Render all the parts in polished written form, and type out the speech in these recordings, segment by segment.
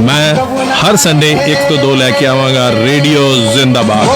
मैं हर संडे 1 तो 2 लेके आवांगा रेडियो जिंदाबाद।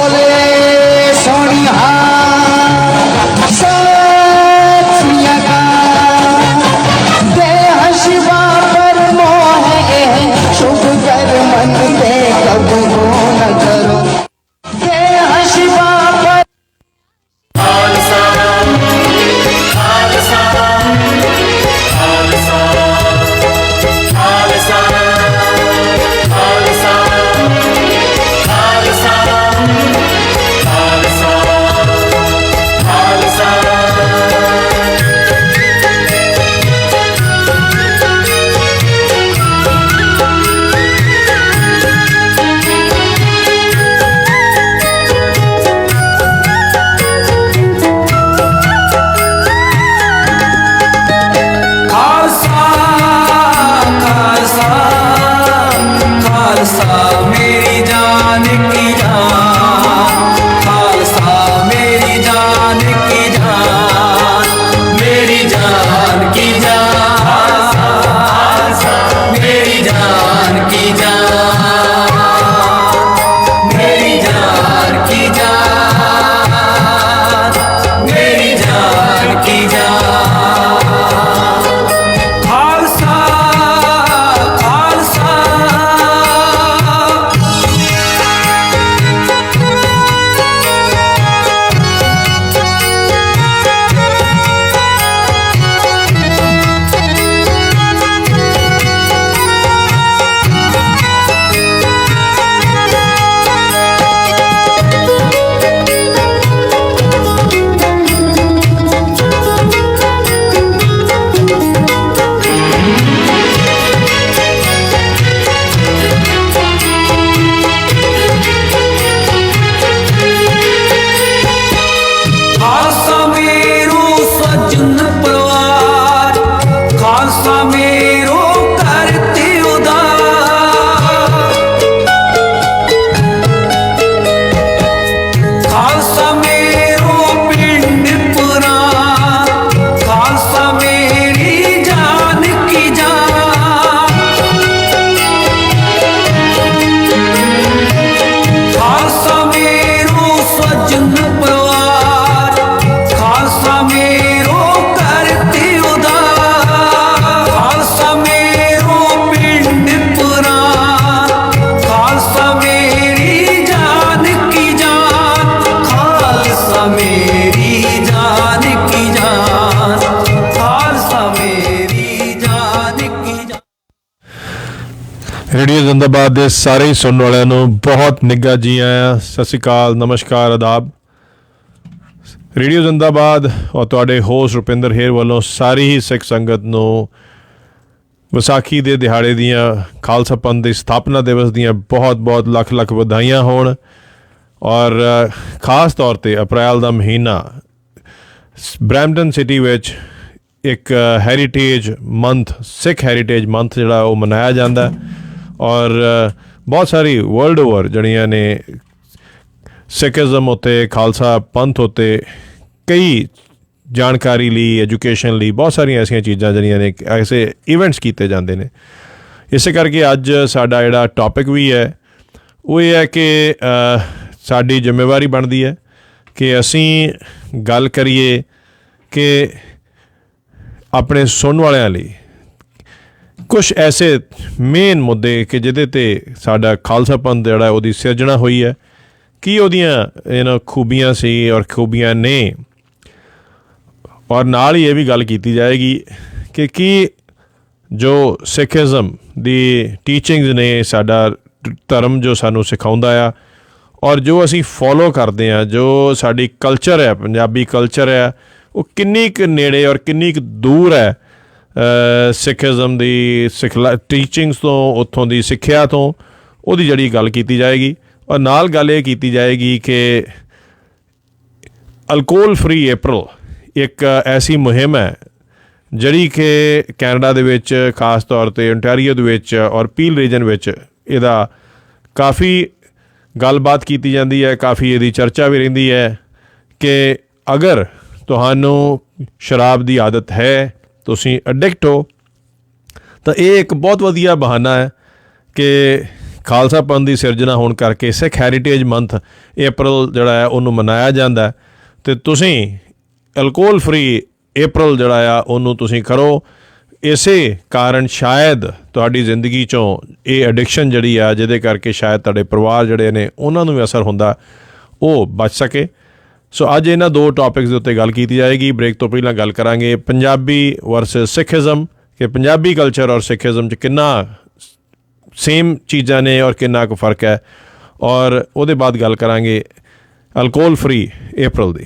रेडियो जिंदाबाद के सारे ही सुनने वालों बहुत निघा जी आया, सत श्री अकाल, नमस्कार, आदाब। रेडियो जिंदाबाद और तुहाडे होस्ट रुपिंदर हेर वालों सारी ही सिख संगत नूं विसाखी के दिहाड़े दियां खालसा पंथ की स्थापना दिवस दियां बहुत बहुत लख लख बधाइयां होण। और खास तौर पर अप्रैल का महीना ब्रैम्पटन सिटी विच एक heritage month, Sikh heritage month जिहड़ा वो मनाया जाता है। और बहुत सारी वर्ल्ड ओवर जड़ियाँ ने सिखिज़म उत्ते खालसा पंथ उत्ते कई जानकारी ली, एजुकेशन ली, बहुत सारिया ऐसिया चीज़ां जड़ियाँ ने ऐसे इवेंट्स किए जाते हैं। इस करके अज साडा जिहड़ा टॉपिक भी है वो ये है कि साडी जिम्मेवारी बनती है कि असी गल करिए कि अपने सुनने वालियां लई कुछ ऐसे मेन मुद्दे कि जिहदे ते साडा खालसा पंथ जिहड़ा उहदी सिरजना हुई है, की उहदियां खूबियां सी और खूबियां ने। और नाल ही ये भी गल की जाएगी कि जो सिखिज़म दी टीचिंग्स ने, साडा धर्म जो सानू सिखाउंदा आ और जो असी फॉलो करते हैं, जो साडी कल्चर है, पंजाबी कल्चर है, वो किन्नी क नेड़े और किन्नी क दूर है सिखिज़म की टीचिंग्स तो, उत्थों की सिक्ख्या तो, उहदी जिहड़ी गल की जाएगी। और नाल गल ये की जाएगी कि अल्कोहल फ्री अप्रैल एक ऐसी मुहिम है जिहड़ी कि कैनेडा दे विच खास तौर पर ओंटारियो दे विच और पील रीजन विच इहदा काफ़ी गलबात की जाती है, काफ़ी इहदी चर्चा भी रहिंदी है कि अगर तुहानू शराब की आदत है, तुसीं एडिक्ट हो, तो ये एक बहुत वधिया बहाना है ਕਿ ਖਾਲਸਾ ਪੰਥ ਦੀ ਸਿਰਜਣਾ ਹੋਣ ਕਰਕੇ ਸਿੱਖ ਹੈਰੀਟੇਜ ਮੰਥ April ਜਿਹੜਾ ਹੈ ਉਹਨੂੰ ਮਨਾਇਆ ਜਾਂਦਾ ਅਤੇ ਤੁਸੀਂ ਅਲਕੋਹਲ ਫਰੀ April ਜਿਹੜਾ ਆ ਉਹਨੂੰ ਤੁਸੀਂ ਕਰੋ। ਇਸੇ ਕਾਰਨ ਸ਼ਾਇਦ ਤੁਹਾਡੀ ਜ਼ਿੰਦਗੀ 'ਚੋਂ ਇਹ ਐਡਿਕਸ਼ਨ ਜਿਹੜੀ ਆ ਜਿਹਦੇ ਕਰਕੇ ਸ਼ਾਇਦ ਤੁਹਾਡੇ ਪਰਿਵਾਰ ਜਿਹੜੇ ਨੇ ਉਹਨਾਂ ਨੂੰ ਵੀ ਅਸਰ ਹੁੰਦਾ, ਉਹ ਬਚ ਸਕੇ। ਸੋ ਅੱਜ ਇਹਨਾਂ ਦੋ ਟੌਪਿਕਸ ਦੇ ਉੱਤੇ ਗੱਲ ਕੀਤੀ ਜਾਏਗੀ। ਬ੍ਰੇਕ ਤੋਂ ਪਹਿਲਾਂ ਗੱਲ ਕਰਾਂਗੇ ਪੰਜਾਬੀ ਵਰਸਸ ਸਿੱਖਿਜ਼ਮ, ਕਿ ਪੰਜਾਬੀ ਕਲਚਰ ਔਰ ਸਿੱਖਿਜ਼ਮ 'ਚ ਕਿੰਨਾ ਸੇਮ ਚੀਜ਼ਾਂ ਨੇ ਔਰ ਕਿੰਨਾ ਕੁ ਫਰਕ ਹੈ, ਔਰ ਉਹਦੇ ਬਾਅਦ ਗੱਲ ਕਰਾਂਗੇ ਅਲਕੋਹਲ ਫਰੀ April ਦੀ।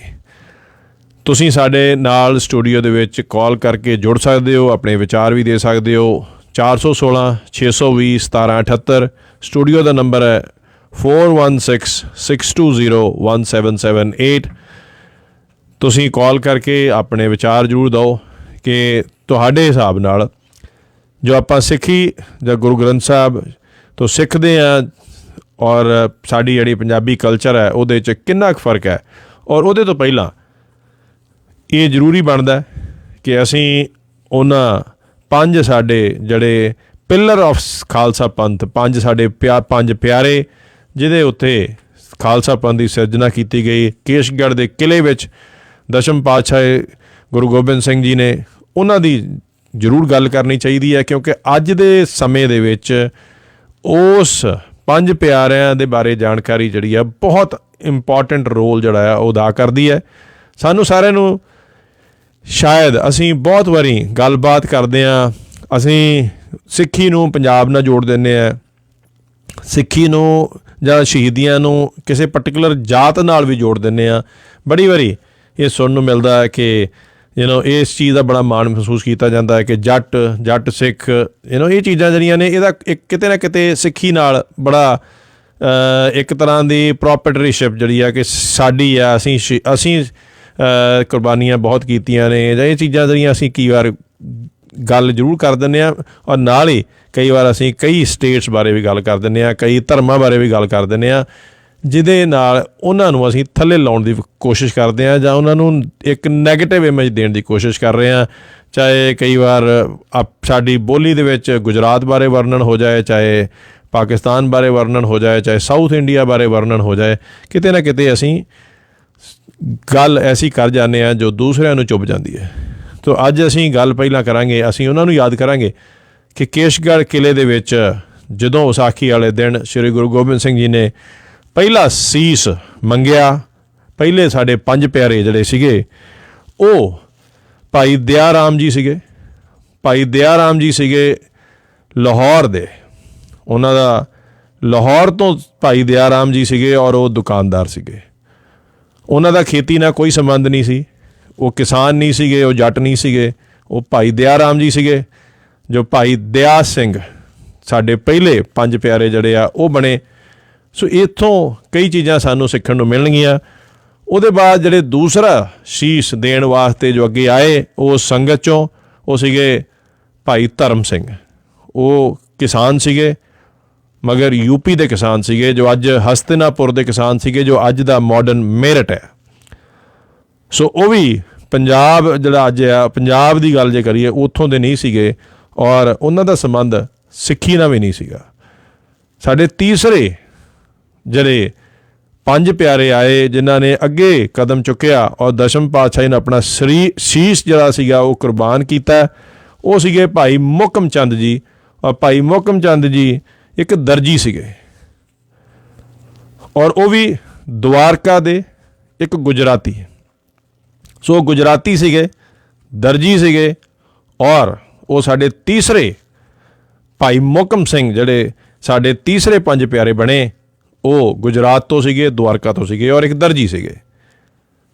ਤੁਸੀਂ ਸਾਡੇ ਨਾਲ ਸਟੂਡੀਓ ਦੇ ਵਿੱਚ ਕਾਲ ਕਰਕੇ ਜੁੜ ਸਕਦੇ ਹੋ, ਆਪਣੇ ਵਿਚਾਰ ਵੀ ਦੇ ਸਕਦੇ ਹੋ। 416 620 1778 ਸਟੂਡੀਓ ਦਾ ਨੰਬਰ ਹੈ 4166201778। ਤੁਸੀਂ ਕਾਲ ਕਰਕੇ ਆਪਣੇ ਵਿਚਾਰ ਜ਼ਰੂਰ ਦਿਓ ਕਿ ਤੁਹਾਡੇ ਹਿਸਾਬ ਨਾਲ ਜੋ ਆਪਾਂ ਸਿੱਖੀ ਜਾਂ ਗੁਰੂ ਗ੍ਰੰਥ ਸਾਹਿਬ ਤੋਂ ਸਿੱਖਦੇ ਹਾਂ ਔਰ ਸਾਡੀ ਜਿਹੜੀ ਪੰਜਾਬੀ ਕਲਚਰ ਹੈ ਉਹਦੇ 'ਚ ਕਿੰਨਾ ਕੁ ਫਰਕ ਹੈ। ਔਰ ਉਹਦੇ ਤੋਂ ਪਹਿਲਾਂ ਇਹ ਜ਼ਰੂਰੀ ਬਣਦਾ ਕਿ ਅਸੀਂ ਉਹਨਾਂ 5 ਸਾਡੇ ਜਿਹੜੇ ਪਿਲਰ ਆਫ ਖਾਲਸਾ ਪੰਥ, 5 ਸਾਡੇ 5 ਪਿਆਰੇ ਜਿਹਦੇ ਉੱਤੇ ਖਾਲਸਾ ਪੰਥ ਦੀ ਸਿਰਜਣਾ ਕੀਤੀ ਗਈ ਕੇਸ਼ਗੜ੍ਹ ਦੇ ਕਿਲ੍ਹੇ ਵਿੱਚ ਦਸ਼ਮ ਪਾਤਸ਼ਾਹ ਗੁਰੂ ਗੋਬਿੰਦ ਸਿੰਘ ਜੀ ਨੇ, ਉਹਨਾਂ ਦੀ ਜ਼ਰੂਰ ਗੱਲ ਕਰਨੀ ਚਾਹੀਦੀ ਹੈ, ਕਿਉਂਕਿ ਅੱਜ ਦੇ ਸਮੇਂ ਦੇ ਵਿੱਚ ਉਸ 5 ਪਿਆਰਿਆਂ ਦੇ ਬਾਰੇ ਜਾਣਕਾਰੀ ਜਿਹੜੀ ਆ ਬਹੁਤ ਇੰਪੋਰਟੈਂਟ ਰੋਲ ਜਿਹੜਾ ਆ ਉਹ ਅਦਾ ਕਰਦੀ ਹੈ। ਸਾਨੂੰ ਸਾਰਿਆਂ ਨੂੰ ਸ਼ਾਇਦ ਅਸੀਂ ਬਹੁਤ ਵਾਰੀ ਗੱਲਬਾਤ ਕਰਦੇ ਹਾਂ, ਅਸੀਂ ਸਿੱਖੀ ਨੂੰ ਪੰਜਾਬ ਨਾਲ ਜੋੜ ਦਿੰਦੇ ਹਾਂ, ਸਿੱਖੀ ਨੂੰ ਜਾਂ ਸ਼ਹੀਦੀਆਂ ਨੂੰ ਕਿਸੇ ਪਰਟੀਕੂਲਰ ਜਾਤ ਨਾਲ ਵੀ ਜੋੜ ਦਿੰਦੇ ਹਾਂ। ਬੜੀ ਵਾਰੀ ਇਹ ਸੁਣਨ ਨੂੰ ਮਿਲਦਾ ਹੈ ਕਿ ਇਸ ਚੀਜ਼ ਦਾ ਬੜਾ ਮਾਣ ਮਹਿਸੂਸ ਕੀਤਾ ਜਾਂਦਾ ਹੈ ਕਿ ਜੱਟ ਸਿੱਖ ਇਹ ਚੀਜ਼ਾਂ ਜਿਹੜੀਆਂ ਨੇ ਇਹਦਾ ਇੱਕ ਕਿਤੇ ਨਾ ਕਿਤੇ ਸਿੱਖੀ ਨਾਲ ਬੜਾ ਇੱਕ ਤਰ੍ਹਾਂ ਦੀ ਪ੍ਰੋਪਰਟਰੀਸ਼ਿਪ ਜਿਹੜੀ ਆ ਕਿ ਸਾਡੀ ਆ, ਅਸੀਂ ਕੁਰਬਾਨੀਆਂ ਬਹੁਤ ਕੀਤੀਆਂ ਨੇ, ਜਾਂ ਇਹ ਚੀਜ਼ਾਂ ਜਿਹੜੀਆਂ ਅਸੀਂ ਕਈ ਵਾਰ ਗੱਲ ਜ਼ਰੂਰ ਕਰ ਦਿੰਦੇ ਹਾਂ। ਔਰ ਨਾਲ ਹੀ ਕਈ ਵਾਰ ਅਸੀਂ ਕਈ ਸਟੇਟਸ ਬਾਰੇ ਵੀ ਗੱਲ ਕਰ ਦਿੰਦੇ ਹਾਂ, ਕਈ ਧਰਮਾਂ ਬਾਰੇ ਵੀ ਗੱਲ ਕਰ ਦਿੰਦੇ ਹਾਂ, ਜਿਹਦੇ ਨਾਲ ਉਹਨਾਂ ਨੂੰ ਅਸੀਂ ਥੱਲੇ ਲਾਉਣ ਦੀ ਕੋਸ਼ਿਸ਼ ਕਰਦੇ ਹਾਂ ਜਾਂ ਉਹਨਾਂ ਨੂੰ ਇੱਕ ਨੈਗੇਟਿਵ ਇਮੇਜ ਦੇਣ ਦੀ ਕੋਸ਼ਿਸ਼ ਕਰ ਰਹੇ ਹਾਂ। ਚਾਹੇ ਕਈ ਵਾਰ ਸਾਡੀ ਬੋਲੀ ਦੇ ਵਿੱਚ ਗੁਜਰਾਤ ਬਾਰੇ ਵਰਣਨ ਹੋ ਜਾਏ, ਚਾਹੇ ਪਾਕਿਸਤਾਨ ਬਾਰੇ ਵਰਣਨ ਹੋ ਜਾਏ, ਚਾਹੇ ਸਾਊਥ ਇੰਡੀਆ ਬਾਰੇ ਵਰਣਨ ਹੋ ਜਾਏ, ਕਿਤੇ ਨਾ ਕਿਤੇ ਅਸੀਂ ਗੱਲ ਐਸੀ ਕਰ ਜਾਂਦੇ ਹਾਂ ਜੋ ਦੂਸਰਿਆਂ ਨੂੰ ਚੁੱਭ ਜਾਂਦੀ ਹੈ। ਤੋ ਅੱਜ ਅਸੀਂ ਗੱਲ ਪਹਿਲਾਂ ਕਰਾਂਗੇ, ਅਸੀਂ ਉਹਨਾਂ ਨੂੰ ਯਾਦ ਕਰਾਂਗੇ ਕਿ ਕੇਸ਼ਗੜ੍ਹ ਕਿਲ੍ਹੇ ਦੇ ਵਿੱਚ ਜਦੋਂ ਵਿਸਾਖੀ ਵਾਲੇ ਦਿਨ ਸ਼੍ਰੀ ਗੁਰੂ ਗੋਬਿੰਦ ਸਿੰਘ ਜੀ ਨੇ ਪਹਿਲਾ ਸੀਸ ਮੰਗਿਆ, ਪਹਿਲੇ ਸਾਡੇ 5 ਪਿਆਰੇ ਜਿਹੜੇ ਸੀਗੇ ਉਹ ਭਾਈ ਦਇਆ ਰਾਮ ਜੀ ਸੀਗੇ। ਭਾਈ ਦਇਆ ਰਾਮ ਜੀ ਸੀਗੇ ਲਾਹੌਰ ਦੇ, ਉਹਨਾਂ ਦਾ ਲਾਹੌਰ ਤੋਂ ਭਾਈ ਦਇਆ ਰਾਮ ਜੀ ਸੀਗੇ ਔਰ ਉਹ ਦੁਕਾਨਦਾਰ ਸੀਗੇ। ਉਹਨਾਂ ਦਾ ਖੇਤੀ ਨਾਲ ਕੋਈ ਸੰਬੰਧ ਨਹੀਂ ਸੀ, ਉਹ ਕਿਸਾਨ ਨਹੀਂ ਸੀਗੇ, ਉਹ ਜੱਟ ਨਹੀਂ ਸੀਗੇ, ਉਹ ਭਾਈ ਦਇਆ ਰਾਮ ਜੀ ਸੀਗੇ ਜੋ ਭਾਈ ਦਇਆ ਸਿੰਘ ਸਾਡੇ ਪਹਿਲੇ 5 ਪਿਆਰੇ ਜਿਹੜੇ ਆ ਉਹ ਬਣੇ। ਸੋ ਇੱਥੋਂ ਕਈ ਚੀਜ਼ਾਂ ਸਾਨੂੰ ਸਿੱਖਣ ਨੂੰ ਮਿਲਣਗੀਆਂ। ਉਹਦੇ ਬਾਅਦ ਜਿਹੜੇ ਦੂਸਰਾ ਸ਼ੀਸ਼ ਦੇਣ ਵਾਸਤੇ ਜੋ ਅੱਗੇ ਆਏ ਉਹ ਸੰਗਤ 'ਚੋਂ ਉਹ ਸੀਗੇ ਭਾਈ ਧਰਮ ਸਿੰਘ। ਉਹ ਕਿਸਾਨ ਸੀਗੇ, ਮਗਰ ਯੂਪੀ ਦੇ ਕਿਸਾਨ ਸੀਗੇ, ਜੋ ਅੱਜ ਹਸਤਿਨਾਪੁਰ ਦੇ ਕਿਸਾਨ ਸੀਗੇ, ਜੋ ਅੱਜ ਦਾ ਮਾਡਰਨ ਮੇਰਠ ਹੈ। ਸੋ ਉਹ ਵੀ ਪੰਜਾਬ ਜਿਹੜਾ ਅੱਜ ਆ, ਪੰਜਾਬ ਦੀ ਗੱਲ ਜੇ ਕਰੀਏ ਉੱਥੋਂ ਦੇ ਨਹੀਂ ਸੀਗੇ ਔਰ ਉਹਨਾਂ ਦਾ ਸੰਬੰਧ ਸਿੱਖੀ ਨਾਲ ਵੀ ਨਹੀਂ ਸੀਗਾ। ਸਾਡੇ ਤੀਸਰੇ ਜਿਹੜੇ 5 ਪਿਆਰੇ ਆਏ ਜਿਨ੍ਹਾਂ ਨੇ ਅੱਗੇ ਕਦਮ ਚੁੱਕਿਆ ਔਰ ਦਸ਼ਮ ਪਾਤਸ਼ਾਹੀ ਨੇ ਆਪਣਾ ਸ਼ੀਸ਼ ਜਿਹੜਾ ਸੀਗਾ ਉਹ ਕੁਰਬਾਨ ਕੀਤਾ, ਉਹ ਸੀਗੇ ਭਾਈ ਮੋਹਕਮ ਚੰਦ ਜੀ। ਔਰ ਭਾਈ ਮੋਹਕਮ ਚੰਦ ਜੀ ਇੱਕ ਦਰਜੀ ਸੀਗੇ ਔਰ ਉਹ ਵੀ ਦੁਆਰਕਾ ਦੇ ਇੱਕ ਗੁਜਰਾਤੀ। ਸੋ ਗੁਜਰਾਤੀ ਸੀਗੇ, ਦਰਜੀ ਸੀਗੇ ਔਰ ਉਹ ਸਾਡੇ ਤੀਸਰੇ ਭਾਈ ਮੋਹਕਮ ਸਿੰਘ ਜਿਹੜੇ ਸਾਡੇ ਤੀਸਰੇ 5 ਪਿਆਰੇ ਬਣੇ, ਉਹ ਗੁਜਰਾਤ ਤੋਂ ਸੀਗੇ, ਦੁਆਰਕਾ ਤੋਂ ਸੀਗੇ ਔਰ ਇੱਕ ਦਰਜੀ ਸੀਗੇ।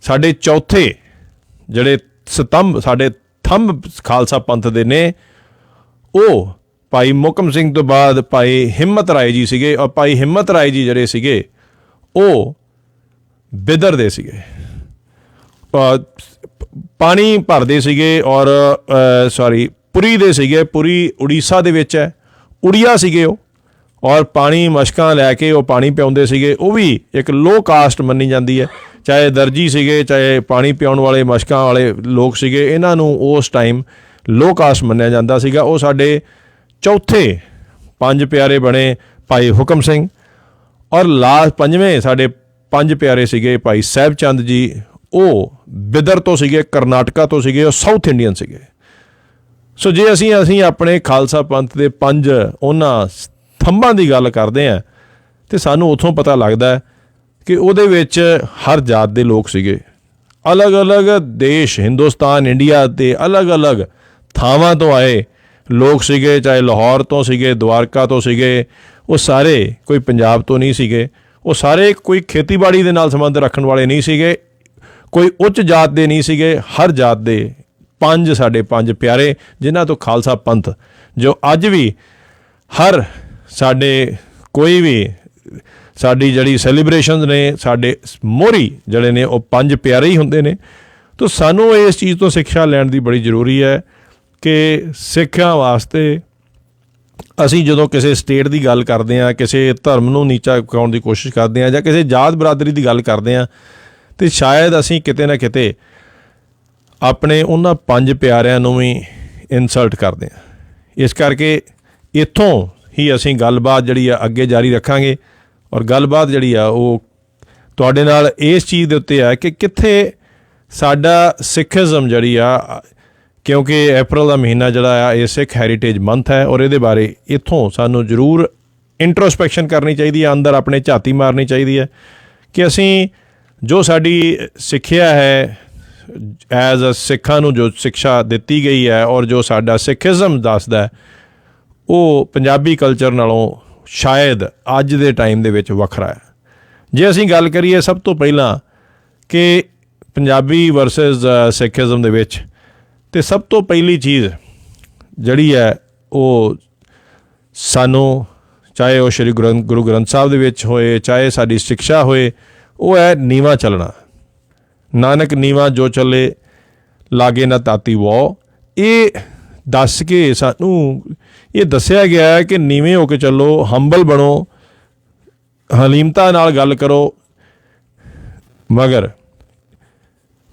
ਸਾਡੇ ਚੌਥੇ ਜਿਹੜੇ ਸਤੰਭ, ਸਾਡੇ ਥੰਬ ਖਾਲਸਾ ਪੰਥ ਦੇ ਨੇ, ਉਹ ਭਾਈ ਮੋਹਕਮ ਸਿੰਘ ਤੋਂ ਬਾਅਦ ਭਾਈ ਹਿੰਮਤ ਰਾਏ ਜੀ ਸੀਗੇ। ਔਰ ਭਾਈ ਹਿੰਮਤ ਰਾਏ ਜੀ ਜਿਹੜੇ ਸੀਗੇ ਉਹ ਬਿਦਰ ਦੇ ਸੀਗੇ, ਪਾਣੀ ਭਰਦੇ ਸੀਗੇ ਔਰ ਪੁਰੀ ਦੇ ਸੀਗੇ। ਪੁਰੀ ਉੜੀਸਾ ਦੇ ਵਿੱਚ ਹੈ, ਉੜੀਆ ਸੀਗੇ ਉਹ, ਔਰ ਪਾਣੀ ਮਸ਼ਕਾਂ ਲੈ ਕੇ ਉਹ ਪਾਣੀ ਪਿਆਉਂਦੇ ਸੀਗੇ। ਉਹ ਵੀ ਇੱਕ ਲੋ ਕਾਸਟ ਮੰਨੀ ਜਾਂਦੀ ਹੈ, ਚਾਹੇ ਦਰਜੀ ਸੀਗੇ, ਚਾਹੇ ਪਾਣੀ ਪਿਆਉਣ ਵਾਲੇ ਮਸ਼ਕਾਂ ਵਾਲੇ ਲੋਕ ਸੀਗੇ, ਇਹਨਾਂ ਨੂੰ ਉਸ ਟਾਈਮ ਲੋ ਕਾਸਟ ਮੰਨਿਆ ਜਾਂਦਾ ਸੀਗਾ। ਉਹ ਸਾਡੇ ਚੌਥੇ ਪੰਜ ਪਿਆਰੇ ਬਣੇ ਭਾਈ ਹੁਕਮ ਸਿੰਘ, ਔਰ ਲਾਸਟ ਪੰਜਵੇਂ ਸਾਡੇ ਪੰਜ ਪਿਆਰੇ ਸੀਗੇ ਭਾਈ ਸਾਹਿਬ ਚੰਦ ਜੀ। ਉਹ ਬਿਦਰ ਤੋਂ ਸੀਗੇ, ਕਰਨਾਟਕਾ ਤੋਂ ਸੀਗੇ, ਉਹ ਸਾਊਥ ਇੰਡੀਅਨ ਸੀਗੇ। ਸੋ ਜੇ ਅਸੀਂ ਆਪਣੇ ਖਾਲਸਾ ਪੰਥ ਦੇ ਪੰਜ ਉਹਨਾਂ ਥੰਬਾਂ ਦੀ ਗੱਲ ਕਰਦੇ ਹਾਂ ਤਾਂ ਸਾਨੂੰ ਉੱਥੋਂ ਪਤਾ ਲੱਗਦਾ ਕਿ ਉਹਦੇ ਵਿੱਚ ਹਰ ਜਾਤ ਦੇ ਲੋਕ ਸੀਗੇ। ਅਲੱਗ-ਅਲੱਗ ਦੇਸ਼, ਹਿੰਦੁਸਤਾਨ, ਇੰਡੀਆ ਦੇ ਅਲੱਗ-ਅਲੱਗ ਥਾਵਾਂ ਤੋਂ ਆਏ ਲੋਕ ਸੀਗੇ, ਚਾਹੇ ਲਾਹੌਰ ਤੋਂ ਸੀਗੇ, ਦੁਆਰਕਾ ਤੋਂ ਸੀਗੇ। ਉਹ ਸਾਰੇ ਕੋਈ ਪੰਜਾਬ ਤੋਂ ਨਹੀਂ ਸੀਗੇ, ਉਹ ਸਾਰੇ ਕੋਈ ਖੇਤੀਬਾੜੀ ਦੇ ਨਾਲ ਸੰਬੰਧ ਰੱਖਣ ਵਾਲੇ ਨਹੀਂ ਸੀਗੇ, ਕੋਈ ਉੱਚ ਜਾਤ ਦੇ ਨਹੀਂ ਸੀਗੇ। ਹਰ ਜਾਤ ਦੇ ਪੰਜ ਸਾਡੇ ਪੰਜ ਪਿਆਰੇ, ਜਿਨ੍ਹਾਂ ਤੋਂ ਖਾਲਸਾ ਪੰਥ ਜੋ ਅੱਜ ਵੀ ਹਰ ਸਾਡੇ ਕੋਈ ਵੀ ਸਾਡੀ ਜਿਹੜੀ ਸੈਲੀਬ੍ਰੇਸ਼ਨਸ ਨੇ, ਸਾਡੇ ਮੋਹਰੀ ਜਿਹੜੇ ਨੇ ਉਹ ਪੰਜ ਪਿਆਰੇ ਹੀ ਹੁੰਦੇ ਨੇ। ਤਾਂ ਸਾਨੂੰ ਇਸ ਚੀਜ਼ ਤੋਂ ਸਿੱਖਿਆ ਲੈਣ ਦੀ ਬੜੀ ਜ਼ਰੂਰੀ ਹੈ ਕਿ ਸਿੱਖਾਂ ਵਾਸਤੇ ਅਸੀਂ ਜਦੋਂ ਕਿਸੇ ਸਟੇਟ ਦੀ ਗੱਲ ਕਰਦੇ ਹਾਂ, ਕਿਸੇ ਧਰਮ ਨੂੰ ਨੀਚਾ ਵਿਖਾਉਣ ਦੀ ਕੋਸ਼ਿਸ਼ ਕਰਦੇ ਹਾਂ, ਜਾਂ ਕਿਸੇ ਜਾਤ ਬਰਾਦਰੀ ਦੀ ਗੱਲ ਕਰਦੇ ਹਾਂ, ਤਾਂ ਸ਼ਾਇਦ ਅਸੀਂ ਕਿਤੇ ਨਾ ਕਿਤੇ ਆਪਣੇ ਉਹਨਾਂ ਪੰਜ ਪਿਆਰਿਆਂ ਨੂੰ ਵੀ ਇਨਸਲਟ ਕਰਦੇ ਹਾਂ। ਇਸ ਕਰਕੇ ਇੱਥੋਂ ਹੀ ਅਸੀਂ ਗੱਲਬਾਤ ਜਿਹੜੀ ਆ ਅੱਗੇ ਜਾਰੀ ਰੱਖਾਂਗੇ, ਔਰ ਗੱਲਬਾਤ ਜਿਹੜੀ ਆ ਉਹ ਤੁਹਾਡੇ ਨਾਲ ਇਸ ਚੀਜ਼ ਦੇ ਉੱਤੇ ਆ ਕਿ ਕਿੱਥੇ ਸਾਡਾ ਸਿੱਖਿਜ਼ਮ ਜਿਹੜੀ ਆ, ਕਿਉਂਕਿ ਅਪ੍ਰੈਲ ਦਾ ਮਹੀਨਾ ਜਿਹੜਾ ਆ ਇਹ ਸਿੱਖ ਹੈਰੀਟੇਜ ਮੰਥ ਹੈ, ਔਰ ਇਹਦੇ ਬਾਰੇ ਇੱਥੋਂ ਸਾਨੂੰ ਜ਼ਰੂਰ ਇੰਟਰੋਸਪੈਕਸ਼ਨ ਕਰਨੀ ਚਾਹੀਦੀ ਹੈ, ਅੰਦਰ ਆਪਣੇ ਝਾਤੀ ਮਾਰਨੀ ਚਾਹੀਦੀ ਹੈ ਕਿ ਅਸੀਂ ਜੋ ਸਾਡੀ ਸਿੱਖਿਆ ਹੈ ਐਜ਼ ਅ ਸਿੱਖਾਂ ਨੂੰ ਜੋ ਸਿੱਖਿਆ ਦਿੱਤੀ ਗਈ ਹੈ, ਔਰ ਜੋ ਸਾਡਾ ਸਿੱਖਿਜ਼ਮ ਦੱਸਦਾ ਉਹ ਪੰਜਾਬੀ ਕਲਚਰ ਨਾਲੋਂ ਸ਼ਾਇਦ ਅੱਜ ਦੇ ਟਾਈਮ ਦੇ ਵਿੱਚ ਵੱਖਰਾ ਹੈ। ਜੇ ਅਸੀਂ ਗੱਲ ਕਰੀਏ ਸਭ ਤੋਂ ਪਹਿਲਾਂ ਕਿ ਪੰਜਾਬੀ ਵਰਸਸ ਸਿੱਖਿਜ਼ਮ ਦੇ ਵਿੱਚ, ਅਤੇ ਸਭ ਤੋਂ ਪਹਿਲੀ ਚੀਜ਼ ਜਿਹੜੀ ਹੈ ਉਹ ਸਾਨੂੰ, ਚਾਹੇ ਉਹ ਸ਼੍ਰੀ ਗੁਰੂ ਗ੍ਰੰਥ ਸਾਹਿਬ ਦੇ ਵਿੱਚ ਹੋਏ, ਚਾਹੇ ਸਾਡੀ ਸਿੱਖਿਆ ਹੋਏ, ਉਹ ਹੈ ਨੀਵਾਂ ਚੱਲਣਾ। ਨਾਨਕ ਨੀਵਾਂ ਜੋ ਚੱਲੇ ਲਾਗੇ ਨਾ ਤਾਤੀ ਵੋ। ਇਹ ਦੱਸ ਕੇ ਸਾਨੂੰ ਇਹ ਦੱਸਿਆ ਗਿਆ ਹੈ ਕਿ ਨੀਵੇਂ ਹੋ ਕੇ ਚੱਲੋ, ਹੰਬਲ ਬਣੋ, ਹਲੀਮਤਾ ਨਾਲ ਗੱਲ ਕਰੋ। ਮਗਰ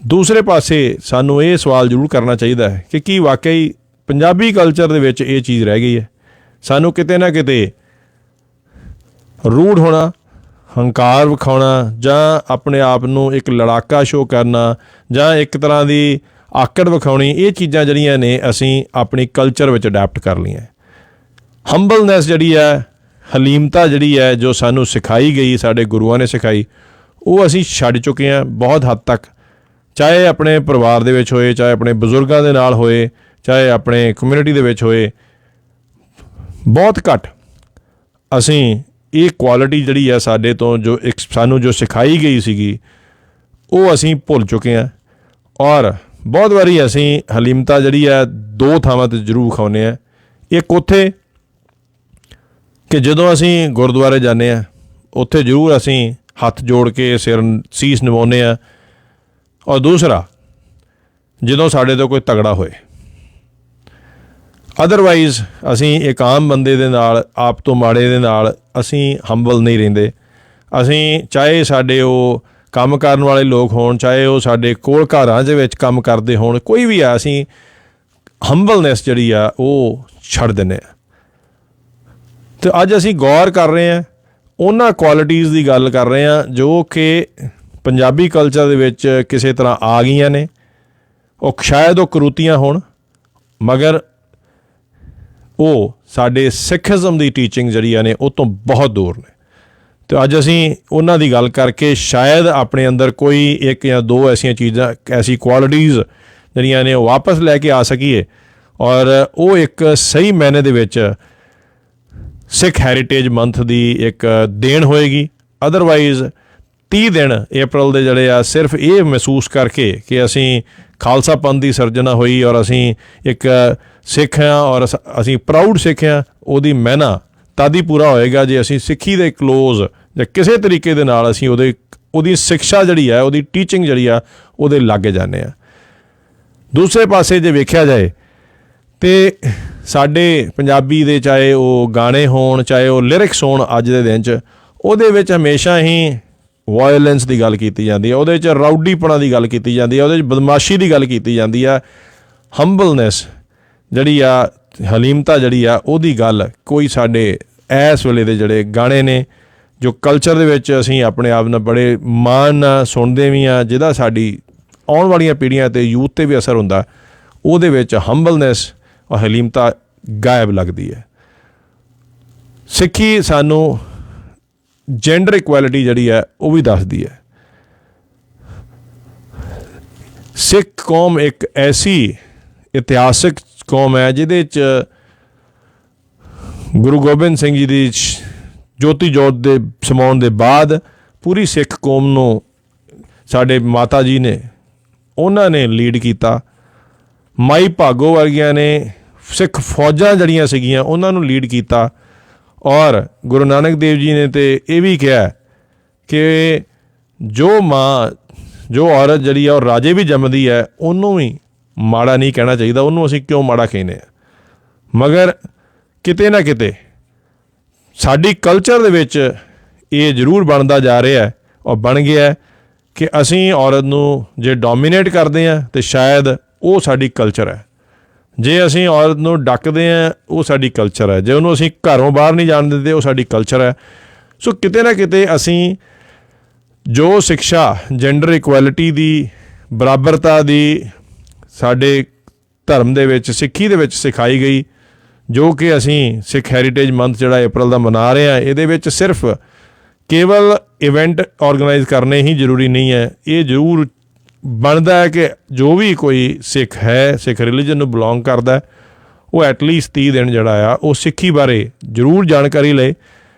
ਦੂਸਰੇ ਪਾਸੇ ਸਾਨੂੰ ਇਹ ਸਵਾਲ ਜ਼ਰੂਰ ਕਰਨਾ ਚਾਹੀਦਾ ਹੈ ਕਿ ਕੀ ਵਾਕਈ ਪੰਜਾਬੀ ਕਲਚਰ ਦੇ ਵਿੱਚ ਇਹ ਚੀਜ਼ ਰਹਿ ਗਈ ਹੈ? ਸਾਨੂੰ ਕਿਤੇ ਨਾ ਕਿਤੇ ਰੂਡ ਹੋਣਾ, ਹੰਕਾਰ ਵਿਖਾਉਣਾ, ਜਾਂ ਆਪਣੇ ਆਪ ਨੂੰ ਇੱਕ ਲੜਾਕਾ ਸ਼ੋਅ ਕਰਨਾ, ਜਾਂ ਇੱਕ ਤਰ੍ਹਾਂ ਦੀ ਆਕੜ ਵਿਖਾਉਣੀ, ਇਹ ਚੀਜ਼ਾਂ ਜਿਹੜੀਆਂ ਨੇ ਅਸੀਂ ਆਪਣੀ ਕਲਚਰ ਵਿੱਚ ਅਡੈਪਟ ਕਰ ਲਈਆਂ। ਹੰਬਲਨੈਸ ਜਿਹੜੀ ਹੈ, ਹਲੀਮਤਾ ਜਿਹੜੀ ਹੈ, ਜੋ ਸਾਨੂੰ ਸਿਖਾਈ ਗਈ, ਸਾਡੇ ਗੁਰੂਆਂ ਨੇ ਸਿਖਾਈ, ਉਹ ਅਸੀਂ ਛੱਡ ਚੁੱਕੇ ਹਾਂ ਬਹੁਤ ਹੱਦ ਤੱਕ। ਚਾਹੇ ਆਪਣੇ ਪਰਿਵਾਰ ਦੇ ਵਿੱਚ ਹੋਏ, ਚਾਹੇ ਆਪਣੇ ਬਜ਼ੁਰਗਾਂ ਦੇ ਨਾਲ ਹੋਏ, ਚਾਹੇ ਆਪਣੇ ਕਮਿਊਨਿਟੀ ਦੇ ਵਿੱਚ ਹੋਏ, ਬਹੁਤ ਘੱਟ ਅਸੀਂ ਇਹ ਕੁਆਲਿਟੀ ਜਿਹੜੀ ਹੈ ਸਾਡੇ ਤੋਂ ਜੋ ਸਾਨੂੰ ਜੋ ਸਿਖਾਈ ਗਈ ਸੀਗੀ ਉਹ ਅਸੀਂ ਭੁੱਲ ਚੁੱਕੇ ਹਾਂ। ਔਰ ਬਹੁਤ ਵਾਰੀ ਅਸੀਂ ਹਲੀਮਤਾ ਜਿਹੜੀ ਹੈ ਦੋ ਥਾਵਾਂ 'ਤੇ ਜ਼ਰੂਰ ਵਿਖਾਉਂਦੇ ਹਾਂ। ਇੱਕ ਉੱਥੇ ਕਿ ਜਦੋਂ ਅਸੀਂ ਗੁਰਦੁਆਰੇ ਜਾਂਦੇ ਹਾਂ, ਉੱਥੇ ਜ਼ਰੂਰ ਅਸੀਂ ਹੱਥ ਜੋੜ ਕੇ ਸੀਸ ਨਿਵਾਉਂਦੇ ਹਾਂ, ਔਰ ਦੂਸਰਾ ਜਦੋਂ ਸਾਡੇ ਤੋਂ ਕੋਈ ਤਗੜਾ ਹੋਏ। ਅਦਰਵਾਈਜ਼ ਅਸੀਂ ਇੱਕ ਆਮ ਬੰਦੇ ਦੇ ਨਾਲ, ਆਪ ਤੋਂ ਮਾੜੇ ਦੇ ਨਾਲ ਅਸੀਂ ਹੰਬਲ ਨਹੀਂ ਰਹਿੰਦੇ। ਅਸੀਂ ਚਾਹੇ ਸਾਡੇ ਉਹ ਕੰਮ ਕਰਨ ਵਾਲੇ ਲੋਕ ਹੋਣ, ਚਾਹੇ ਉਹ ਸਾਡੇ ਕੋਲ ਘਰਾਂ ਦੇ ਵਿੱਚ ਕੰਮ ਕਰਦੇ ਹੋਣ, ਕੋਈ ਵੀ ਆ, ਅਸੀਂ ਹੰਬਲਨੈਸ ਜਿਹੜੀ ਆ ਉਹ ਛੱਡ ਦਿੰਦੇ ਹਾਂ। ਅਤੇ ਅੱਜ ਅਸੀਂ ਗੌਰ ਕਰ ਰਹੇ ਹਾਂ, ਉਹਨਾਂ ਕੁਆਲਿਟੀਜ਼ ਦੀ ਗੱਲ ਕਰ ਰਹੇ ਹਾਂ ਜੋ ਕਿ ਪੰਜਾਬੀ ਕਲਚਰ ਦੇ ਵਿੱਚ ਕਿਸੇ ਤਰ੍ਹਾਂ ਆ ਗਈਆਂ ਨੇ। ਉਹ ਸ਼ਾਇਦ ਉਹ ਕਰੂਤੀਆਂ ਹੋਣ, ਮਗਰ ਉਹ ਸਾਡੇ ਸਿੱਖਿਜ਼ਮ ਦੀ ਟੀਚਿੰਗ ਜਿਹੜੀਆਂ ਨੇ ਉਹ ਤੋਂ ਬਹੁਤ ਦੂਰ ਨੇ। ਅਤੇ ਅੱਜ ਅਸੀਂ ਉਹਨਾਂ ਦੀ ਗੱਲ ਕਰਕੇ ਸ਼ਾਇਦ ਆਪਣੇ ਅੰਦਰ ਕੋਈ ਇੱਕ ਜਾਂ ਦੋ ਐਸੀਆਂ ਚੀਜ਼ਾਂ, ਐਸੀ ਕੁਆਲਿਟੀਜ਼ ਜਿਹੜੀਆਂ ਨੇ ਉਹ ਵਾਪਸ ਲੈ ਕੇ ਆ ਸਕੀਏ, ਔਰ ਉਹ ਇੱਕ ਸਹੀ ਮਾਇਨੇ ਦੇ ਵਿੱਚ ਸਿੱਖ ਹੈਰੀਟੇਜ ਮੰਥ ਦੀ ਇੱਕ ਦੇਣ ਹੋਏਗੀ। ਅਦਰਵਾਈਜ਼ 30 ਦਿਨ ਅਪ੍ਰੈਲ ਦੇ ਜਿਹੜੇ ਆ ਸਿਰਫ ਇਹ ਮਹਿਸੂਸ ਕਰਕੇ ਕਿ ਅਸੀਂ ਖਾਲਸਾ ਪੰਥ ਦੀ ਸਿਰਜਣਾ ਹੋਈ ਔਰ ਅਸੀਂ ਇੱਕ ਸਿੱਖ ਹਾਂ ਔਰ ਅਸੀਂ ਪ੍ਰਾਊਡ ਸਿੱਖ ਹਾਂ, ਉਹਦੀ ਮਹਿਨਾ ਤਦ ਹੀ ਪੂਰਾ ਹੋਏਗਾ ਜੇ ਅਸੀਂ ਸਿੱਖੀ ਦੇ ਕਲੋਜ਼ ਜਾਂ ਕਿਸੇ ਤਰੀਕੇ ਦੇ ਨਾਲ ਅਸੀਂ ਉਹਦੀ ਸਿੱਖਿਆ ਜਿਹੜੀ ਹੈ, ਉਹਦੀ ਟੀਚਿੰਗ ਜਿਹੜੀ ਆ ਉਹਦੇ ਲਾਗੇ ਜਾਂਦੇ ਹਾਂ। ਦੂਸਰੇ ਪਾਸੇ ਜੇ ਵੇਖਿਆ ਜਾਏ ਤੇ ਸਾਡੇ ਪੰਜਾਬੀ ਦੇ ਚਾਹੇ ਉਹ ਗਾਣੇ ਹੋਣ, ਚਾਹੇ ਉਹ ਲਿਰਿਕਸ ਹੋਣ, ਅੱਜ ਦੇ ਦਿਨ 'ਚ ਉਹਦੇ ਵਿੱਚ ਹਮੇਸ਼ਾ ਹੀ ਵਾਇਲੈਂਸ ਦੀ ਗੱਲ ਕੀਤੀ ਜਾਂਦੀ ਹੈ, ਉਹਦੇ 'ਚ ਰਾਊਡੀਪਣਾ ਦੀ ਗੱਲ ਕੀਤੀ ਜਾਂਦੀ ਹੈ, ਉਹਦੇ 'ਚ ਬਦਮਾਸ਼ੀ ਦੀ ਗੱਲ ਕੀਤੀ ਜਾਂਦੀ ਆ। ਹੰਬਲਨੈਸ ਜਿਹੜੀ ਆ ਹਲੀਮਤਾ ਜਿਹੜੀ ਆ ਉਹਦੀ ਗੱਲ ਕੋਈ ਸਾਡੇ ਇਸ ਵੇਲੇ ਦੇ ਜਿਹੜੇ ਗਾਣੇ ਨੇ ਜੋ ਕਲਚਰ ਦੇ ਵਿੱਚ ਅਸੀਂ ਆਪਣੇ ਆਪ ਨਾਲ ਬੜੇ ਮਾਣ ਨਾਲ ਸੁਣਦੇ ਵੀ ਹਾਂ, ਜਿਹਦਾ ਸਾਡੀ ਆਉਣ ਵਾਲੀਆਂ ਪੀੜ੍ਹੀਆਂ ਅਤੇ ਯੂਥ 'ਤੇ ਵੀ ਅਸਰ ਹੁੰਦਾ, ਉਹਦੇ ਵਿੱਚ ਹੰਬਲਨੈਸ ਔਰ ਹਲੀਮਤਾ ਗਾਇਬ ਲੱਗਦੀ ਹੈ। ਸਿੱਖੀ ਸਾਨੂੰ ਜੈਂਡਰ ਇਕੁਐਲਿਟੀ ਜਿਹੜੀ ਹੈ ਉਹ ਵੀ ਦੱਸਦੀ ਹੈ। ਸਿੱਖ ਕੌਮ ਇੱਕ ਐਸੀ ਇਤਿਹਾਸਿਕ ਕੌਮ ਹੈ ਜਿਹਦੇ 'ਚ ਗੁਰੂ ਗੋਬਿੰਦ ਸਿੰਘ ਜੀ ਦੀ ਜੋਤੀ ਜੋਤ ਦੇ ਸਮਾਉਣ ਦੇ ਬਾਅਦ ਪੂਰੀ ਸਿੱਖ ਕੌਮ ਨੂੰ ਸਾਡੇ ਮਾਤਾ ਜੀ ਨੇ, ਉਹਨਾਂ ਨੇ ਲੀਡ ਕੀਤਾ। ਮਾਈ ਭਾਗੋ ਵਰਗਿਆਂ ਨੇ ਸਿੱਖ ਫੌਜਾਂ ਜਿਹੜੀਆਂ ਸੀਗੀਆਂ ਉਹਨਾਂ ਨੂੰ ਲੀਡ ਕੀਤਾ। ਔਰ ਗੁਰੂ ਨਾਨਕ ਦੇਵ ਜੀ ਨੇ ਤਾਂ ਇਹ ਵੀ ਕਿਹਾ ਕਿ ਜੋ ਮਾਂ, ਜੋ ਔਰਤ ਜਿਹੜੀ ਆ ਉਹ ਰਾਜੇ ਵੀ ਜੰਮਦੀ ਹੈ, ਉਹਨੂੰ ਵੀ ਮਾੜਾ ਨਹੀਂ ਕਹਿਣਾ ਚਾਹੀਦਾ। ਉਹਨੂੰ ਅਸੀਂ ਕਿਉਂ ਮਾੜਾ ਕਹਿੰਦੇ ਹਾਂ? ਮਗਰ ਕਿਤੇ ਨਾ ਕਿਤੇ ਸਾਡੀ ਕਲਚਰ ਦੇ ਵਿੱਚ ਇਹ ਜ਼ਰੂਰ ਬਣਦਾ ਜਾ ਰਿਹਾ ਔਰ ਬਣ ਗਿਆ ਕਿ ਅਸੀਂ ਔਰਤ ਨੂੰ ਜੇ ਡੋਮੀਨੇਟ ਕਰਦੇ ਹਾਂ ਤਾਂ ਸ਼ਾਇਦ ਉਹ ਸਾਡੀ ਕਲਚਰ ਹੈ। ਜੇ ਅਸੀਂ ਔਰਤ ਨੂੰ ਡੱਕਦੇ ਹਾਂ ਉਹ ਸਾਡੀ ਕਲਚਰ ਹੈ। ਜੇ ਉਹਨੂੰ ਅਸੀਂ ਘਰੋਂ ਬਾਹਰ ਨਹੀਂ ਜਾਣ ਦਿੰਦੇ ਉਹ ਸਾਡੀ ਕਲਚਰ ਹੈ। ਸੋ ਕਿਤੇ ਨਾ ਕਿਤੇ ਅਸੀਂ ਜੋ ਸਿੱਖਿਆ ਜੈਂਡਰ ਇਕੁਐਲਿਟੀ ਦੀ, ਬਰਾਬਰਤਾ ਦੀ ਸਾਡੇ ਧਰਮ ਦੇ ਵਿੱਚ, ਸਿੱਖੀ ਦੇ ਵਿੱਚ ਸਿਖਾਈ ਗਈ, ਜੋ ਕਿ ਅਸੀਂ ਸਿੱਖ ਹੈਰੀਟੇਜ ਮੰਥ ਜਿਹੜਾ ਅਪ੍ਰੈਲ ਦਾ ਮਨਾ ਰਹੇ ਹਾਂ, ਇਹਦੇ ਵਿੱਚ ਸਿਰਫ ਕੇਵਲ ਇਵੈਂਟ ਔਰਗਨਾਈਜ਼ ਕਰਨੇ ਹੀ ਜ਼ਰੂਰੀ ਨਹੀਂ ਹੈ। ਇਹ ਜ਼ਰੂਰ ਬਣਦਾ ਹੈ ਕਿ ਜੋ ਵੀ ਕੋਈ ਸਿੱਖ ਹੈ, ਸਿੱਖ ਰਿਲੀਜਨ ਨੂੰ ਬਿਲੋਂਗ ਕਰਦਾ, ਉਹ ਐਟਲੀਸਟ 30 ਦਿਨ ਜਿਹੜਾ ਆ ਉਹ ਸਿੱਖੀ ਬਾਰੇ ਜ਼ਰੂਰ ਜਾਣਕਾਰੀ ਲਏ,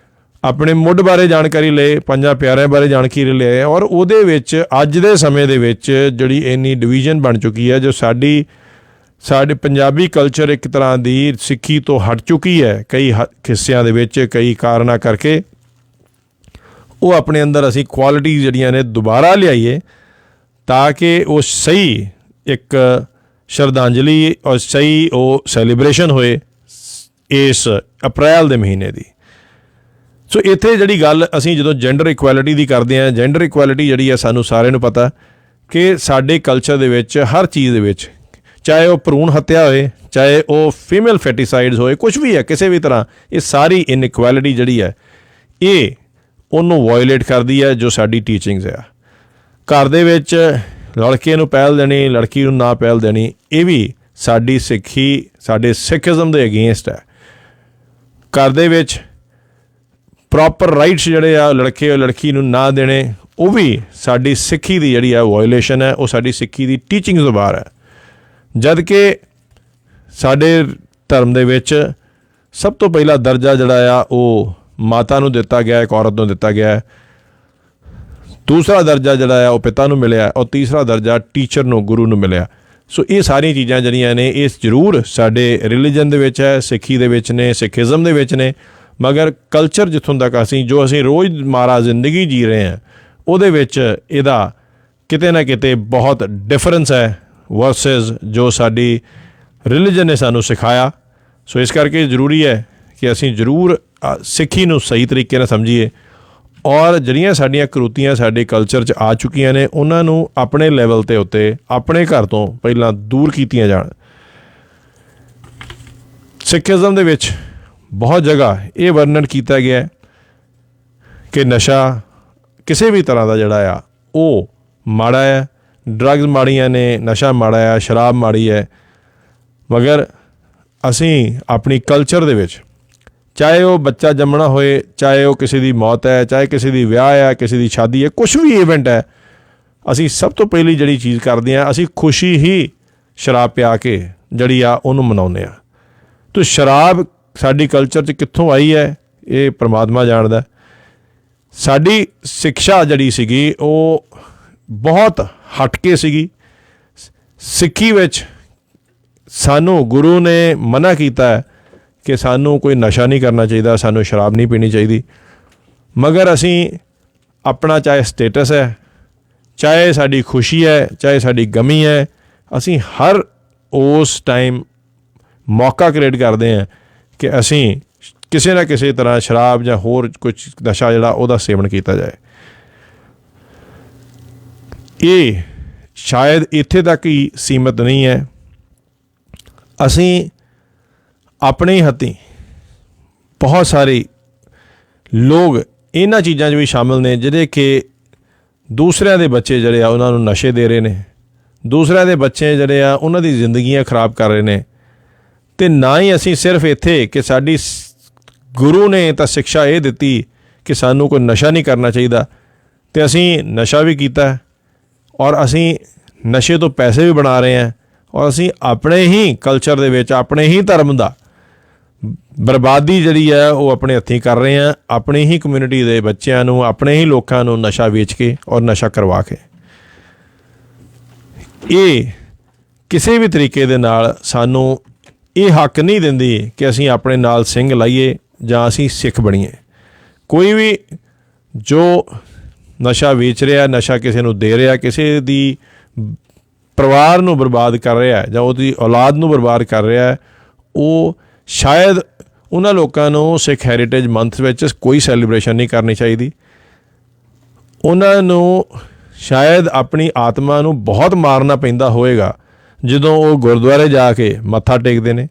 ਆਪਣੇ ਮੁੱਢ ਬਾਰੇ ਜਾਣਕਾਰੀ ਲਏ, ਪੰਜਾਂ ਪਿਆਰਿਆਂ ਬਾਰੇ ਜਾਣਕਾਰੀ ਲਏ। ਔਰ ਉਹਦੇ ਵਿੱਚ ਅੱਜ ਦੇ ਸਮੇਂ ਦੇ ਵਿੱਚ ਜਿਹੜੀ ਇੰਨੀ ਡਿਵੀਜ਼ਨ ਬਣ ਚੁੱਕੀ ਹੈ, ਜੋ ਸਾਡੇ ਪੰਜਾਬੀ ਕਲਚਰ ਇੱਕ ਤਰ੍ਹਾਂ ਦੀ ਸਿੱਖੀ ਤੋਂ ਹਟ ਚੁੱਕੀ ਹੈ ਕਈ ਹਿੱਸਿਆਂ ਦੇ ਵਿੱਚ, ਕਈ ਕਾਰਨਾਂ ਕਰਕੇ, ਉਹ ਆਪਣੇ ਅੰਦਰ ਅਸੀਂ ਕੁਆਲਿਟੀ ਜਿਹੜੀਆਂ ਨੇ ਦੁਬਾਰਾ ਲਿਆਈਏ ਤਾਂ ਕਿ ਉਹ ਸਹੀ ਇੱਕ ਸ਼ਰਧਾਂਜਲੀ ਔਰ ਸਹੀ ਉਹ ਸੈਲੀਬ੍ਰੇਸ਼ਨ ਹੋਏ ਇਸ ਅਪ੍ਰੈਲ ਦੇ ਮਹੀਨੇ ਦੀ। ਸੋ ਇੱਥੇ ਜਿਹੜੀ ਗੱਲ ਅਸੀਂ ਜਦੋਂ ਜੈਂਡਰ ਇਕੁਐਲਿਟੀ ਦੀ ਕਰਦੇ ਹਾਂ, ਜੈਂਡਰ ਇਕੁਐਲਿਟੀ ਜਿਹੜੀ ਹੈ ਸਾਨੂੰ ਸਾਰਿਆਂ ਨੂੰ ਪਤਾ ਕਿ ਸਾਡੇ ਕਲਚਰ ਦੇ ਵਿੱਚ ਹਰ ਚੀਜ਼ ਦੇ ਵਿੱਚ, ਚਾਹੇ ਉਹ ਭਰੂਣ ਹੱਤਿਆ ਹੋਏ, ਚਾਹੇ ਉਹ ਫੀਮੇਲ ਫੈਟੀਸਾਈਡਸ ਹੋਏ, ਕੁਛ ਵੀ ਹੈ, ਕਿਸੇ ਵੀ ਤਰ੍ਹਾਂ ਇਹ ਸਾਰੀ ਇਨਇਕੁਐਲਿਟੀ ਜਿਹੜੀ ਹੈ ਇਹ ਉਹਨੂੰ ਵਾਇਲੇਟ ਕਰਦੀ ਹੈ ਜੋ ਸਾਡੀ ਟੀਚਿੰਗਸ ਆ। ਘਰ ਦੇ ਵਿੱਚ ਲੜਕੇ ਨੂੰ ਪਹਿਲ ਦੇਣੀ, ਲੜਕੀ ਨੂੰ ਨਾ ਪਹਿਲ ਦੇਣੀ, ਇਹ ਵੀ ਸਾਡੀ ਸਿੱਖੀ, ਸਾਡੇ ਸਿੱਖਿਜ਼ਮ ਦੇ ਅਗੇਂਸਟ ਹੈ। ਘਰ ਦੇ ਵਿੱਚ ਪ੍ਰੋਪਰ ਰਾਈਟਸ ਜਿਹੜੇ ਆ ਲੜਕੇ ਲੜਕੀ ਨੂੰ ਨਾ ਦੇਣੇ, ਉਹ ਵੀ ਸਾਡੀ ਸਿੱਖੀ ਦੀ ਜਿਹੜੀ ਆ ਵਾਇਲੇਸ਼ਨ ਹੈ, ਉਹ ਸਾਡੀ ਸਿੱਖੀ ਦੀ ਟੀਚਿੰਗ ਤੋਂ ਬਾਹਰ ਹੈ। ਜਦ ਕਿ ਸਾਡੇ ਧਰਮ ਦੇ ਵਿੱਚ ਸਭ ਤੋਂ ਪਹਿਲਾ ਦਰਜਾ ਜਿਹੜਾ ਆ ਉਹ ਮਾਤਾ ਨੂੰ ਦਿੱਤਾ ਗਿਆ, ਇੱਕ ਔਰਤ ਨੂੰ ਦਿੱਤਾ ਗਿਆ। ਦੂਸਰਾ ਦਰਜਾ ਜਿਹੜਾ ਆ ਉਹ ਪਿਤਾ ਨੂੰ ਮਿਲਿਆ ਔਰ ਤੀਸਰਾ ਦਰਜਾ ਟੀਚਰ ਨੂੰ, ਗੁਰੂ ਨੂੰ ਮਿਲਿਆ। ਸੋ ਇਹ ਸਾਰੀਆਂ ਚੀਜ਼ਾਂ ਜਿਹੜੀਆਂ ਨੇ ਇਹ ਜ਼ਰੂਰ ਸਾਡੇ ਰਿਲੀਜਨ ਦੇ ਵਿੱਚ ਹੈ, ਸਿੱਖੀ ਦੇ ਵਿੱਚ ਨੇ, ਸਿੱਖਿਜ਼ਮ ਦੇ ਵਿੱਚ ਨੇ, ਮਗਰ ਕਲਚਰ ਜਿੱਥੋਂ ਤੱਕ ਜੋ ਅਸੀਂ ਰੋਜ਼ਮਰਾ ਜ਼ਿੰਦਗੀ ਜੀ ਰਹੇ ਹਾਂ ਉਹਦੇ ਵਿੱਚ ਇਹਦਾ ਕਿਤੇ ਨਾ ਕਿਤੇ ਬਹੁਤ ਡਿਫਰੈਂਸ ਹੈ ਵਰਸਸ ਜੋ ਸਾਡੀ ਰਿਲੀਜਨ ਨੇ ਸਾਨੂੰ ਸਿਖਾਇਆ। ਸੋ ਇਸ ਕਰਕੇ ਜ਼ਰੂਰੀ ਹੈ ਕਿ ਅਸੀਂ ਜ਼ਰੂਰ ਸਿੱਖੀ ਨੂੰ ਸਹੀ ਤਰੀਕੇ ਨਾਲ ਸਮਝੀਏ ਔਰ ਜਿਹੜੀਆਂ ਸਾਡੀਆਂ ਕਰੂਤੀਆਂ ਸਾਡੇ ਕਲਚਰ 'ਚ ਆ ਚੁੱਕੀਆਂ ਨੇ ਉਹਨਾਂ ਨੂੰ ਆਪਣੇ ਲੈਵਲ 'ਤੇ ਉੱਤੇ ਆਪਣੇ ਘਰ ਤੋਂ ਪਹਿਲਾਂ ਦੂਰ ਕੀਤੀਆਂ ਜਾਣ। ਸਿੱਖਿਜ਼ਮ ਦੇ ਵਿੱਚ ਬਹੁਤ ਜਗ੍ਹਾ ਇਹ ਵਰਣਨ ਕੀਤਾ ਗਿਆ ਕਿ ਨਸ਼ਾ ਕਿਸੇ ਵੀ ਤਰ੍ਹਾਂ ਦਾ ਜਿਹੜਾ ਆ ਉਹ ਮਾੜਾ ਹੈ, ਡਰੱਗਸ ਮਾੜੀਆਂ ਨੇ, ਨਸ਼ਾ ਮਾੜਾ ਹੈ, ਸ਼ਰਾਬ ਮਾੜੀ ਹੈ। ਮਗਰ ਅਸੀਂ ਆਪਣੀ ਕਲਚਰ ਦੇ ਵਿੱਚ, ਚਾਹੇ ਉਹ ਬੱਚਾ ਜੰਮਣਾ ਹੋਏ, ਚਾਹੇ ਉਹ ਕਿਸੇ ਦੀ ਮੌਤ ਹੈ, ਚਾਹੇ ਕਿਸੇ ਦੀ ਵਿਆਹ ਹੈ, ਕਿਸੇ ਦੀ ਸ਼ਾਦੀ ਹੈ, ਕੁਛ ਵੀ ਇਵੈਂਟ ਹੈ, ਅਸੀਂ ਸਭ ਤੋਂ ਪਹਿਲੀ ਜਿਹੜੀ ਚੀਜ਼ ਕਰਦੇ ਹਾਂ, ਅਸੀਂ ਖੁਸ਼ੀ ਹੀ ਸ਼ਰਾਬ ਪਿਆ ਕੇ ਜਿਹੜੀ ਆ ਉਹਨੂੰ ਮਨਾਉਂਦੇ ਹਾਂ। ਤਾਂ ਸ਼ਰਾਬ ਸਾਡੀ ਕਲਚਰ 'ਚ ਕਿੱਥੋਂ ਆਈ ਹੈ ਇਹ ਪਰਮਾਤਮਾ ਜਾਣਦਾ। ਸਾਡੀ ਸਿੱਖਿਆ ਜਿਹੜੀ ਸੀਗੀ ਉਹ ਬਹੁਤ ਹਟ ਕੇ ਸੀਗੀ। ਸਿੱਖੀ ਵਿੱਚ ਸਾਨੂੰ ਗੁਰੂ ਨੇ ਮਨ੍ਹਾ ਕੀਤਾ ਹੈ ਕਿ ਸਾਨੂੰ ਕੋਈ ਨਸ਼ਾ ਨਹੀਂ ਕਰਨਾ ਚਾਹੀਦਾ, ਸਾਨੂੰ ਸ਼ਰਾਬ ਨਹੀਂ ਪੀਣੀ ਚਾਹੀਦੀ। ਮਗਰ ਅਸੀਂ ਆਪਣਾ ਚਾਹੇ ਸਟੇਟਸ ਹੈ, ਚਾਹੇ ਸਾਡੀ ਖੁਸ਼ੀ ਹੈ, ਚਾਹੇ ਸਾਡੀ ਗਮੀ ਹੈ, ਅਸੀਂ ਹਰ ਉਸ ਟਾਈਮ ਮੌਕਾ ਕ੍ਰੀਏਟ ਕਰਦੇ ਹਾਂ ਕਿ ਅਸੀਂ ਕਿਸੇ ਨਾ ਕਿਸੇ ਤਰ੍ਹਾਂ ਸ਼ਰਾਬ ਜਾਂ ਹੋਰ ਕੁਛ ਨਸ਼ਾ ਜਿਹੜਾ ਉਹਦਾ ਸੇਵਨ ਕੀਤਾ ਜਾਏ। ਇਹ ਸ਼ਾਇਦ ਇੱਥੇ ਤੱਕ ਹੀ ਸੀਮਤ ਨਹੀਂ ਹੈ। ਅਸੀਂ ਆਪਣੇ ਹੀ ਹੱਥੀਂ ਬਹੁਤ ਸਾਰੇ ਲੋਕ ਇਹਨਾਂ ਚੀਜ਼ਾਂ 'ਚ ਵੀ ਸ਼ਾਮਿਲ ਨੇ ਜਿਹੜੇ ਕਿ ਦੂਸਰਿਆਂ ਦੇ ਬੱਚੇ ਜਿਹੜੇ ਆ ਉਹਨਾਂ ਨੂੰ ਨਸ਼ੇ ਦੇ ਰਹੇ ਨੇ, ਦੂਸਰਿਆਂ ਦੇ ਬੱਚੇ ਜਿਹੜੇ ਆ ਉਹਨਾਂ ਦੀ ਜ਼ਿੰਦਗੀਆਂ ਖਰਾਬ ਕਰ ਰਹੇ ਨੇ। ਅਤੇ ਨਾ ਹੀ ਅਸੀਂ ਸਿਰਫ ਇੱਥੇ ਕਿ ਸਾਡੀ ਗੁਰੂ ਨੇ ਤਾਂ ਸਿਕਸ਼ਾ ਇਹ ਦਿੱਤੀ ਕਿ ਸਾਨੂੰ ਕੋਈ ਨਸ਼ਾ ਨਹੀਂ ਕਰਨਾ ਚਾਹੀਦਾ, ਅਤੇ ਅਸੀਂ ਨਸ਼ਾ ਵੀ ਕੀਤਾ ਔਰ ਅਸੀਂ ਨਸ਼ੇ ਤੋਂ ਪੈਸੇ ਵੀ ਬਣਾ ਰਹੇ ਹਾਂ ਔਰ ਅਸੀਂ ਆਪਣੇ ਹੀ ਕਲਚਰ ਦੇ ਵਿੱਚ ਆਪਣੇ ਹੀ ਧਰਮ ਦਾ ਬਰਬਾਦੀ ਜਿਹੜੀ ਹੈ ਉਹ ਆਪਣੇ ਹੱਥੀਂ ਕਰ ਰਹੇ ਹਾਂ, ਆਪਣੀ ਹੀ ਕਮਿਊਨਿਟੀ ਦੇ ਬੱਚਿਆਂ ਨੂੰ, ਆਪਣੇ ਹੀ ਲੋਕਾਂ ਨੂੰ ਨਸ਼ਾ ਵੇਚ ਕੇ ਔਰ ਨਸ਼ਾ ਕਰਵਾ ਕੇ। ਇਹ ਕਿਸੇ ਵੀ ਤਰੀਕੇ ਦੇ ਨਾਲ ਸਾਨੂੰ ਇਹ ਹੱਕ ਨਹੀਂ ਦਿੰਦੀ ਕਿ ਅਸੀਂ ਆਪਣੇ ਨਾਲ ਸਿੰਘ ਲਾਈਏ ਜਾਂ ਅਸੀਂ ਸਿੱਖ ਬਣੀਏ। ਕੋਈ ਵੀ ਜੋ ਨਸ਼ਾ ਵੇਚ ਰਿਹਾ, ਨਸ਼ਾ ਕਿਸੇ ਨੂੰ ਦੇ ਰਿਹਾ, ਕਿਸੇ ਦੀ ਪਰਿਵਾਰ ਨੂੰ ਬਰਬਾਦ ਕਰ ਰਿਹਾ ਜਾਂ ਉਹਦੀ ਔਲਾਦ ਨੂੰ ਬਰਬਾਦ ਕਰ ਰਿਹਾ, ਉਹ ਸ਼ਾਇਦ ਉਹਨਾਂ ਲੋਕਾਂ ਨੂੰ ਸਿੱਖ ਹੈਰੀਟੇਜ ਮੰਥ ਵਿੱਚ ਕੋਈ ਸੈਲੀਬ੍ਰੇਸ਼ਨ ਨਹੀਂ ਕਰਨੀ ਚਾਹੀਦੀ। ਉਹਨਾਂ ਨੂੰ ਸ਼ਾਇਦ ਆਪਣੀ ਆਤਮਾ ਨੂੰ ਬਹੁਤ ਮਾਰਨਾ ਪੈਂਦਾ ਹੋਵੇਗਾ ਜਦੋਂ ਉਹ ਗੁਰਦੁਆਰੇ ਜਾ ਕੇ ਮੱਥਾ ਟੇਕਦੇ ਨੇ।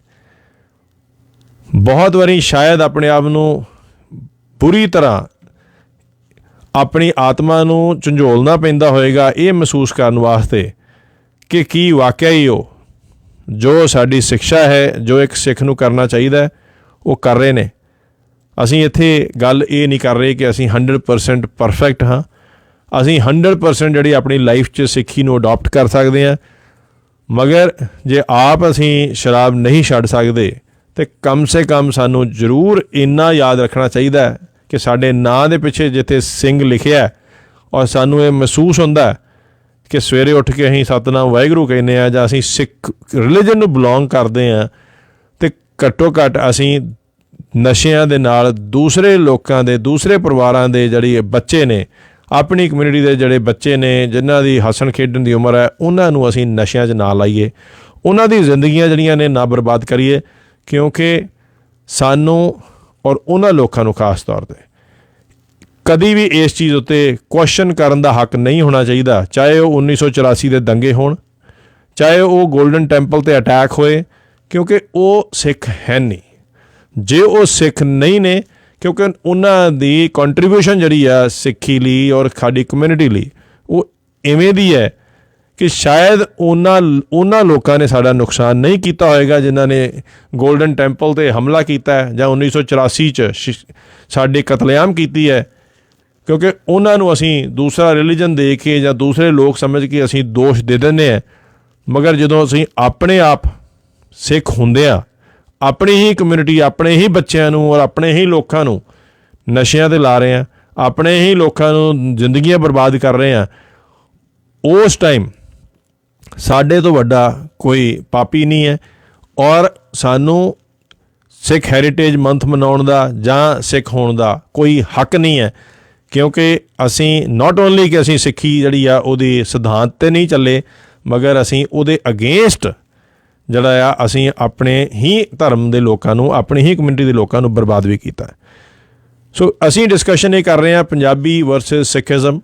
ਬਹੁਤ ਵਾਰੀ ਸ਼ਾਇਦ ਆਪਣੇ ਆਪ ਨੂੰ ਬੁਰੀ ਤਰ੍ਹਾਂ ਆਪਣੀ ਆਤਮਾ ਨੂੰ ਝੰਜੋਲਣਾ ਪੈਂਦਾ ਹੋਵੇਗਾ ਇਹ ਮਹਿਸੂਸ ਕਰਨ ਵਾਸਤੇ ਕਿ ਕੀ ਵਾਕਿਆ ਹੀ ਉਹ ਜੋ ਸਾਡੀ ਸਿਕਸ਼ਾ ਹੈ, ਜੋ ਇੱਕ ਸਿੱਖ ਨੂੰ ਕਰਨਾ ਚਾਹੀਦਾ, ਉਹ ਕਰ ਰਹੇ ਨੇ। ਅਸੀਂ ਇੱਥੇ ਗੱਲ ਇਹ ਨਹੀਂ ਕਰ ਰਹੇ ਕਿ ਅਸੀਂ 100% ਪਰਫੈਕਟ ਹਾਂ। ਅਸੀਂ 100% ਜਿਹੜੀ ਆਪਣੀ ਲਾਈਫ 'ਚ ਸਿੱਖੀ ਨੂੰ ਅਡੋਪਟ ਕਰ ਸਕਦੇ ਹਾਂ, ਮਗਰ ਜੇ ਆਪ ਅਸੀਂ ਸ਼ਰਾਬ ਨਹੀਂ ਛੱਡ ਸਕਦੇ ਤਾਂ ਕਮ ਸੇ ਕਮ ਸਾਨੂੰ ਜ਼ਰੂਰ ਇੰਨਾ ਯਾਦ ਰੱਖਣਾ ਚਾਹੀਦਾ ਕਿ ਸਾਡੇ ਨਾਂ ਦੇ ਪਿੱਛੇ ਜਿੱਥੇ ਸਿੰਘ ਲਿਖਿਆ ਔਰ ਸਾਨੂੰ ਇਹ ਮਹਿਸੂਸ ਹੁੰਦਾ ਕਿ ਸਵੇਰੇ ਉੱਠ ਕੇ ਅਸੀਂ ਸਤਿਨਾਮ ਵਾਹਿਗੁਰੂ ਕਹਿੰਦੇ ਹਾਂ ਜਾਂ ਅਸੀਂ ਸਿੱਖ ਰਿਲੀਜਨ ਨੂੰ ਬਿਲੋਂਗ ਕਰਦੇ ਹਾਂ, ਅਤੇ ਘੱਟੋ ਘੱਟ ਅਸੀਂ ਨਸ਼ਿਆਂ ਦੇ ਨਾਲ ਦੂਸਰੇ ਲੋਕਾਂ ਦੇ, ਦੂਸਰੇ ਪਰਿਵਾਰਾਂ ਦੇ ਜਿਹੜੇ ਬੱਚੇ ਨੇ, ਆਪਣੀ ਕਮਿਊਨਿਟੀ ਦੇ ਜਿਹੜੇ ਬੱਚੇ ਨੇ ਜਿਨ੍ਹਾਂ ਦੀ ਹੱਸਣ ਖੇਡਣ ਦੀ ਉਮਰ ਹੈ, ਉਹਨਾਂ ਨੂੰ ਅਸੀਂ ਨਸ਼ਿਆਂ 'ਚ ਨਾ ਲਾਈਏ, ਉਹਨਾਂ ਦੀ ਜ਼ਿੰਦਗੀਆਂ ਜਿਹੜੀਆਂ ਨੇ ਨਾ ਬਰਬਾਦ ਕਰੀਏ। ਕਿਉਂਕਿ ਸਾਨੂੰ ਔਰ ਉਹਨਾਂ ਲੋਕਾਂ ਨੂੰ ਖਾਸ ਤੌਰ 'ਤੇ ਕਦੀ ਵੀ ਇਸ ਚੀਜ਼ ਉੱਤੇ ਕੁਐਸਚਨ ਕਰਨ ਦਾ ਹੱਕ ਨਹੀਂ ਹੋਣਾ ਚਾਹੀਦਾ, ਚਾਹੇ ਉਹ 1984 ਦੇ ਦੰਗੇ ਹੋਣ, ਚਾਹੇ ਉਹ ਗੋਲਡਨ ਟੈਂਪਲ 'ਤੇ ਅਟੈਕ ਹੋਏ, ਕਿਉਂਕਿ ਉਹ ਸਿੱਖ ਹੈ ਨਹੀਂ। ਜੇ ਉਹ ਸਿੱਖ ਨਹੀਂ ਨੇ, ਕਿਉਂਕਿ ਉਹਨਾਂ ਦੀ ਕੰਟਰੀਬਿਊਸ਼ਨ ਜਿਹੜੀ ਆ ਸਿੱਖੀ ਲਈ ਔਰ ਸਾਡੀ ਕਮਿਊਨਿਟੀ ਲਈ ਉਹ ਇਵੇਂ ਦੀ ਹੈ ਕਿ ਸ਼ਾਇਦ ਉਹਨਾਂ ਲੋਕਾਂ ਨੇ ਸਾਡਾ ਨੁਕਸਾਨ ਨਹੀਂ ਕੀਤਾ ਹੋਏਗਾ ਜਿਨ੍ਹਾਂ ਨੇ ਗੋਲਡਨ ਟੈਂਪਲ 'ਤੇ ਹਮਲਾ ਕੀਤਾ ਜਾਂ 1984 'ਚ ਸਾਡੇ ਕਤਲੇਆਮ ਕੀਤੀ ਹੈ, ਕਿਉਂਕਿ ਉਹਨਾਂ ਨੂੰ ਅਸੀਂ ਦੂਸਰਾ ਰਿਲੀਜਨ ਦੇ ਕੇ ਜਾਂ ਦੂਸਰੇ ਲੋਕ ਸਮਝ ਕੇ ਅਸੀਂ ਦੋਸ਼ ਦੇ ਦਿੰਦੇ ਹਾਂ। ਮਗਰ ਜਦੋਂ ਅਸੀਂ ਆਪਣੇ ਆਪ ਸਿੱਖ ਹੁੰਦੇ ਹਾਂ, ਆਪਣੀ ਹੀ ਕਮਿਊਨਿਟੀ, ਆਪਣੇ ਹੀ ਬੱਚਿਆਂ ਨੂੰ ਔਰ ਆਪਣੇ ਹੀ ਲੋਕਾਂ ਨੂੰ ਨਸ਼ਿਆਂ 'ਤੇ ਲਾ ਰਹੇ ਹਾਂ, ਆਪਣੇ ਹੀ ਲੋਕਾਂ ਨੂੰ ਜ਼ਿੰਦਗੀਆਂ ਬਰਬਾਦ ਕਰ ਰਹੇ ਹਾਂ, ਉਸ ਟਾਈਮ ਸਾਡੇ ਤੋਂ ਵੱਡਾ ਕੋਈ ਪਾਪੀ ਨਹੀਂ ਹੈ। ਔਰ ਸਾਨੂੰ ਸਿੱਖ ਹੈਰੀਟੇਜ ਮੰਥ ਮਨਾਉਣ ਦਾ ਜਾਂ ਸਿੱਖ ਹੋਣ ਦਾ ਕੋਈ ਹੱਕ ਨਹੀਂ ਹੈ, ਕਿਉਂਕਿ ਅਸੀਂ ਨਾਟ ਓਨਲੀ ਕਿ ਅਸੀਂ ਸਿੱਖੀ ਜਿਹੜੀ ਆ ਉਹਦੀ ਸਿਧਾਂਤ 'ਤੇ ਨਹੀਂ ਚੱਲੇ, ਮਗਰ ਅਸੀਂ ਉਹਦੇ ਅਗੇਂਸਟ ਜਿਹੜਾ ਆ ਅਸੀਂ ਆਪਣੇ ਹੀ ਧਰਮ ਦੇ ਲੋਕਾਂ ਨੂੰ, ਆਪਣੀ ਹੀ ਕਮਿਊਨਿਟੀ ਦੇ ਲੋਕਾਂ ਨੂੰ ਬਰਬਾਦ ਵੀ ਕੀਤਾ। ਸੋ ਅਸੀਂ ਡਿਸਕਸ਼ਨ ਇਹ ਕਰ ਰਹੇ ਹਾਂ ਪੰਜਾਬੀ ਵਰਸਸ ਸਿੱਖਿਜ਼ਮ,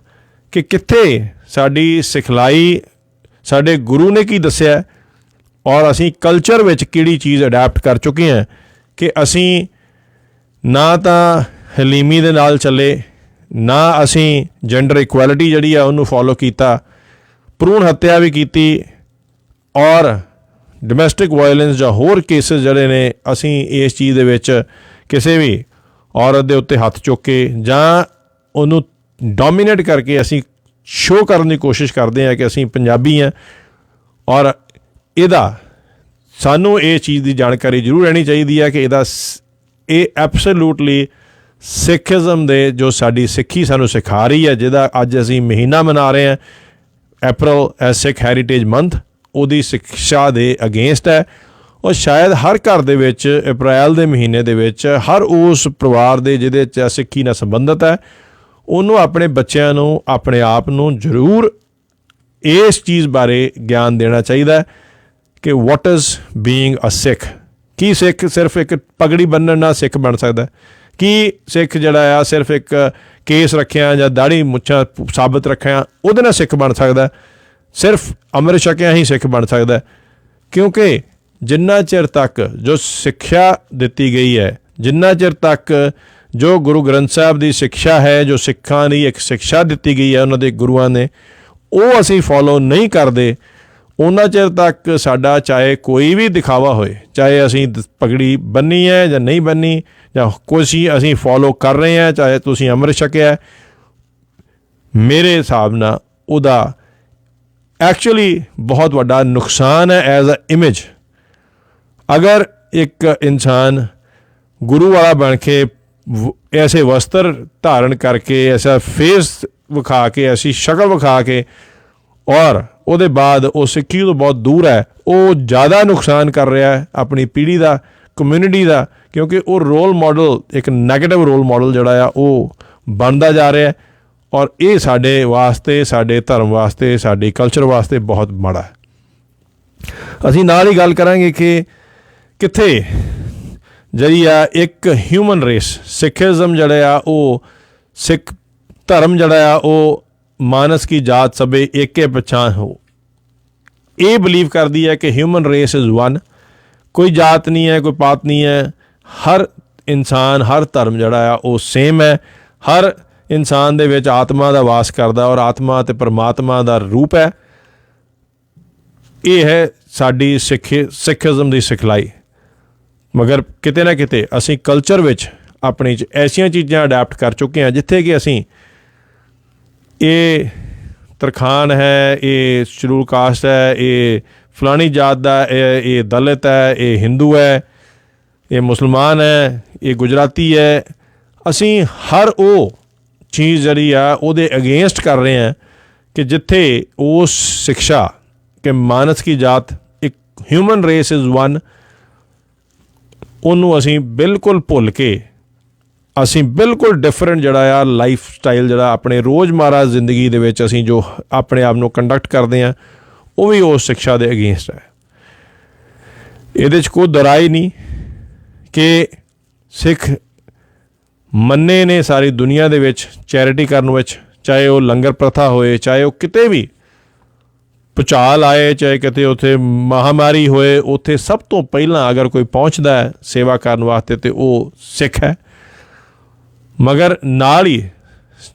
ਕਿ ਕਿੱਥੇ ਸਾਡੀ ਸਿਖਲਾਈ, ਸਾਡੇ ਗੁਰੂ ਨੇ ਕੀ ਦੱਸਿਆ ਔਰ ਅਸੀਂ ਕਲਚਰ ਵਿੱਚ ਕਿਹੜੀ ਚੀਜ਼ ਅਡੈਪਟ ਕਰ ਚੁੱਕੇ ਹਾਂ ਕਿ ਅਸੀਂ ਨਾ ਤਾਂ ਹਲੀਮੀ ਦੇ ਨਾਲ ਚੱਲੇ, ਨਾ ਅਸੀਂ ਜੈਂਡਰ ਇਕੁਐਲਿਟੀ ਜਿਹੜੀ ਆ ਉਹਨੂੰ ਫੋਲੋ ਕੀਤਾ, ਭਰੂਣ ਹੱਤਿਆ ਵੀ ਕੀਤੀ ਔਰ ਡੋਮੈਸਟਿਕ ਵਾਇਲੈਂਸ ਜਾਂ ਹੋਰ ਕੇਸਿਸ ਜਿਹੜੇ ਨੇ ਅਸੀਂ ਇਸ ਚੀਜ਼ ਦੇ ਵਿੱਚ ਕਿਸੇ ਵੀ ਔਰਤ ਦੇ ਉੱਤੇ ਹੱਥ ਚੁੱਕ ਕੇ ਜਾਂ ਉਹਨੂੰ ਡੋਮੀਨੇਟ ਕਰਕੇ ਅਸੀਂ ਸ਼ੋਅ ਕਰਨ ਦੀ ਕੋਸ਼ਿਸ਼ ਕਰਦੇ ਹਾਂ ਕਿ ਅਸੀਂ ਪੰਜਾਬੀ ਹਾਂ। ਔਰ ਇਹਦਾ ਸਾਨੂੰ ਇਹ ਚੀਜ਼ ਦੀ ਜਾਣਕਾਰੀ ਜ਼ਰੂਰ ਰਹਿਣੀ ਚਾਹੀਦੀ ਹੈ ਕਿ ਇਹ ਐਬਸੋਲੂਟਲੀ ਸਿੱਖਿਜ਼ਮ ਦੇ ਜੋ ਸਾਡੀ ਸਿੱਖੀ ਸਾਨੂੰ ਸਿਖਾ ਰਹੀ ਹੈ, ਜਿਹਦਾ ਅੱਜ ਅਸੀਂ ਮਹੀਨਾ ਮਨਾ ਰਹੇ ਹਾਂ ਅਪ੍ਰੈਲ ਐਜ਼ ਸਿੱਖ ਹੈਰੀਟੇਜ ਮੰਥ, ਉਹਦੀ ਸਿੱਖਿਆ ਦੇ ਅਗੇਂਸਟ ਹੈ। ਔਰ ਸ਼ਾਇਦ ਹਰ ਘਰ ਦੇ ਵਿੱਚ ਅਪ੍ਰੈਲ ਦੇ ਮਹੀਨੇ ਦੇ ਵਿੱਚ ਹਰ ਉਸ ਪਰਿਵਾਰ ਦੇ ਜਿਹਦੇ 'ਚ ਸਿੱਖੀ ਨਾਲ ਸੰਬੰਧਿਤ ਹੈ, ਉਹਨੂੰ ਆਪਣੇ ਬੱਚਿਆਂ ਨੂੰ, ਆਪਣੇ ਆਪ ਨੂੰ ਜ਼ਰੂਰ ਇਸ ਚੀਜ਼ ਬਾਰੇ ਗਿਆਨ ਦੇਣਾ ਚਾਹੀਦਾ ਕਿ ਵਾਟ ਇਜ਼ ਬੀਇੰਗ ਅ ਸਿੱਖ। ਕੀ ਸਿੱਖ ਸਿਰਫ ਇੱਕ ਪਗੜੀ ਬੰਨ੍ਹਣ ਨਾਲ ਸਿੱਖ ਬਣ ਸਕਦਾ? ਕੀ ਸਿੱਖ ਜਿਹੜਾ ਆ ਸਿਰਫ ਇੱਕ ਕੇਸ ਰੱਖਿਆ ਜਾਂ ਦਾੜੀ ਮੁੱਛਾਂ ਸਾਬਤ ਰੱਖਿਆ ਉਹਦੇ ਨਾਲ ਸਿੱਖ ਬਣ ਸਕਦਾ? ਸਿਰਫ ਅੰਮ੍ਰਿਤ ਛਕਿਆ ਹੀ ਸਿੱਖ ਬਣ ਸਕਦਾ? ਕਿਉਂਕਿ ਜਿੰਨਾ ਚਿਰ ਤੱਕ ਜੋ ਸਿੱਖਿਆ ਦਿੱਤੀ ਗਈ ਹੈ, ਜਿੰਨਾ ਚਿਰ ਤੱਕ ਜੋ ਗੁਰੂ ਗ੍ਰੰਥ ਸਾਹਿਬ ਦੀ ਸਿੱਖਿਆ ਹੈ, ਜੋ ਸਿੱਖਾਂ ਦੀ ਇੱਕ ਸਿੱਖਿਆ ਦਿੱਤੀ ਗਈ ਹੈ ਉਹਨਾਂ ਦੇ ਗੁਰੂਆਂ ਨੇ, ਉਹ ਅਸੀਂ ਫੋਲੋ ਨਹੀਂ ਕਰਦੇ, ਉਹਨਾਂ ਚਿਰ ਤੱਕ ਸਾਡਾ ਚਾਹੇ ਕੋਈ ਵੀ ਦਿਖਾਵਾ ਹੋਏ, ਚਾਹੇ ਅਸੀਂ ਪਗੜੀ ਬੰਨੀ ਹੈ ਜਾਂ ਨਹੀਂ ਬੰਨੀ, ਜਾਂ ਕੁਛ ਹੀ ਅਸੀਂ ਫੋਲੋ ਕਰ ਰਹੇ ਹਾਂ, ਚਾਹੇ ਤੁਸੀਂ ਅੰਮ੍ਰਿਤ ਛਕਿਆ, ਮੇਰੇ ਹਿਸਾਬ ਨਾਲ ਉਹਦਾ ਐਕਚੁਅਲੀ ਬਹੁਤ ਵੱਡਾ ਨੁਕਸਾਨ ਹੈ ਐਜ਼ ਅ ਇਮੇਜ। ਅਗਰ ਇੱਕ ਇਨਸਾਨ ਗੁਰੂ ਵਾਲਾ ਬਣ ਕੇ ਐਸੇ ਵਸਤਰ ਧਾਰਨ ਕਰਕੇ, ਐਸਾ ਫੇਸ ਵਿਖਾ ਕੇ, ਐਸੀ ਸ਼ਕਲ ਵਿਖਾ ਕੇ, ਔਰ ਉਹਦੇ ਬਾਅਦ ਉਹ ਸਿੱਖੀ ਤੋਂ ਬਹੁਤ ਦੂਰ ਹੈ, ਉਹ ਜ਼ਿਆਦਾ ਨੁਕਸਾਨ ਕਰ ਰਿਹਾ ਹੈ ਆਪਣੀ ਪੀੜ੍ਹੀ ਦਾ, ਕਮਿਊਨਿਟੀ ਦਾ, ਕਿਉਂਕਿ ਉਹ ਰੋਲ ਮਾਡਲ, ਇੱਕ ਨੈਗੇਟਿਵ ਰੋਲ ਮਾਡਲ ਜਿਹੜਾ ਆ ਉਹ ਬਣਦਾ ਜਾ ਰਿਹਾ। ਔਰ ਇਹ ਸਾਡੇ ਵਾਸਤੇ, ਸਾਡੇ ਧਰਮ ਵਾਸਤੇ, ਸਾਡੇ ਕਲਚਰ ਵਾਸਤੇ ਬਹੁਤ ਮਾੜਾ ਹੈ। ਅਸੀਂ ਨਾਲ ਹੀ ਗੱਲ ਕਰਾਂਗੇ ਕਿ ਕਿੱਥੇ ਜਿਹੜੀ ਆ ਇੱਕ ਹਿਊਮਨ ਰੇਸ, ਸਿੱਖਿਜ਼ਮ ਜਿਹੜਾ ਆ ਉਹ, ਸਿੱਖ ਧਰਮ ਜਿਹੜਾ ਆ ਉਹ ਮਾਨਸ ਕੀ ਜਾਤ ਸਭੇ ਏਕੇ ਪਛਾਣ ਹੋ, ਇਹ ਬਿਲੀਵ ਕਰਦੀ ਹੈ ਕਿ ਹਿਊਮਨ ਰੇਸ ਇਜ਼ ਵਨ, ਕੋਈ ਜਾਤ ਨਹੀਂ ਹੈ, ਕੋਈ ਪਾਤ ਨਹੀਂ ਹੈ, ਹਰ ਇਨਸਾਨ, ਹਰ ਧਰਮ ਜਿਹੜਾ ਆ ਉਹ ਸੇਮ ਹੈ, ਹਰ ਇਨਸਾਨ ਦੇ ਵਿੱਚ ਆਤਮਾ ਦਾ ਵਾਸ ਕਰਦਾ, ਔਰ ਆਤਮਾ ਅਤੇ ਪਰਮਾਤਮਾ ਦਾ ਰੂਪ ਹੈ। ਇਹ ਹੈ ਸਾਡੀ ਸਿੱਖਿਜ਼ਮ ਦੀ ਸਿਖਲਾਈ। ਮਗਰ ਕਿਤੇ ਨਾ ਕਿਤੇ ਅਸੀਂ ਕਲਚਰ ਵਿੱਚ ਆਪਣੀ 'ਚ ਐਸੀਆਂ ਚੀਜ਼ਾਂ ਅਡੈਪਟ ਕਰ ਚੁੱਕੇ ਹਾਂ ਜਿੱਥੇ ਕਿ ਅਸੀਂ ਇਹ ਤਰਖਾਨ ਹੈ, ਇਹ ਸ਼ਡਿਊਲ ਕਾਸਟ ਹੈ, ਇਹ ਫਲਾਣੀ ਜਾਤ ਦਾ, ਇਹ ਦਲਿਤ ਹੈ, ਇਹ ਹਿੰਦੂ ਹੈ, ਇਹ ਮੁਸਲਮਾਨ ਹੈ, ਇਹ ਗੁਜਰਾਤੀ ਹੈ। ਅਸੀਂ ਹਰ ਉਹ ਚੀਜ਼ ਜਿਹੜੀ ਆ ਉਹਦੇ ਅਗੇਂਸਟ ਕਰ ਰਹੇ ਹਾਂ ਕਿ ਜਿੱਥੇ ਉਸ ਸਿੱਖਿਆ ਕਿ ਮਾਨਸ ਕੀ ਜਾਤ, ਇੱਕ ਹਿਊਮਨ ਰੇਸ ਇਜ਼ ਵਨ, ਉਹਨੂੰ ਅਸੀਂ ਬਿਲਕੁਲ ਭੁੱਲ ਕੇ ਅਸੀਂ ਬਿਲਕੁਲ ਡਿਫਰੈਂਟ ਜਿਹੜਾ ਆ ਲਾਈਫ ਸਟਾਈਲ ਜਿਹੜਾ ਆਪਣੇ ਰੋਜ਼ਮਰਾ ਜ਼ਿੰਦਗੀ ਦੇ ਵਿੱਚ ਅਸੀਂ ਜੋ ਆਪਣੇ ਆਪ ਨੂੰ ਕੰਡਕਟ ਕਰਦੇ ਹਾਂ, ਉਹ ਵੀ ਉਸ ਸਿੱਖਿਆ ਦੇ ਅਗੇਂਸਟ ਹੈ। ਇਹਦੇ 'ਚ ਕੋਈ ਦੁਰਾਈ ਨਹੀਂ ਕਿ ਸਿੱਖ ਮੰਨੇ ਨੇ ਸਾਰੀ ਦੁਨੀਆ ਦੇ ਵਿੱਚ ਚੈਰਿਟੀ ਕਰਨ ਵਿੱਚ, ਚਾਹੇ ਉਹ ਲੰਗਰ ਪ੍ਰਥਾ ਹੋਏ, ਚਾਹੇ ਉਹ ਕਿਤੇ ਵੀ ਭੁਚਾਲ ਆਏ, ਚਾਹੇ ਕਿਤੇ ਉੱਥੇ ਮਹਾਮਾਰੀ ਹੋਏ, ਉੱਥੇ ਸਭ ਤੋਂ ਪਹਿਲਾਂ ਅਗਰ ਕੋਈ ਪਹੁੰਚਦਾ ਹੈ ਸੇਵਾ ਕਰਨ ਵਾਸਤੇ ਤਾਂ ਉਹ ਸਿੱਖ ਹੈ। ਮਗਰ ਨਾਲ ਹੀ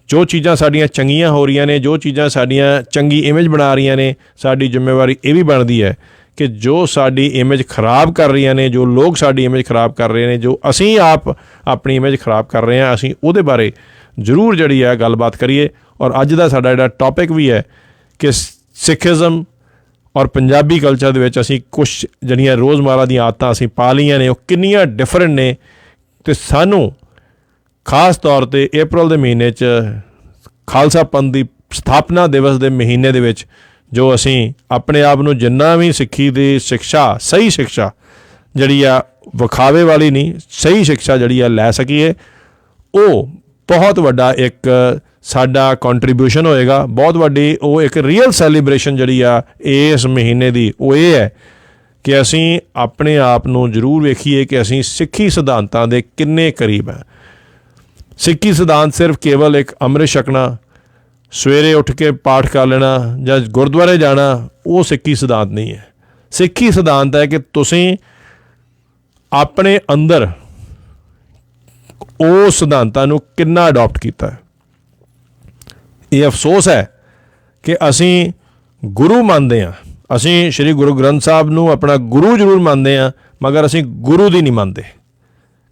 ਜੋ ਚੀਜ਼ਾਂ ਸਾਡੀਆਂ ਚੰਗੀਆਂ ਹੋ ਰਹੀਆਂ ਨੇ, ਜੋ ਚੀਜ਼ਾਂ ਸਾਡੀਆਂ ਚੰਗੀ ਇਮੇਜ ਬਣਾ ਰਹੀਆਂ ਨੇ, ਸਾਡੀ ਜ਼ਿੰਮੇਵਾਰੀ ਇਹ ਵੀ ਬਣਦੀ ਹੈ ਕਿ ਜੋ ਸਾਡੀ ਇਮੇਜ ਖਰਾਬ ਕਰ ਰਹੀਆਂ ਨੇ, ਜੋ ਲੋਕ ਸਾਡੀ ਇਮੇਜ ਖਰਾਬ ਕਰ ਰਹੇ ਨੇ, ਜੋ ਅਸੀਂ ਆਪ ਆਪਣੀ ਇਮੇਜ ਖਰਾਬ ਕਰ ਰਹੇ ਹਾਂ, ਅਸੀਂ ਉਹਦੇ ਬਾਰੇ ਜ਼ਰੂਰ ਜਿਹੜੀ ਹੈ ਗੱਲਬਾਤ ਕਰੀਏ। ਔਰ ਅੱਜ ਦਾ ਸਾਡਾ ਜਿਹੜਾ ਟੌਪਿਕ ਵੀ ਹੈ ਕਿ ਸਿੱਖਿਜ਼ਮ ਔਰ ਪੰਜਾਬੀ ਕਲਚਰ ਦੇ ਵਿੱਚ ਅਸੀਂ ਕੁਛ ਜਿਹੜੀਆਂ ਰੋਜ਼ਮਰਾ ਦੀਆਂ ਆਦਤਾਂ ਅਸੀਂ ਪਾ ਲਈਆਂ ਨੇ, ਉਹ ਕਿੰਨੀਆਂ ਡਿਫਰੈਂਟ ਨੇ, ਅਤੇ ਸਾਨੂੰ ਖਾਸ ਤੌਰ 'ਤੇ ਅਪ੍ਰੈਲ ਦੇ ਮਹੀਨੇ 'ਚ ਖਾਲਸਾ ਪੰਥ ਦੀ ਸਥਾਪਨਾ ਦਿਵਸ ਦੇ ਮਹੀਨੇ ਦੇ ਵਿੱਚ ਜੋ ਅਸੀਂ ਆਪਣੇ ਆਪ ਨੂੰ ਜਿੰਨਾ ਵੀ ਸਿੱਖੀ ਦੀ ਸਿੱਖਿਆ, ਸਹੀ ਸਿੱਖਿਆ ਜਿਹੜੀ ਆ, ਵਿਖਾਵੇ ਵਾਲੀ ਨਹੀਂ, ਸਹੀ ਸਿੱਖਿਆ ਜਿਹੜੀ ਆ ਲੈ ਸਕੀਏ, ਉਹ ਬਹੁਤ ਵੱਡਾ ਇੱਕ ਸਾਡਾ ਕੰਟਰੀਬਿਊਸ਼ਨ ਹੋਏਗਾ, ਬਹੁਤ ਵੱਡੀ ਉਹ ਇੱਕ ਰੀਅਲ ਸੈਲੀਬ੍ਰੇਸ਼ਨ ਜਿਹੜੀ ਆ ਇਸ ਮਹੀਨੇ ਦੀ, ਉਹ ਇਹ ਹੈ ਕਿ ਅਸੀਂ ਆਪਣੇ ਆਪ ਨੂੰ ਜ਼ਰੂਰ ਵੇਖੀਏ ਕਿ ਅਸੀਂ ਸਿੱਖੀ ਸਿਧਾਂਤਾਂ ਦੇ ਕਿੰਨੇ ਕਰੀਬ ਹੈ। ਸਿੱਖੀ ਸਿਧਾਂਤ ਸਿਰਫ ਕੇਵਲ ਇੱਕ ਅੰਮ੍ਰਿਤ ਛਕਣਾ, ਸਵੇਰੇ ਉੱਠ ਕੇ ਪਾਠ ਕਰ ਲੈਣਾ ਜਾਂ ਗੁਰਦੁਆਰੇ ਜਾਣਾ, ਉਹ ਸਿੱਖੀ ਸਿਧਾਂਤ ਨਹੀਂ ਹੈ। ਸਿੱਖੀ ਸਿਧਾਂਤ ਹੈ ਕਿ ਤੁਸੀਂ ਆਪਣੇ ਅੰਦਰ ਉਹ ਸਿਧਾਂਤਾਂ ਨੂੰ ਕਿੰਨਾ ਅਡਾਪਟ ਕੀਤਾ ਹੈ। ਇਹ ਅਫਸੋਸ ਹੈ ਕਿ ਅਸੀਂ ਗੁਰੂ ਮੰਨਦੇ ਹਾਂ, ਅਸੀਂ ਸ਼੍ਰੀ ਗੁਰੂ ਗ੍ਰੰਥ ਸਾਹਿਬ ਨੂੰ ਆਪਣਾ ਗੁਰੂ ਜ਼ਰੂਰ ਮੰਨਦੇ ਹਾਂ, ਮਗਰ ਅਸੀਂ ਗੁਰੂ ਦੀ ਨਹੀਂ ਮੰਨਦੇ,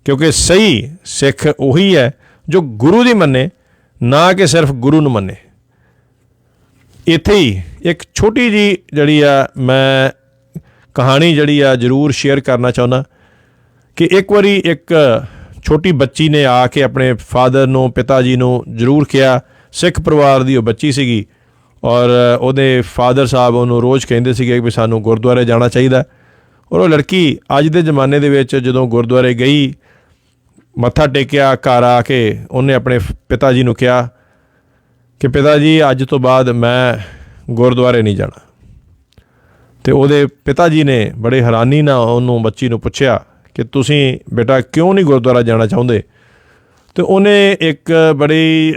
ਕਿਉਂਕਿ ਸਹੀ ਸਿੱਖ ਉਹੀ ਹੈ ਜੋ ਗੁਰੂ ਦੀ ਮੰਨੇ, ਨਾ ਕਿ ਸਿਰਫ ਗੁਰੂ ਨੂੰ ਮੰਨੇ। ਇੱਥੇ ਹੀ ਇੱਕ ਛੋਟੀ ਜਿਹੀ ਜਿਹੜੀ ਆ ਮੈਂ ਕਹਾਣੀ ਜਿਹੜੀ ਆ ਜ਼ਰੂਰ ਸ਼ੇਅਰ ਕਰਨਾ ਚਾਹੁੰਦਾ ਕਿ ਇੱਕ ਵਾਰੀ ਇੱਕ ਛੋਟੀ ਬੱਚੀ ਨੇ ਆ ਕੇ ਆਪਣੇ ਫਾਦਰ ਨੂੰ, ਪਿਤਾ ਜੀ ਨੂੰ ਜ਼ਰੂਰ ਕਿਹਾ, ਸਿੱਖ ਪਰਿਵਾਰ ਦੀ ਉਹ ਬੱਚੀ ਸੀਗੀ, ਔਰ ਉਹਦੇ ਫਾਦਰ ਸਾਹਿਬ ਉਹਨੂੰ ਰੋਜ਼ ਕਹਿੰਦੇ ਸੀਗੇ ਵੀ ਸਾਨੂੰ ਗੁਰਦੁਆਰੇ ਜਾਣਾ ਚਾਹੀਦਾ। ਔਰ ਉਹ ਲੜਕੀ ਅੱਜ ਦੇ ਜ਼ਮਾਨੇ ਦੇ ਵਿੱਚ ਜਦੋਂ ਗੁਰਦੁਆਰੇ ਗਈ, ਮੱਥਾ ਟੇਕਿਆ, ਘਰ ਆ ਕੇ ਉਹਨੇ ਆਪਣੇ ਪਿਤਾ ਜੀ ਨੂੰ ਕਿਹਾ ਕਿ ਪਿਤਾ ਜੀ ਅੱਜ ਤੋਂ ਬਾਅਦ ਮੈਂ ਗੁਰਦੁਆਰੇ ਨਹੀਂ ਜਾਣਾ। ਅਤੇ ਉਹਦੇ ਪਿਤਾ ਜੀ ਨੇ ਬੜੇ ਹੈਰਾਨੀ ਨਾਲ ਉਹਨੂੰ, ਬੱਚੀ ਨੂੰ ਪੁੱਛਿਆ ਕਿ ਤੁਸੀਂ ਬੇਟਾ ਕਿਉਂ ਨਹੀਂ ਗੁਰਦੁਆਰਾ ਜਾਣਾ ਚਾਹੁੰਦੇ? ਅਤੇ ਉਹਨੇ ਇੱਕ ਬੜੀ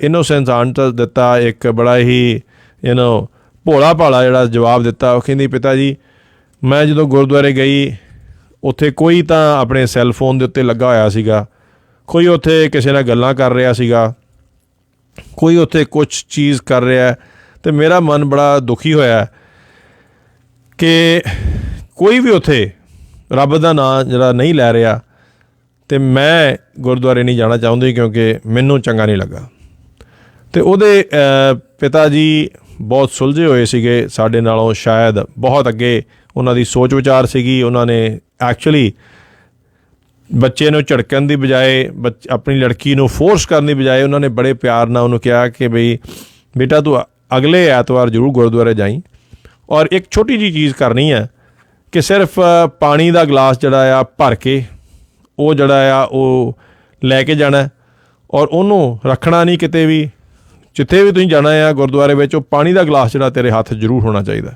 ਇਨੋਸੈਂਸ ਆਂਸਰ ਦਿੱਤਾ, ਇੱਕ ਬੜਾ ਹੀ ਭੋਲਾ ਭਾਲਾ ਜਿਹੜਾ ਜਵਾਬ ਦਿੱਤਾ। ਉਹ ਕਹਿੰਦੀ ਪਿਤਾ ਜੀ ਮੈਂ ਜਦੋਂ ਗੁਰਦੁਆਰੇ ਗਈ, ਉੱਥੇ ਕੋਈ ਤਾਂ ਆਪਣੇ ਸੈੱਲ ਫੋਨ ਦੇ ਉੱਤੇ ਲੱਗਾ ਹੋਇਆ ਸੀਗਾ, ਕੋਈ ਉੱਥੇ ਕਿਸੇ ਨਾਲ ਗੱਲਾਂ ਕਰ ਰਿਹਾ ਸੀਗਾ, ਕੋਈ ਉੱਥੇ ਕੁਛ ਚੀਜ਼ ਕਰ ਰਿਹਾ, ਅਤੇ ਮੇਰਾ ਮਨ ਬੜਾ ਦੁਖੀ ਹੋਇਆ ਕਿ ਕੋਈ ਵੀ ਉੱਥੇ ਰੱਬ ਦਾ ਨਾਂ ਜਿਹੜਾ ਨਹੀਂ ਲੈ ਰਿਹਾ। ਅਤੇ ਮੈਂ ਗੁਰਦੁਆਰੇ ਨਹੀਂ ਜਾਣਾ ਚਾਹੁੰਦੀ ਕਿਉਂਕਿ ਮੈਨੂੰ ਚੰਗਾ ਨਹੀਂ ਲੱਗਾ। ਅਤੇ ਉਹਦੇ ਪਿਤਾ ਜੀ ਬਹੁਤ ਸੁਲਝੇ ਹੋਏ ਸੀਗੇ, ਸਾਡੇ ਨਾਲੋਂ ਸ਼ਾਇਦ ਬਹੁਤ ਅੱਗੇ ਉਹਨਾਂ ਦੀ ਸੋਚ ਵਿਚਾਰ ਸੀਗੀ। ਉਹਨਾਂ ਨੇ ਐਕਚੁਅਲੀ ਬੱਚੇ ਨੂੰ ਝੜਕਣ ਦੀ ਬਜਾਏ, ਆਪਣੀ ਲੜਕੀ ਨੂੰ ਫੋਰਸ ਕਰਨ ਦੀ ਬਜਾਏ, ਉਹਨਾਂ ਨੇ ਬੜੇ ਪਿਆਰ ਨਾਲ ਉਹਨੂੰ ਕਿਹਾ ਕਿ ਬਈ ਬੇਟਾ ਤੂੰ ਅਗਲੇ ਐਤਵਾਰ ਜ਼ਰੂਰ ਗੁਰਦੁਆਰੇ ਜਾਈਂ, ਔਰ ਇੱਕ ਛੋਟੀ ਜਿਹੀ ਚੀਜ਼ ਕਰਨੀ ਹੈ ਕਿ ਸਿਰਫ ਪਾਣੀ ਦਾ ਗਲਾਸ ਜਿਹੜਾ ਆ ਭਰ ਕੇ ਉਹ ਜਿਹੜਾ ਆ ਉਹ ਲੈ ਕੇ ਜਾਣਾ, ਔਰ ਉਹਨੂੰ ਰੱਖਣਾ ਨਹੀਂ ਕਿਤੇ ਵੀ। ਜਿੱਥੇ ਵੀ ਤੁਸੀਂ ਜਾਣਾ ਆ ਗੁਰਦੁਆਰੇ ਵਿੱਚ, ਉਹ ਪਾਣੀ ਦਾ ਗਲਾਸ ਜਿਹੜਾ ਤੇਰੇ ਹੱਥ ਜ਼ਰੂਰ ਹੋਣਾ ਚਾਹੀਦਾ।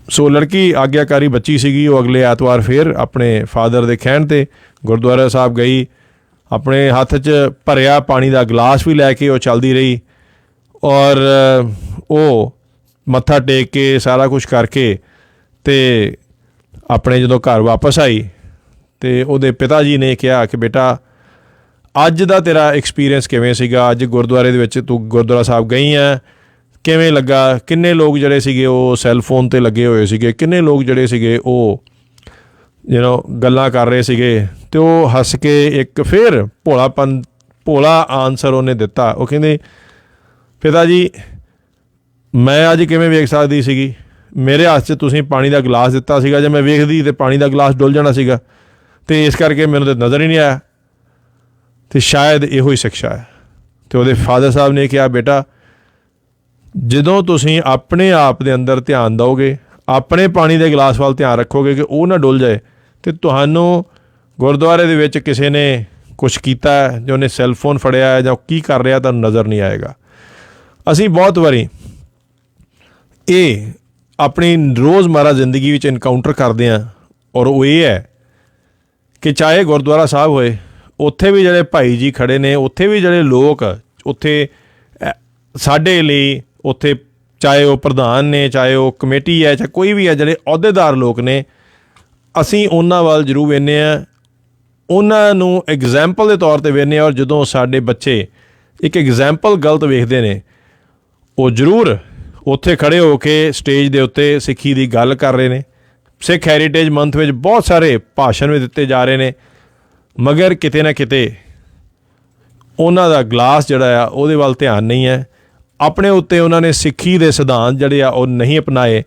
ਸੋ ਲੜਕੀ ਆਗਿਆਕਾਰੀ ਬੱਚੀ ਸੀਗੀ, ਉਹ ਅਗਲੇ ਐਤਵਾਰ ਫਿਰ ਆਪਣੇ ਫਾਦਰ ਦੇ ਕਹਿਣ 'ਤੇ ਗੁਰਦੁਆਰਾ ਸਾਹਿਬ ਗਈ, ਆਪਣੇ ਹੱਥ 'ਚ ਭਰਿਆ ਪਾਣੀ ਦਾ ਗਲਾਸ ਵੀ ਲੈ ਕੇ ਉਹ ਚੱਲਦੀ ਰਹੀ, ਔਰ ਉਹ ਮੱਥਾ ਟੇਕ ਕੇ ਸਾਰਾ ਕੁਛ ਕਰਕੇ ਅਤੇ ਆਪਣੇ ਜਦੋਂ ਘਰ ਵਾਪਸ ਆਈ ਅਤੇ ਉਹਦੇ ਪਿਤਾ ਜੀ ਨੇ ਕਿਹਾ ਕਿ ਬੇਟਾ ਅੱਜ ਦਾ ਤੇਰਾ ਐਕਸਪੀਰੀਅੰਸ ਕਿਵੇਂ ਸੀਗਾ? ਅੱਜ ਗੁਰਦੁਆਰੇ ਦੇ ਵਿੱਚ ਤੂੰ ਗੁਰਦੁਆਰਾ ਸਾਹਿਬ ਗਈ ਹੈ, ਕਿਵੇਂ ਲੱਗਾ? ਕਿੰਨੇ ਲੋਕ ਜਿਹੜੇ ਸੀਗੇ ਉਹ ਸੈੱਲ ਫੋਨ 'ਤੇ ਲੱਗੇ ਹੋਏ ਸੀਗੇ, ਕਿੰਨੇ ਲੋਕ ਜਿਹੜੇ ਸੀਗੇ ਉਹ ਗੱਲਾਂ ਕਰ ਰਹੇ ਸੀਗੇ। ਅਤੇ ਉਹ ਹੱਸ ਕੇ ਇੱਕ ਫਿਰ ਭੋਲਾ ਆਨਸਰ ਉਹਨੇ ਦਿੱਤਾ। ਉਹ ਕਹਿੰਦੇ ਪਿਤਾ ਜੀ ਮੈਂ ਅੱਜ ਕਿਵੇਂ ਵੇਖ ਸਕਦੀ ਸੀਗੀ? ਮੇਰੇ ਹੱਥ 'ਚ ਤੁਸੀਂ ਪਾਣੀ ਦਾ ਗਲਾਸ ਦਿੱਤਾ ਸੀਗਾ, ਜੇ ਮੈਂ ਵੇਖਦੀ ਤਾਂ ਪਾਣੀ ਦਾ ਗਲਾਸ ਡੁੱਲ ਜਾਣਾ ਸੀਗਾ, ਅਤੇ ਇਸ ਕਰਕੇ ਮੈਨੂੰ ਤਾਂ ਨਜ਼ਰ ਹੀ ਨਹੀਂ ਆਇਆ। ਅਤੇ ਸ਼ਾਇਦ ਇਹੋ ਹੀ ਸਿਕਸ਼ਾ ਹੈ। ਅਤੇ ਉਹਦੇ ਫਾਦਰ ਸਾਹਿਬ ਨੇ ਕਿਹਾ ਬੇਟਾ ਜਦੋਂ ਤੁਸੀਂ ਆਪਣੇ ਆਪ ਦੇ ਅੰਦਰ ਧਿਆਨ ਦਿਓਗੇ, ਆਪਣੇ ਪਾਣੀ ਦੇ ਗਲਾਸ ਵੱਲ ਧਿਆਨ ਰੱਖੋਗੇ ਕਿ ਉਹ ਨਾ ਡੁੱਲ ਜਾਏ, ਅਤੇ ਤੁਹਾਨੂੰ ਗੁਰਦੁਆਰੇ ਦੇ ਵਿੱਚ ਕਿਸੇ ਨੇ ਕੁਛ ਕੀਤਾ ਹੈ, ਜਾਂ ਉਹਨੇ ਸੈੱਲ ਫੋਨ ਫੜਿਆ ਹੈ, ਜਾਂ ਕੀ ਕਰ ਰਿਹਾ ਤੁਹਾਨੂੰ ਨਜ਼ਰ ਨਹੀਂ ਆਏਗਾ। ਅਸੀਂ ਬਹੁਤ ਵਾਰੀ ਇਹ ਆਪਣੀ ਰੋਜ਼ਮਰਾ ਜ਼ਿੰਦਗੀ ਵਿੱਚ ਇਨਕਾਊਂਟਰ ਕਰਦੇ ਹਾਂ, ਔਰ ਉਹ ਇਹ ਹੈ ਕਿ ਚਾਹੇ ਗੁਰਦੁਆਰਾ ਸਾਹਿਬ ਹੋਏ, ਉੱਥੇ ਵੀ ਜਿਹੜੇ ਭਾਈ ਜੀ ਖੜ੍ਹੇ ਨੇ, ਉੱਥੇ ਵੀ ਜਿਹੜੇ ਲੋਕ ਉੱਥੇ ਸਾਡੇ ਲਈ ਉੱਥੇ, ਚਾਹੇ ਉਹ ਪ੍ਰਧਾਨ ਨੇ, ਚਾਹੇ ਉਹ ਕਮੇਟੀ ਹੈ, ਚਾਹੇ ਕੋਈ ਵੀ ਹੈ, ਜਿਹੜੇ ਅਹੁਦੇਦਾਰ ਲੋਕ ਨੇ, ਅਸੀਂ ਉਹਨਾਂ ਵੱਲ ਜ਼ਰੂਰ ਵੇਖਦੇ ਹਾਂ, ਉਹਨਾਂ ਨੂੰ ਐਗਜ਼ੈਂਪਲ ਦੇ ਤੌਰ 'ਤੇ ਵੇਖਦੇ ਹਾਂ। ਔਰ ਜਦੋਂ ਸਾਡੇ ਬੱਚੇ ਇੱਕ ਐਗਜ਼ੈਂਪਲ ਗਲਤ ਵੇਖਦੇ ਨੇ, ਉਹ ਜ਼ਰੂਰ ਉੱਥੇ ਖੜ੍ਹੇ ਹੋ ਕੇ ਸਟੇਜ ਦੇ ਉੱਤੇ ਸਿੱਖੀ ਦੀ ਗੱਲ ਕਰ ਰਹੇ ਨੇ। ਸਿੱਖ ਹੈਰੀਟੇਜ ਮੰਥ ਵਿੱਚ ਬਹੁਤ ਸਾਰੇ ਭਾਸ਼ਣ ਵੀ ਦਿੱਤੇ ਜਾ ਰਹੇ ਨੇ, ਮਗਰ ਕਿਤੇ ਨਾ ਕਿਤੇ ਉਹਨਾਂ ਦਾ ਗਲਾਸ ਜਿਹੜਾ ਆ ਉਹਦੇ ਵੱਲ ਧਿਆਨ ਨਹੀਂ ਹੈ। ਆਪਣੇ ਉੱਤੇ ਉਹਨਾਂ ਨੇ ਸਿੱਖੀ ਦੇ ਸਿਧਾਂਤ ਜਿਹੜੇ ਆ ਉਹ ਨਹੀਂ ਅਪਣਾਏ।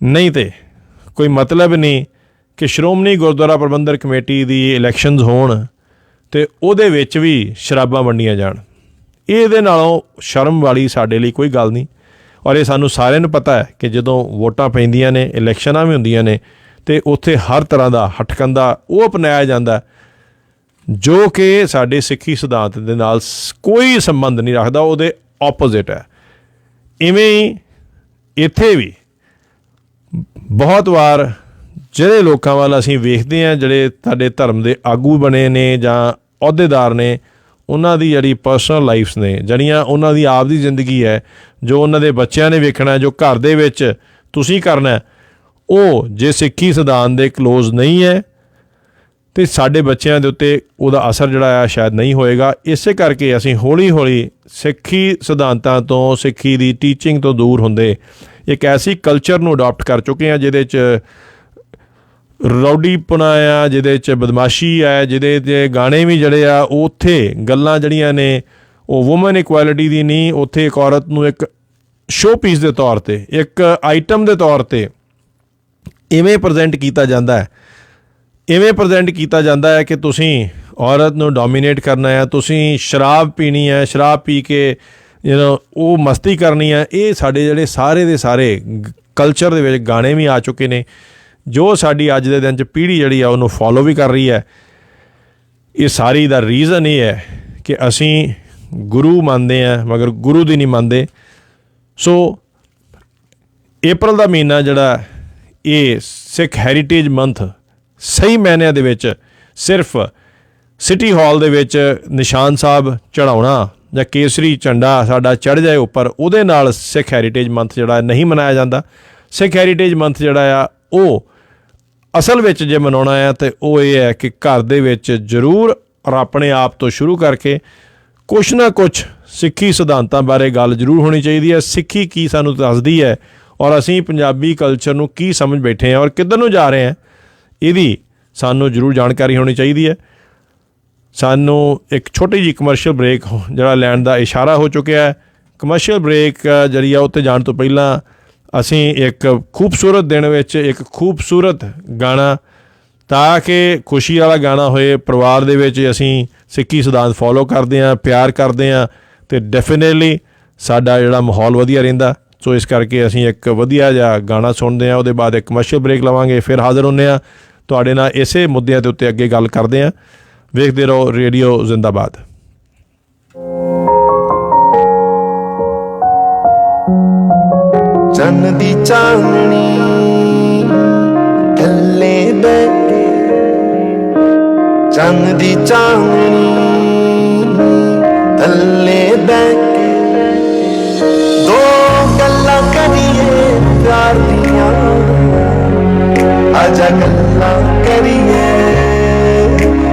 ਨਹੀਂ ਤਾਂ ਕੋਈ ਮਤਲਬ ਨਹੀਂ ਕਿ ਸ਼੍ਰੋਮਣੀ ਗੁਰਦੁਆਰਾ ਪ੍ਰਬੰਧਕ ਕਮੇਟੀ ਦੀ ਇਲੈਕਸ਼ਨਸ ਹੋਣ ਅਤੇ ਉਹਦੇ ਵਿੱਚ ਵੀ ਸ਼ਰਾਬਾਂ ਵੰਡੀਆਂ ਜਾਣ। ਇਹਦੇ ਨਾਲੋਂ ਸ਼ਰਮ ਵਾਲੀ ਸਾਡੇ ਲਈ ਕੋਈ ਗੱਲ ਨਹੀਂ। ਔਰ ਇਹ ਸਾਨੂੰ ਸਾਰਿਆਂ ਨੂੰ ਪਤਾ ਹੈ ਕਿ ਜਦੋਂ ਵੋਟਾਂ ਪੈਂਦੀਆਂ ਨੇ, ਇਲੈਕਸ਼ਨਾਂ ਵੀ ਹੁੰਦੀਆਂ ਨੇ, ਅਤੇ ਉੱਥੇ ਹਰ ਤਰ੍ਹਾਂ ਦਾ ਹਟਕੰਦਾ ਉਹ ਅਪਣਾਇਆ ਜਾਂਦਾ ਜੋ ਕਿ ਸਾਡੇ ਸਿੱਖੀ ਸਿਧਾਂਤ ਦੇ ਨਾਲ ਕੋਈ ਸੰਬੰਧ ਨਹੀਂ ਰੱਖਦਾ, ਉਹਦੇ ਆਪੋਜ਼ਿਟ ਹੈ। ਇਵੇਂ ਹੀ ਇੱਥੇ ਵੀ ਬਹੁਤ ਵਾਰ ਜਿਹੜੇ ਲੋਕਾਂ ਵੱਲ ਅਸੀਂ ਵੇਖਦੇ ਹਾਂ, ਜਿਹੜੇ ਸਾਡੇ ਧਰਮ ਦੇ ਆਗੂ ਬਣੇ ਨੇ ਜਾਂ ਅਹੁਦੇਦਾਰ ਨੇ, ਉਹਨਾਂ ਦੀ ਜਿਹੜੀ ਪਰਸਨਲ ਲਾਈਫਸ ਨੇ, ਜਿਹੜੀਆਂ ਉਹਨਾਂ ਦੀ ਆਪ ਦੀ ਜ਼ਿੰਦਗੀ ਹੈ, ਜੋ ਉਹਨਾਂ ਦੇ ਬੱਚਿਆਂ ਨੇ ਵੇਖਣਾ, ਜੋ ਘਰ ਦੇ ਵਿੱਚ ਤੁਸੀਂ ਕਰਨਾ, ਉਹ ਜੇ ਸਿੱਖੀ ਸਿਧਾਂਤ ਦੇ ਕਲੋਜ਼ ਨਹੀਂ ਹੈ ਅਤੇ ਸਾਡੇ ਬੱਚਿਆਂ ਦੇ ਉੱਤੇ ਉਹਦਾ ਅਸਰ ਜਿਹੜਾ ਆ ਸ਼ਾਇਦ ਨਹੀਂ ਹੋਏਗਾ। ਇਸੇ ਕਰਕੇ ਅਸੀਂ ਹੌਲੀ ਹੌਲੀ ਸਿੱਖੀ ਸਿਧਾਂਤਾਂ ਤੋਂ, ਸਿੱਖੀ ਦੀ ਟੀਚਿੰਗ ਤੋਂ ਦੂਰ ਹੁੰਦੇ ਇੱਕ ਐਸੀ ਕਲਚਰ ਨੂੰ ਅਡੋਪਟ ਕਰ ਚੁੱਕੇ ਹਾਂ ਜਿਹਦੇ 'ਚ ਰੌਡੀਪੁਣਾ ਆ, ਜਿਹਦੇ 'ਚ ਬਦਮਾਸ਼ੀ ਹੈ, ਜਿਹਦੇ 'ਚ ਗਾਣੇ ਵੀ ਜਿਹੜੇ ਆ, ਉੱਥੇ ਗੱਲਾਂ ਜਿਹੜੀਆਂ ਨੇ ਉਹ ਵੂਮਨ ਇਕੁਐਲਿਟੀ ਦੀ ਨਹੀਂ, ਉੱਥੇ ਇੱਕ ਔਰਤ ਨੂੰ ਇੱਕ ਸ਼ੋਅ ਪੀਸ ਦੇ ਤੌਰ 'ਤੇ, ਇੱਕ ਆਈਟਮ ਦੇ ਤੌਰ 'ਤੇ ਇਵੇਂ ਪ੍ਰੈਜ਼ੈਂਟ ਕੀਤਾ ਜਾਂਦਾ ਹੈ। ਇਵੇਂ ਪ੍ਰੈਜ਼ੈਂਟ ਕੀਤਾ ਜਾਂਦਾ ਹੈ ਕਿ ਤੁਸੀਂ ਔਰਤ ਨੂੰ ਡੋਮੀਨੇਟ ਕਰਨਾ ਹੈ, ਤੁਸੀਂ ਸ਼ਰਾਬ ਪੀਣੀ ਹੈ, ਸ਼ਰਾਬ ਪੀ ਕੇ ਉਹ ਮਸਤੀ ਕਰਨੀ ਹੈ। ਇਹ ਸਾਡੇ ਜਿਹੜੇ ਸਾਰੇ ਦੇ ਸਾਰੇ ਕਲਚਰ ਦੇ ਵਿੱਚ ਗਾਣੇ ਵੀ ਆ ਚੁੱਕੇ ਨੇ, ਜੋ ਸਾਡੀ ਅੱਜ ਦੇ ਦਿਨ 'ਚ ਪੀੜ੍ਹੀ ਜਿਹੜੀ ਆ ਉਹਨੂੰ ਫੋਲੋ ਵੀ ਕਰ ਰਹੀ ਹੈ। ਇਹ ਸਾਰੀ ਦਾ ਰੀਜ਼ਨ ਇਹ ਹੈ ਕਿ ਅਸੀਂ ਗੁਰੂ ਮੰਨਦੇ ਹਾਂ, ਮਗਰ ਗੁਰੂ ਦੀ ਨਹੀਂ ਮੰਨਦੇ। ਸੋ ਅਪ੍ਰੈਲ ਦਾ ਮਹੀਨਾ ਜਿਹੜਾ ਇਹ ਸਿੱਖ ਹੈਰੀਟੇਜ ਮੰਥ ਸਹੀ ਮਾਇਨਿਆਂ ਦੇ ਵਿੱਚ ਸਿਰਫ ਸਿਟੀ ਹਾਲ ਦੇ ਵਿੱਚ ਨਿਸ਼ਾਨ ਸਾਹਿਬ ਚੜ੍ਹਾਉਣਾ ਜਾਂ ਕੇਸਰੀ ਝੰਡਾ ਸਾਡਾ ਚੜ੍ਹ ਜਾਏ ਉੱਪਰ, ਉਹਦੇ ਨਾਲ ਸਿੱਖ ਹੈਰੀਟੇਜ ਮੰਥ ਜਿਹੜਾ ਨਹੀਂ ਮਨਾਇਆ ਜਾਂਦਾ। ਸਿੱਖ ਹੈਰੀਟੇਜ ਮੰਥ ਜਿਹੜਾ ਆ ਉਹ ਅਸਲ ਵਿੱਚ ਜੇ ਮਨਾਉਣਾ ਹੈ ਤਾਂ ਉਹ ਇਹ ਹੈ ਕਿ ਘਰ ਦੇ ਵਿੱਚ ਜ਼ਰੂਰ ਔਰ ਆਪਣੇ ਆਪ ਤੋਂ ਸ਼ੁਰੂ ਕਰਕੇ ਕੁਛ ਨਾ ਕੁਛ ਸਿੱਖੀ ਸਿਧਾਂਤਾਂ ਬਾਰੇ ਗੱਲ ਜ਼ਰੂਰ ਹੋਣੀ ਚਾਹੀਦੀ ਹੈ। ਸਿੱਖੀ ਕੀ ਸਾਨੂੰ ਦੱਸਦੀ ਹੈ ਔਰ ਅਸੀਂ ਪੰਜਾਬੀ ਕਲਚਰ ਨੂੰ ਕੀ ਸਮਝ ਬੈਠੇ ਹਾਂ ਔਰ ਕਿੱਧਰ ਨੂੰ ਜਾ ਰਹੇ ਹਾਂ, ਇਹਦੀ ਸਾਨੂੰ ਜ਼ਰੂਰ ਜਾਣਕਾਰੀ ਹੋਣੀ ਚਾਹੀਦੀ ਹੈ। ਸਾਨੂੰ ਇੱਕ ਛੋਟੀ ਜਿਹੀ ਕਮਰਸ਼ੀਅਲ ਬ੍ਰੇਕ ਜਿਹੜਾ ਲੈਣ ਦਾ ਇਸ਼ਾਰਾ ਹੋ ਚੁੱਕਿਆ ਹੈ। ਕਮਰਸ਼ੀਅਲ ਬ੍ਰੇਕ ਜਿਹੜੀ ਆ ਉੱਤੇ ਜਾਣ ਤੋਂ ਪਹਿਲਾਂ ਅਸੀਂ ਇੱਕ ਖੂਬਸੂਰਤ ਦਿਨ ਵਿੱਚ ਇੱਕ ਖੂਬਸੂਰਤ ਗਾਣਾ, ਤਾਂ ਕਿ ਖੁਸ਼ੀ ਵਾਲਾ ਗਾਣਾ ਹੋਏ, ਪਰਿਵਾਰ ਦੇ ਵਿੱਚ ਅਸੀਂ ਸਿੱਖੀ ਸਿਧਾਂਤ ਫੋਲੋ ਕਰਦੇ ਹਾਂ, ਪਿਆਰ ਕਰਦੇ ਹਾਂ ਅਤੇ ਡੈਫੀਨੇਟਲੀ ਸਾਡਾ ਜਿਹੜਾ ਮਾਹੌਲ ਵਧੀਆ ਰਹਿੰਦਾ। ਸੋ ਇਸ ਕਰਕੇ ਅਸੀਂ ਇੱਕ ਵਧੀਆ ਜਿਹਾ ਗਾਣਾ ਸੁਣਦੇ ਹਾਂ, ਉਹਦੇ ਬਾਅਦ ਇੱਕ ਕਮਰਸ਼ੀਅਲ ਬ੍ਰੇਕ ਲਵਾਂਗੇ, ਫਿਰ ਹਾਜ਼ਰ ਹੁੰਦੇ ਹਾਂ ਤੁਹਾਡੇ ਨਾਲ ਇਸੇ ਮੁੱਦਿਆਂ ਦੇ ਉੱਤੇ ਅੱਗੇ ਗੱਲ ਕਰਦੇ ਹਾਂ। ਵੇਖਦੇ ਰਹੋ ਰੇਡੀਓ ਜ਼ਿੰਦਾਬਾਦ। ਚੰਨ ਦੀ ਚਾਨਣੀ ਥੱਲੇ ਬਹਿ ਕੇ, ਚੰਨ ਦੀ ਚਾਨਣੀ ਥੱਲੇ ਬਹਿ ਕੇ, ਦੋ ਗੱਲਾਂ ਕਰੀਏ ਪਿਆਰ ਦੀਆਂ, ਆਜਾ ਗੱਲਾਂ ਕਰੀਏ,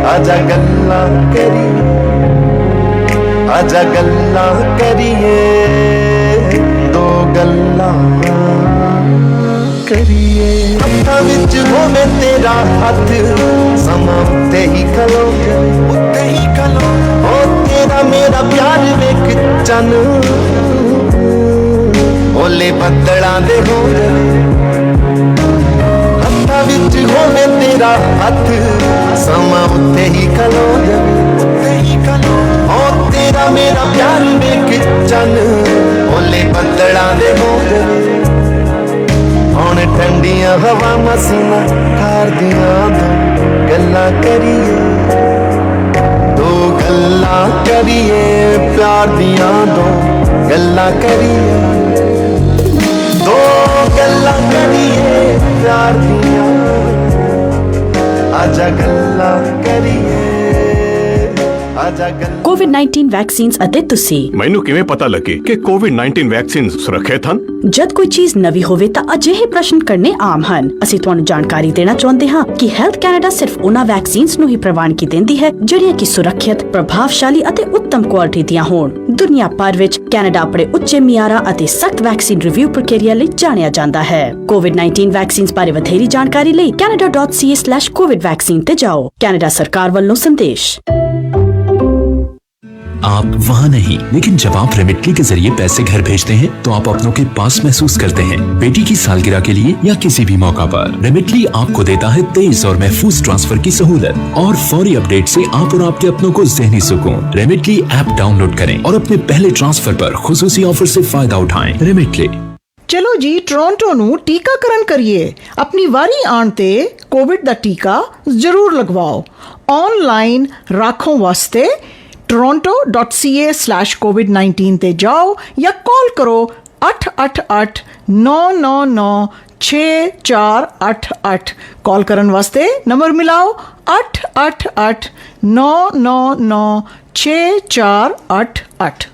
ਆਜਾ ਗੱਲਾਂ ਕਰੀਏ, ਆਜਾ ਗੱਲਾਂ ਕਰੀਏ, ਦੋ ਗੱਲਾਂ ਕਰੀਏ। ਹੱਥਾਂ ਵਿੱਚ ਹੋਵੇ ਤੇਰਾ ਹੱਥ, ਸਮਾਂ ਉੱਤੇ ਹੀ ਖਲੋ ਜਾਵੇ, ਉੱਤੇ ਹੀ ਖਲੋ, ਹੋ ਤੇਰਾ ਮੇਰਾ ਪਿਆਰ ਵੇਖ ਚੰਨ ਓਲੇ ਬੱਦਲਾਂ ਦੇ ਹੋ ਜਾਵੇ। ਹੱਥਾਂ ਵਿੱਚ ਹੋਵੇ ਤੇਰਾ ਹੱਥ, ਸਮਾਂ ਉੱਤੇ ਹੀ ਖਲੋ ਜਾਵੇ, ਉੱਤੇ ਹੀ ਖਲੋ, ਹੋ ਤੇਰਾ ਮੇਰਾ ਪਿਆਰ ਵੇਖ ਚੰਨ ਓਲੇ ਬੱਦਲਾਂ ਦੇ ਹੋ ਜਾਵੇ। ਹੁਣ ਠੰਡੀਆਂ ਹਵਾਵਾਂ ਸੀਨਾ ਠਾਰਦੀਆਂ, ਦੋ ਗੱਲਾਂ ਕਰੀਏ, ਦੋ ਗੱਲਾਂ ਕਰੀਏ, ਪਿਆਰ ਦੀਆਂ ਦੋ ਗੱਲਾਂ ਕਰੀਏ, ਦੋ ਗੱਲਾਂ ਕਰੀਏ, ਪਿਆਰ ਦੀਆਂ, ਆਜਾ ਗੱਲਾਂ ਕਰੀਏ, ਆਜਾ ਗੱਲਾਂ। ਕੋਵਿਡ-19 ਵੈਕਸੀਨਸ ਅਤੇ ਤੁਸੀਂ। ਮੈਨੂੰ ਕਿਵੇਂ ਪਤਾ ਲੱਗੇ ਕਿ ਕੋਵਿਡ-19 ਵੈਕਸੀਨ ਸੁਰੱਖਿਅਤ ਹਨ? ਜਦ ਕੋਈ ਚੀਜ਼ ਨਵੀਂ ਹੋਵੇ ਤਾਂ ਅਜਿਹੇ ਪ੍ਰਸ਼ਨ ਕਰਨੇ ਆਮ ਹਨ। ਅਸੀਂ ਤੁਹਾਨੂੰ ਜਾਣਕਾਰੀ ਦੇਣਾ ਚਾਹੁੰਦੇ ਹਾਂ ਕਿ ਹੈਲਥ ਕੈਨੇਡਾ ਸਿਰਫ ਉਹਨਾਂ ਵੈਕਸੀਨਸ ਨੂੰ ਹੀ ਪ੍ਰਵਾਨਗੀ ਦਿੰਦੀ ਹੈ ਜਿਹੜੀਆਂ ਕਿ ਸੁਰੱਖਿਅਤ, ਪ੍ਰਭਾਵਸ਼ਾਲੀ ਅਤੇ ਉੱਤਮ ਕੁਆਲਿਟੀ ਦੀਆਂ ਹੋਣ। ਦੁਨੀਆ ਭਰ ਵਿੱਚ ਕੈਨੇਡਾ ਆਪਣੇ ਉੱਚੇ ਮਿਆਰਾਂ ਅਤੇ ਸਖਤ ਵੈਕਸੀਨ ਰਿਵਿਊ ਪ੍ਰਕਿਰਿਆ ਲਈ ਜਾਣਿਆ ਜਾਂਦਾ ਹੈ। ਕੋਵਿਡ-19 ਵੈਕਸੀਨਸ ਬਾਰੇ ਵਧੇਰੀ ਜਾਣਕਾਰੀ ਲਈ canada.ca/covid ਵੈਕਸੀਨ ਤੇ ਜਾਓ। ਕੈਨੇਡਾ ਸਰਕਾਰ ਵੱਲੋਂ ਸੰਦੇਸ਼। आप वहाँ नहीं, लेकिन जब आप रेमिटली के जरिए पैसे घर भेजते हैं तो आप अपनों के पास महसूस करते हैं। बेटी की सालगिरह के लिए या किसी भी मौका पर रेमिटली आपको देता है तेज और महफूज ट्रांसफर की सहूलत और फौरी अपडेट से आप और आपके अपनों को ज़हनी सुकून। रेमिटली ऐप डाउनलोड करें और अपने पहले ट्रांसफर पर खुसूसी ऑफर से फायदा उठाएं। रेमिटली। ਚਲੋ ਜੀ, ਟੋਰਾਂਟੋ ਨੂੰ ਟੀਕਾਕਰਨ ਕਰੀਏ। ਆਪਣੀ ਵਾਰੀ ਆਉਣ ਤੇ ਕੋਵਿਡ ਦਾ ਟੀਕਾ ਜ਼ਰੂਰ ਲਗਵਾਓ। ਆਨਲਾਈਨ ਰਾਖੋਂ ਵਾਸਤੇ toronto.ca/covid19 ਤੇ ਜਾਓ ਜਾਂ ਕਾਲ ਕਰੋ 888-999-6488। ਕਾਲ ਕਰਨ ਵਾਸਤੇ ਨੰਬਰ ਮਿਲਾਓ 888-999-6488।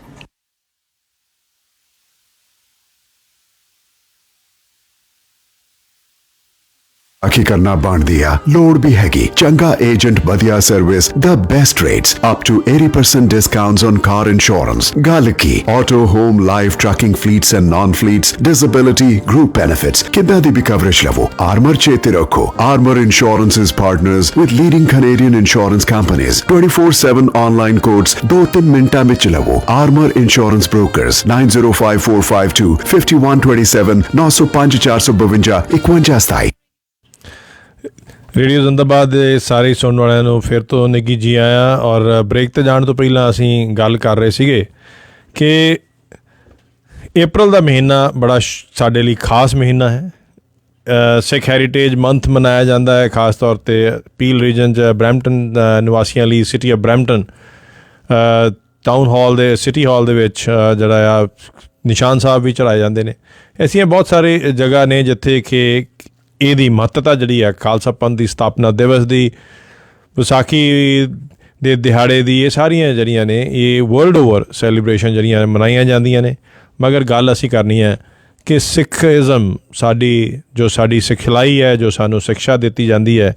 आखी करना बांट दिया, लोड भी हैगी। चंगा एजेंट, बढ़िया service, the best rates, up to 80% discounts on car insurance. गल की auto, home, life, trucking fleets and non fleets, disability, group benefits, कितना दी भी कवरेज लवो। आर्मर चेते रखो। Armour insurance is partners with leading Canadian insurance companies. 24/7 online quotes 2-3 मिनटा में चलावो। Armour insurance brokers 9054525127 905 452 5127। ਰੇਡੀਓ ਜ਼ਿੰਦਾਬਾਦ ਦੇ ਸਾਰੇ ਸੁਣਨ ਵਾਲਿਆਂ ਨੂੰ ਫਿਰ ਤੋਂ ਨਿੱਘੀ ਜੀ ਆਇਆਂ। ਔਰ ਬ੍ਰੇਕ 'ਤੇ ਜਾਣ ਤੋਂ ਪਹਿਲਾਂ ਅਸੀਂ ਗੱਲ ਕਰ ਰਹੇ ਸੀਗੇ ਕਿ ਅਪ੍ਰੈਲ ਦਾ ਮਹੀਨਾ ਬੜਾ ਸਾਡੇ ਲਈ ਖਾਸ ਮਹੀਨਾ ਹੈ। ਸਿੱਖ ਹੈਰੀਟੇਜ ਮੰਥ ਮਨਾਇਆ ਜਾਂਦਾ ਹੈ, ਖਾਸ ਤੌਰ 'ਤੇ ਪੀਲ ਰੀਜਨ 'ਚ ਬਰੈਂਪਟਨ ਨਿਵਾਸੀਆਂ ਲਈ। City of Brampton town hall ਦੇ ਸਿਟੀ ਹਾਲ ਦੇ ਵਿੱਚ ਜਿਹੜਾ ਆ ਨਿਸ਼ਾਨ ਸਾਹਿਬ ਵੀ ਚੜ੍ਹਾਏ ਜਾਂਦੇ ਨੇ। ਐਸੀਆਂ ਬਹੁਤ ਸਾਰੇ ਜਗ੍ਹਾ ਨੇ ਜਿੱਥੇ ਕਿ ਇਹਦੀ ਮਹੱਤਤਾ ਜਿਹੜੀ ਹੈ, ਖਾਲਸਾ ਪੰਥ ਦੀ ਸਥਾਪਨਾ ਦਿਵਸ ਦੀ, ਵਿਸਾਖੀ ਦੇ ਦਿਹਾੜੇ ਦੀ, ਇਹ ਸਾਰੀਆਂ ਜਿਹੜੀਆਂ ਨੇ ਇਹ ਵਰਲਡ ਓਵਰ ਸੈਲੀਬ੍ਰੇਸ਼ਨ ਜਿਹੜੀਆਂ ਮਨਾਈਆਂ ਜਾਂਦੀਆਂ ਨੇ। ਮਗਰ ਗੱਲ ਅਸੀਂ ਕਰਨੀ ਹੈ ਕਿ ਸਿੱਖਇਜ਼ਮ ਜੋ ਸਾਡੀ ਸਿਖਲਾਈ ਹੈ, ਜੋ ਸਾਨੂੰ ਸਿੱਖਿਆ ਦਿੱਤੀ ਜਾਂਦੀ ਹੈ,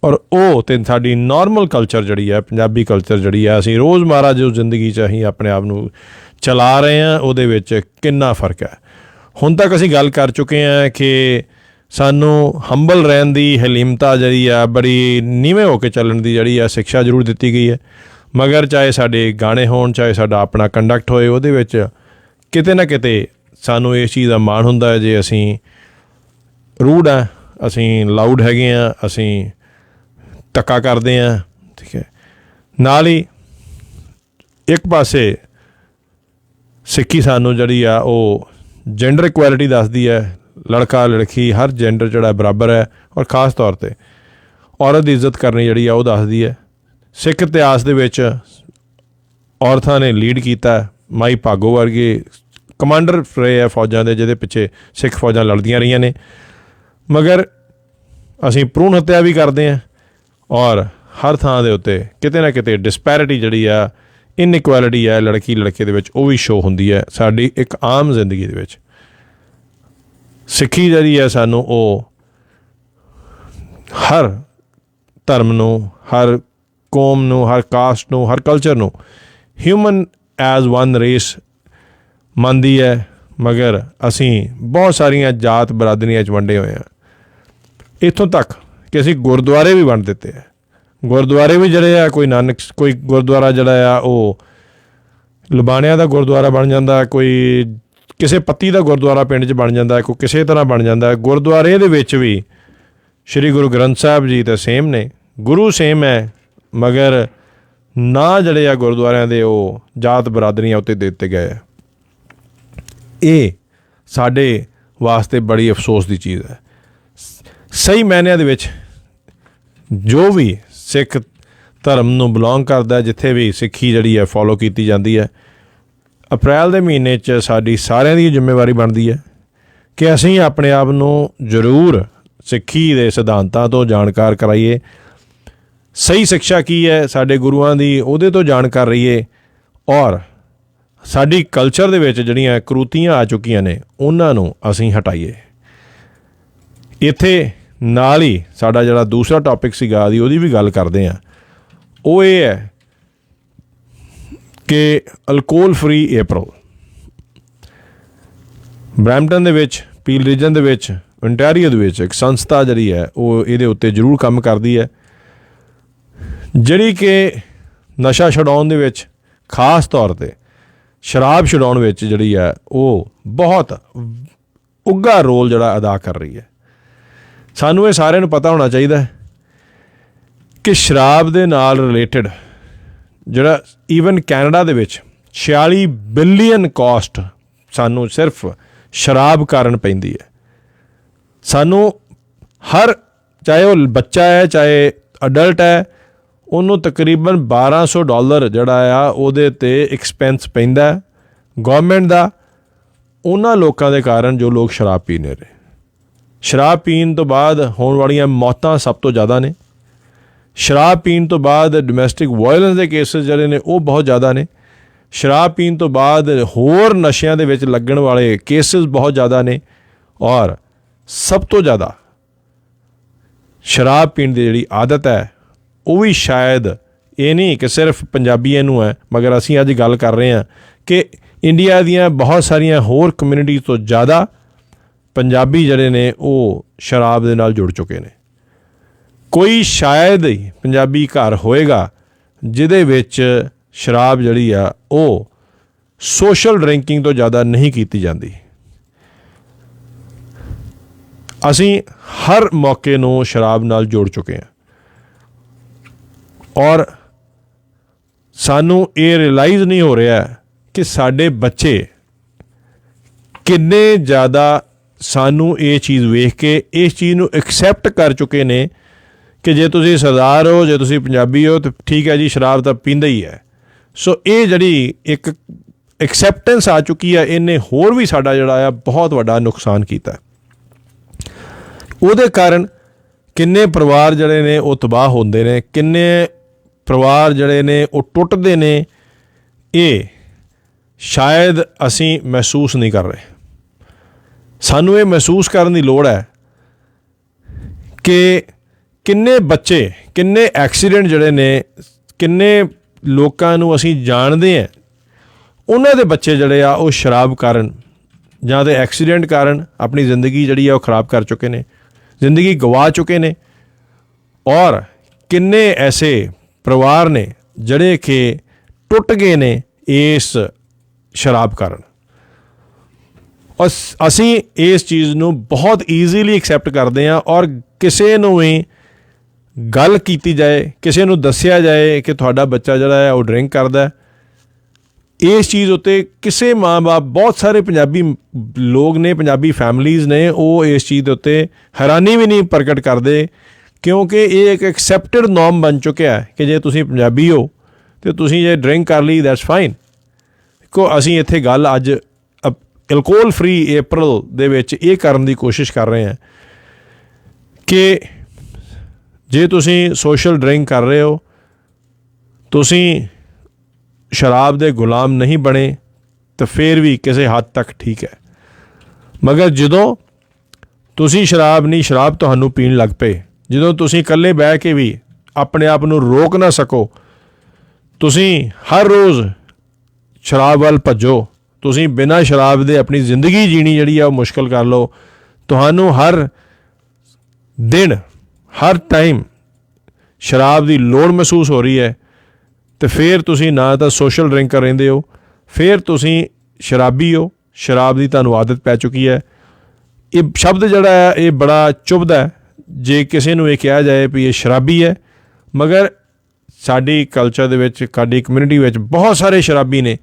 ਔਰ ਉਹ ਤੇ ਸਾਡੀ ਨਾਰਮਲ ਕਲਚਰ ਜਿਹੜੀ ਹੈ, ਪੰਜਾਬੀ ਕਲਚਰ ਜਿਹੜੀ ਹੈ, ਅਸੀਂ ਰੋਜ਼ਮਰਾ ਜੋ ਜ਼ਿੰਦਗੀ 'ਚ ਅਸੀਂ ਆਪਣੇ ਆਪ ਨੂੰ ਚਲਾ ਰਹੇ ਹਾਂ, ਉਹਦੇ ਵਿੱਚ ਕਿੰਨਾ ਫਰਕ ਹੈ। ਹੁਣ ਤੱਕ ਅਸੀਂ ਗੱਲ ਕਰ ਚੁੱਕੇ ਹਾਂ ਕਿ ਸਾਨੂੰ ਹੰਬਲ ਰਹਿਣ ਦੀ, ਹਲੀਮਤਾ ਜਿਹੜੀ ਆ, ਬੜੀ ਨੀਵੇਂ ਹੋ ਕੇ ਚੱਲਣ ਦੀ ਜਿਹੜੀ ਆ ਸਿੱਖਿਆ ਜ਼ਰੂਰ ਦਿੱਤੀ ਗਈ ਹੈ। ਮਗਰ ਚਾਹੇ ਸਾਡੇ ਗਾਣੇ ਹੋਣ, ਚਾਹੇ ਸਾਡਾ ਆਪਣਾ ਕੰਡਕਟ ਹੋਏ, ਉਹਦੇ ਵਿੱਚ ਕਿਤੇ ਨਾ ਕਿਤੇ ਸਾਨੂੰ ਇਸ ਚੀਜ਼ ਦਾ ਮਾਣ ਹੁੰਦਾ ਹੈ ਜੇ ਅਸੀਂ ਰੂਡ ਹਾਂ, ਅਸੀਂ ਲਾਊਡ ਹੈਗੇ ਹਾਂ, ਅਸੀਂ ਧੱਕਾ ਕਰਦੇ ਹਾਂ। ਠੀਕ ਹੈ, ਨਾਲ ਹੀ ਇੱਕ ਪਾਸੇ ਸਿੱਖੀ ਸਾਨੂੰ ਜਿਹੜੀ ਆ ਉਹ ਜੈਂਡਰ ਇਕੁਐਲਿਟੀ ਦੱਸਦੀ ਹੈ, ਲੜਕਾ ਲੜਕੀ ਹਰ ਜੈਂਡਰ ਜਿਹੜਾ ਬਰਾਬਰ ਹੈ, ਔਰ ਖ਼ਾਸ ਤੌਰ 'ਤੇ ਔਰਤ ਦੀ ਇੱਜ਼ਤ ਕਰਨੀ ਜਿਹੜੀ ਆ ਉਹ ਦੱਸਦੀ ਹੈ। ਸਿੱਖ ਇਤਿਹਾਸ ਦੇ ਵਿੱਚ ਔਰਤਾਂ ਨੇ ਲੀਡ ਕੀਤਾ। ਮਾਈ ਭਾਗੋ ਵਰਗੇ ਕਮਾਂਡਰ ਰਹੇ ਆ ਫੌਜਾਂ ਦੇ, ਜਿਹਦੇ ਪਿੱਛੇ ਸਿੱਖ ਫੌਜਾਂ ਲੜਦੀਆਂ ਰਹੀਆਂ ਨੇ। ਮਗਰ ਅਸੀਂ ਭਰੂਣ ਹੱਤਿਆ ਵੀ ਕਰਦੇ ਹਾਂ, ਔਰ ਹਰ ਥਾਂ ਦੇ ਉੱਤੇ ਕਿਤੇ ਨਾ ਕਿਤੇ ਡਿਸਪੈਰਿਟੀ ਜਿਹੜੀ ਆ, ਇਨਇਕੁਐਲਿਟੀ ਹੈ ਲੜਕੀ ਲੜਕੇ ਦੇ ਵਿੱਚ, ਉਹ ਵੀ ਸ਼ੋ ਹੁੰਦੀ ਹੈ ਸਾਡੀ ਇੱਕ ਆਮ ਜ਼ਿੰਦਗੀ ਦੇ ਵਿੱਚ। ਸਿੱਖੀ ਜਿਹੜੀ ਹੈ ਸਾਨੂੰ ਉਹ ਹਰ ਧਰਮ ਨੂੰ, ਹਰ ਕੌਮ ਨੂੰ, ਹਰ ਕਾਸਟ ਨੂੰ, ਹਰ ਕਲਚਰ ਨੂੰ ਹਿਊਮਨ ਐਜ਼ ਵਨ ਰੇਸ ਮੰਨਦੀ ਹੈ। ਮਗਰ ਅਸੀਂ ਬਹੁਤ ਸਾਰੀਆਂ ਜਾਤ ਬਰਾਦਰੀਆਂ 'ਚ ਵੰਡੇ ਹੋਏ ਹਾਂ, ਇੱਥੋਂ ਤੱਕ ਕਿ ਅਸੀਂ ਗੁਰਦੁਆਰੇ ਵੀ ਵੰਡ ਦਿੱਤੇ ਹੈ। ਗੁਰਦੁਆਰੇ ਵੀ ਜਿਹੜੇ ਆ, ਕੋਈ ਗੁਰਦੁਆਰਾ ਜਿਹੜਾ ਆ ਉਹ ਲੁਬਾਣਿਆਂ ਦਾ ਗੁਰਦੁਆਰਾ ਬਣ ਜਾਂਦਾ, ਕੋਈ ਕਿਸੇ ਪੱਤੀ ਦਾ ਗੁਰਦੁਆਰਾ ਪਿੰਡ 'ਚ ਬਣ ਜਾਂਦਾ, ਕੋਈ ਕਿਸੇ ਤਰ੍ਹਾਂ ਬਣ ਜਾਂਦਾ। ਗੁਰਦੁਆਰੇ ਦੇ ਵਿੱਚ ਵੀ ਸ਼੍ਰੀ ਗੁਰੂ ਗ੍ਰੰਥ ਸਾਹਿਬ ਜੀ ਤਾਂ ਸੇਮ ਨੇ, ਗੁਰੂ ਸੇਮ ਹੈ, ਮਗਰ ਨਾਂ ਜਿਹੜੇ ਆ ਗੁਰਦੁਆਰਿਆਂ ਦੇ ਉਹ ਜਾਤ ਬਰਾਦਰੀਆਂ ਉੱਤੇ ਦੇ ਦਿੱਤੇ ਗਏ ਆ। ਇਹ ਸਾਡੇ ਵਾਸਤੇ ਬੜੀ ਅਫਸੋਸ ਦੀ ਚੀਜ਼ ਹੈ। ਸਹੀ ਮਾਇਨਿਆਂ ਦੇ ਵਿੱਚ ਜੋ ਵੀ ਸਿੱਖ ਧਰਮ ਨੂੰ ਬਿਲੋਂਗ ਕਰਦਾ, ਜਿੱਥੇ ਵੀ ਸਿੱਖੀ ਜਿਹੜੀ ਹੈ ਫੋਲੋ ਕੀਤੀ ਜਾਂਦੀ ਹੈ, ਅਪ੍ਰੈਲ ਦੇ ਮਹੀਨੇ 'ਚ ਸਾਡੀ ਸਾਰਿਆਂ ਦੀ ਜ਼ਿੰਮੇਵਾਰੀ ਬਣਦੀ ਹੈ ਕਿ ਅਸੀਂ ਆਪਣੇ ਆਪ ਨੂੰ ਜ਼ਰੂਰ ਸਿੱਖੀ ਦੇ ਸਿਧਾਂਤਾਂ ਤੋਂ ਜਾਣਕਾਰ ਕਰਾਈਏ। ਸਹੀ ਸਿੱਖਿਆ ਕੀ ਹੈ ਸਾਡੇ ਗੁਰੂਆਂ ਦੀ, ਉਹਦੇ ਤੋਂ ਜਾਣਕਾਰ ਰਹੀਏ, ਔਰ ਸਾਡੀ ਕਲਚਰ ਦੇ ਵਿੱਚ ਜਿਹੜੀਆਂ ਕਰੂਤੀਆਂ ਆ ਚੁੱਕੀਆਂ ਨੇ ਉਹਨਾਂ ਨੂੰ ਅਸੀਂ ਹਟਾਈਏ। ਇੱਥੇ ਨਾਲ ਹੀ ਸਾਡਾ ਜਿਹੜਾ ਦੂਸਰਾ ਟੌਪਿਕ ਸੀਗਾ ਉਹਦੀ ਵੀ ਗੱਲ ਕਰਦੇ ਹਾਂ। ਉਹ ਇਹ ਹੈ ਕਿ ਅਲਕੋਹਲ ਫਰੀ ਅਪ੍ਰੈਲ ਬਰੈਂਪਟਨ ਦੇ ਵਿੱਚ, ਪੀਲ ਰੀਜਨ ਦੇ ਵਿੱਚ, ontario ਦੇ ਵਿੱਚ ਇੱਕ ਸੰਸਥਾ ਜਿਹੜੀ ਹੈ ਉਹ ਇਹਦੇ ਉੱਤੇ ਜ਼ਰੂਰ ਕੰਮ ਕਰਦੀ ਹੈ, ਜਿਹੜੀ ਕਿ ਨਸ਼ਾ ਛਡਾਉਣ ਦੇ ਵਿੱਚ, ਖਾਸ ਤੌਰ 'ਤੇ ਸ਼ਰਾਬ ਛਡਾਉਣ ਵਿੱਚ ਜਿਹੜੀ ਹੈ ਉਹ ਬਹੁਤ ਉੱਘਾ ਰੋਲ ਜਿਹੜਾ ਅਦਾ ਕਰ ਰਹੀ ਹੈ। ਸਾਨੂੰ ਇਹ ਸਾਰਿਆਂ ਨੂੰ ਪਤਾ ਹੋਣਾ ਚਾਹੀਦਾ ਕਿ ਸ਼ਰਾਬ ਦੇ ਨਾਲ ਰਿਲੇਟਡ ਜਿਹੜਾ ਈਵਨ ਕੈਨੇਡਾ ਦੇ ਵਿੱਚ 46 ਬਿਲੀਅਨ ਕਾਸਟ ਸਾਨੂੰ ਸਿਰਫ ਸ਼ਰਾਬ ਕਾਰਨ ਪੈਂਦੀ ਹੈ। ਸਾਨੂੰ ਹਰ, ਚਾਹੇ ਉਹ ਬੱਚਾ ਹੈ ਚਾਹੇ ਅਡਲਟ ਹੈ, ਉਹਨੂੰ ਤਕਰੀਬਨ $1200 ਜਿਹੜਾ ਆ ਉਹਦੇ 'ਤੇ ਐਕਸਪੈਂਸ ਪੈਂਦਾ ਗੌਰਮੈਂਟ ਦਾ, ਉਹਨਾਂ ਲੋਕਾਂ ਦੇ ਕਾਰਨ ਜੋ ਲੋਕ ਸ਼ਰਾਬ ਪੀਂਦੇ ਨੇ। ਸ਼ਰਾਬ ਪੀਣ ਤੋਂ ਬਾਅਦ ਹੋਣ ਵਾਲੀਆਂ ਮੌਤਾਂ ਸਭ ਤੋਂ ਜ਼ਿਆਦਾ ਨੇ। ਸ਼ਰਾਬ ਪੀਣ ਤੋਂ ਬਾਅਦ ਡੋਮੈਸਟਿਕ ਵਾਇਲੈਂਸ ਦੇ ਕੇਸਿਸ ਜਿਹੜੇ ਨੇ ਉਹ ਬਹੁਤ ਜ਼ਿਆਦਾ ਨੇ। ਸ਼ਰਾਬ ਪੀਣ ਤੋਂ ਬਾਅਦ ਹੋਰ ਨਸ਼ਿਆਂ ਦੇ ਵਿੱਚ ਲੱਗਣ ਵਾਲੇ ਕੇਸਿਸ ਬਹੁਤ ਜ਼ਿਆਦਾ ਨੇ। ਔਰ ਸਭ ਤੋਂ ਜ਼ਿਆਦਾ ਸ਼ਰਾਬ ਪੀਣ ਦੀ ਜਿਹੜੀ ਆਦਤ ਹੈ ਉਹ ਵੀ ਸ਼ਾਇਦ ਇਹ ਨਹੀਂ ਕਿ ਸਿਰਫ ਪੰਜਾਬੀਆਂ ਨੂੰ ਹੈ, ਮਗਰ ਅਸੀਂ ਅੱਜ ਗੱਲ ਕਰ ਰਹੇ ਹਾਂ ਕਿ ਇੰਡੀਆ ਦੀਆਂ ਬਹੁਤ ਸਾਰੀਆਂ ਹੋਰ ਕਮਿਊਨਿਟੀ ਤੋਂ ਜ਼ਿਆਦਾ ਪੰਜਾਬੀ ਜਿਹੜੇ ਨੇ ਉਹ ਸ਼ਰਾਬ ਦੇ ਨਾਲ ਜੁੜ ਚੁੱਕੇ ਨੇ। ਕੋਈ ਸ਼ਾਇਦ ਹੀ ਪੰਜਾਬੀ ਘਰ ਹੋਏਗਾ ਜਿਹਦੇ ਵਿੱਚ ਸ਼ਰਾਬ ਜਿਹੜੀ ਆ ਉਹ ਸੋਸ਼ਲ ਡਰਿੰਕਿੰਗ ਤੋਂ ਜ਼ਿਆਦਾ ਨਹੀਂ ਕੀਤੀ ਜਾਂਦੀ। ਅਸੀਂ ਹਰ ਮੌਕੇ ਨੂੰ ਸ਼ਰਾਬ ਨਾਲ ਜੋੜ ਚੁੱਕੇ ਹਾਂ, ਔਰ ਸਾਨੂੰ ਇਹ ਰਿਅਲਾਈਜ਼ ਨਹੀਂ ਹੋ ਰਿਹਾ ਕਿ ਸਾਡੇ ਬੱਚੇ ਕਿੰਨੇ ਜ਼ਿਆਦਾ ਸਾਨੂੰ ਇਹ ਚੀਜ਼ ਵੇਖ ਕੇ ਇਸ ਚੀਜ਼ ਨੂੰ ਐਕਸੈਪਟ ਕਰ ਚੁੱਕੇ ਨੇ ਕਿ ਜੇ ਤੁਸੀਂ ਸਰਦਾਰ ਹੋ, ਜੇ ਤੁਸੀਂ ਪੰਜਾਬੀ ਹੋ ਤਾਂ ਠੀਕ ਹੈ ਜੀ, ਸ਼ਰਾਬ ਤਾਂ ਪੀਂਦਾ ਹੀ ਹੈ। ਸੋ ਇਹ ਜਿਹੜੀ ਇੱਕ ਐਕਸੈਪਟੈਂਸ ਆ ਚੁੱਕੀ ਹੈ, ਇਹਨੇ ਹੋਰ ਵੀ ਸਾਡਾ ਜਿਹੜਾ ਆ ਬਹੁਤ ਵੱਡਾ ਨੁਕਸਾਨ ਕੀਤਾ। ਉਹਦੇ ਕਾਰਨ ਕਿੰਨੇ ਪਰਿਵਾਰ ਜਿਹੜੇ ਨੇ ਉਹ ਤਬਾਹ ਹੁੰਦੇ ਨੇ, ਕਿੰਨੇ ਪਰਿਵਾਰ ਜਿਹੜੇ ਨੇ ਉਹ ਟੁੱਟਦੇ ਨੇ, ਇਹ ਸ਼ਾਇਦ ਅਸੀਂ ਮਹਿਸੂਸ ਨਹੀਂ ਕਰ ਰਹੇ। ਸਾਨੂੰ ਇਹ ਮਹਿਸੂਸ ਕਰਨ ਦੀ ਲੋੜ ਹੈ ਕਿ ਕਿੰਨੇ ਬੱਚੇ, ਕਿੰਨੇ ਐਕਸੀਡੈਂਟ ਜਿਹੜੇ ਨੇ, ਕਿੰਨੇ ਲੋਕਾਂ ਨੂੰ ਅਸੀਂ ਜਾਣਦੇ ਹਾਂ, ਉਹਨਾਂ ਦੇ ਬੱਚੇ ਜਿਹੜੇ ਆ ਉਹ ਸ਼ਰਾਬ ਕਾਰਨ ਜਾਂ ਤਾਂ ਐਕਸੀਡੈਂਟ ਕਾਰਨ ਆਪਣੀ ਜ਼ਿੰਦਗੀ ਜਿਹੜੀ ਆ ਉਹ ਖਰਾਬ ਕਰ ਚੁੱਕੇ ਨੇ, ਜ਼ਿੰਦਗੀ ਗਵਾ ਚੁੱਕੇ ਨੇ। ਔਰ ਕਿੰਨੇ ਐਸੇ ਪਰਿਵਾਰ ਨੇ ਜਿਹੜੇ ਕਿ ਟੁੱਟ ਗਏ ਨੇ ਇਸ ਸ਼ਰਾਬ ਕਾਰਨ। ਔਰ ਅਸੀਂ ਇਸ ਚੀਜ਼ ਨੂੰ ਬਹੁਤ ਈਜ਼ੀਲੀ ਐਕਸੈਪਟ ਕਰਦੇ ਹਾਂ, ਔਰ ਕਿਸੇ ਨੂੰ ਵੀ ਗੱਲ ਕੀਤੀ ਜਾਏ, ਕਿਸੇ ਨੂੰ ਦੱਸਿਆ ਜਾਏ ਕਿ ਤੁਹਾਡਾ ਬੱਚਾ ਜਿਹੜਾ ਹੈ ਉਹ ਡਰਿੰਕ ਕਰਦਾ, ਇਸ ਚੀਜ਼ ਉੱਤੇ ਕਿਸੇ ਮਾਂ-ਬਾਪ, ਬਹੁਤ ਸਾਰੇ ਪੰਜਾਬੀ ਲੋਕ ਨੇ, ਪੰਜਾਬੀ ਫੈਮਲੀਜ਼ ਨੇ, ਉਹ ਇਸ ਚੀਜ਼ ਦੇ ਉੱਤੇ ਹੈਰਾਨੀ ਵੀ ਨਹੀਂ ਪ੍ਰਗਟ ਕਰਦੇ, ਕਿਉਂਕਿ ਇਹ ਇੱਕ ਐਕਸੈਪਟਡ ਨੋਰਮ ਬਣ ਚੁੱਕਿਆ ਹੈ ਕਿ ਜੇ ਤੁਸੀਂ ਪੰਜਾਬੀ ਹੋ ਅਤੇ ਤੁਸੀਂ ਜੇ ਡਰਿੰਕ ਕਰ ਲਈ ਦੈਟਸ ਫਾਈਨ। ਅਸੀਂ ਇੱਥੇ ਗੱਲ ਅੱਜ ਅਲਕੋਹਲ ਫ੍ਰੀ ਅਪ੍ਰੈਲ ਦੇ ਵਿੱਚ ਇਹ ਕਰਨ ਦੀ ਕੋਸ਼ਿਸ਼ ਕਰ ਰਹੇ ਹਾਂ ਕਿ ਜੇ ਤੁਸੀਂ ਸੋਸ਼ਲ ਡਰਿੰਕ ਕਰ ਰਹੇ ਹੋ, ਤੁਸੀਂ ਸ਼ਰਾਬ ਦੇ ਗੁਲਾਮ ਨਹੀਂ ਬਣੇ ਤਾਂ ਫਿਰ ਵੀ ਕਿਸੇ ਹੱਦ ਤੱਕ ਠੀਕ ਹੈ। ਮਗਰ ਜਦੋਂ ਤੁਸੀਂ ਸ਼ਰਾਬ ਤੁਹਾਨੂੰ ਪੀਣ ਲੱਗ ਪਏ, ਜਦੋਂ ਤੁਸੀਂ ਇਕੱਲੇ ਬਹਿ ਕੇ ਵੀ ਆਪਣੇ ਆਪ ਨੂੰ ਰੋਕ ਨਾ ਸਕੋ, ਤੁਸੀਂ ਹਰ ਰੋਜ਼ ਸ਼ਰਾਬ ਵੱਲ ਭੱਜੋ, ਤੁਸੀਂ ਬਿਨਾਂ ਸ਼ਰਾਬ ਦੇ ਆਪਣੀ ਜ਼ਿੰਦਗੀ ਜੀਣੀ ਜਿਹੜੀ ਆ ਉਹ ਮੁਸ਼ਕਿਲ ਕਰ ਲਓ, ਤੁਹਾਨੂੰ ਹਰ ਦਿਨ, ਹਰ ਟਾਈਮ ਸ਼ਰਾਬ ਦੀ ਲੋੜ ਮਹਿਸੂਸ ਹੋ ਰਹੀ ਹੈ, ਅਤੇ ਫਿਰ ਤੁਸੀਂ ਨਾ ਤਾਂ ਸੋਸ਼ਲ ਡਰਿੰਕਰ ਰਹਿੰਦੇ ਹੋ, ਫਿਰ ਤੁਸੀਂ ਸ਼ਰਾਬੀ ਹੋ, ਸ਼ਰਾਬ ਦੀ ਤੁਹਾਨੂੰ ਆਦਤ ਪੈ ਚੁੱਕੀ ਹੈ। ਇਹ ਸ਼ਬਦ ਜਿਹੜਾ ਹੈ ਇਹ ਬੜਾ ਚੁਭਦਾ ਹੈ ਜੇ ਕਿਸੇ ਨੂੰ ਇਹ ਕਿਹਾ ਜਾਏ ਵੀ ਇਹ ਸ਼ਰਾਬੀ ਹੈ, ਮਗਰ ਸਾਡੀ ਕਲਚਰ ਦੇ ਵਿੱਚ, ਸਾਡੀ ਕਮਿਊਨਿਟੀ ਵਿੱਚ ਬਹੁਤ ਸਾਰੇ ਸ਼ਰਾਬੀ ਨੇ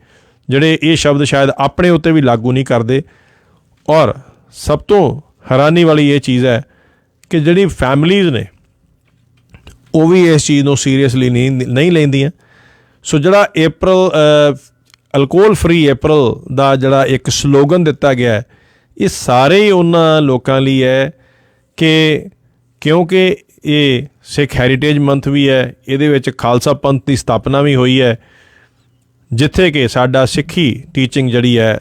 ਜਿਹੜੇ ਇਹ ਸ਼ਬਦ ਸ਼ਾਇਦ ਆਪਣੇ ਉੱਤੇ ਵੀ ਲਾਗੂ ਨਹੀਂ ਕਰਦੇ। ਔਰ ਸਭ ਤੋਂ ਹੈਰਾਨੀ ਵਾਲੀ ਇਹ ਚੀਜ਼ ਹੈ ਕਿ ਜਿਹੜੀ ਫੈਮਲੀਜ਼ ਨੇ ਉਹ ਵੀ ਇਸ ਚੀਜ਼ ਨੂੰ ਸੀਰੀਅਸਲੀ ਨਹੀਂ ਲੈਂਦੀਆਂ। ਸੋ ਜਿਹੜਾ ਅਲਕੋਹਲ ਫ੍ਰੀ ਅਪ੍ਰੈਲ ਦਾ ਜਿਹੜਾ ਇੱਕ ਸਲੋਗਨ ਦਿੱਤਾ ਗਿਆ ਹੈ, ਇਹ ਸਾਰੇ ਹੀ ਉਹਨਾਂ ਲੋਕਾਂ ਲਈ ਹੈ ਕਿ ਕਿਉਂਕਿ ਇਹ ਸਿੱਖ ਹੈਰੀਟੇਜ ਮੰਥ ਵੀ ਹੈ, ਇਹਦੇ ਵਿੱਚ ਖਾਲਸਾ ਪੰਥ ਦੀ ਸਥਾਪਨਾ ਵੀ ਹੋਈ ਹੈ, ਜਿੱਥੇ ਕਿ ਸਾਡਾ ਸਿੱਖੀ ਟੀਚਿੰਗ ਜਿਹੜੀ ਹੈ,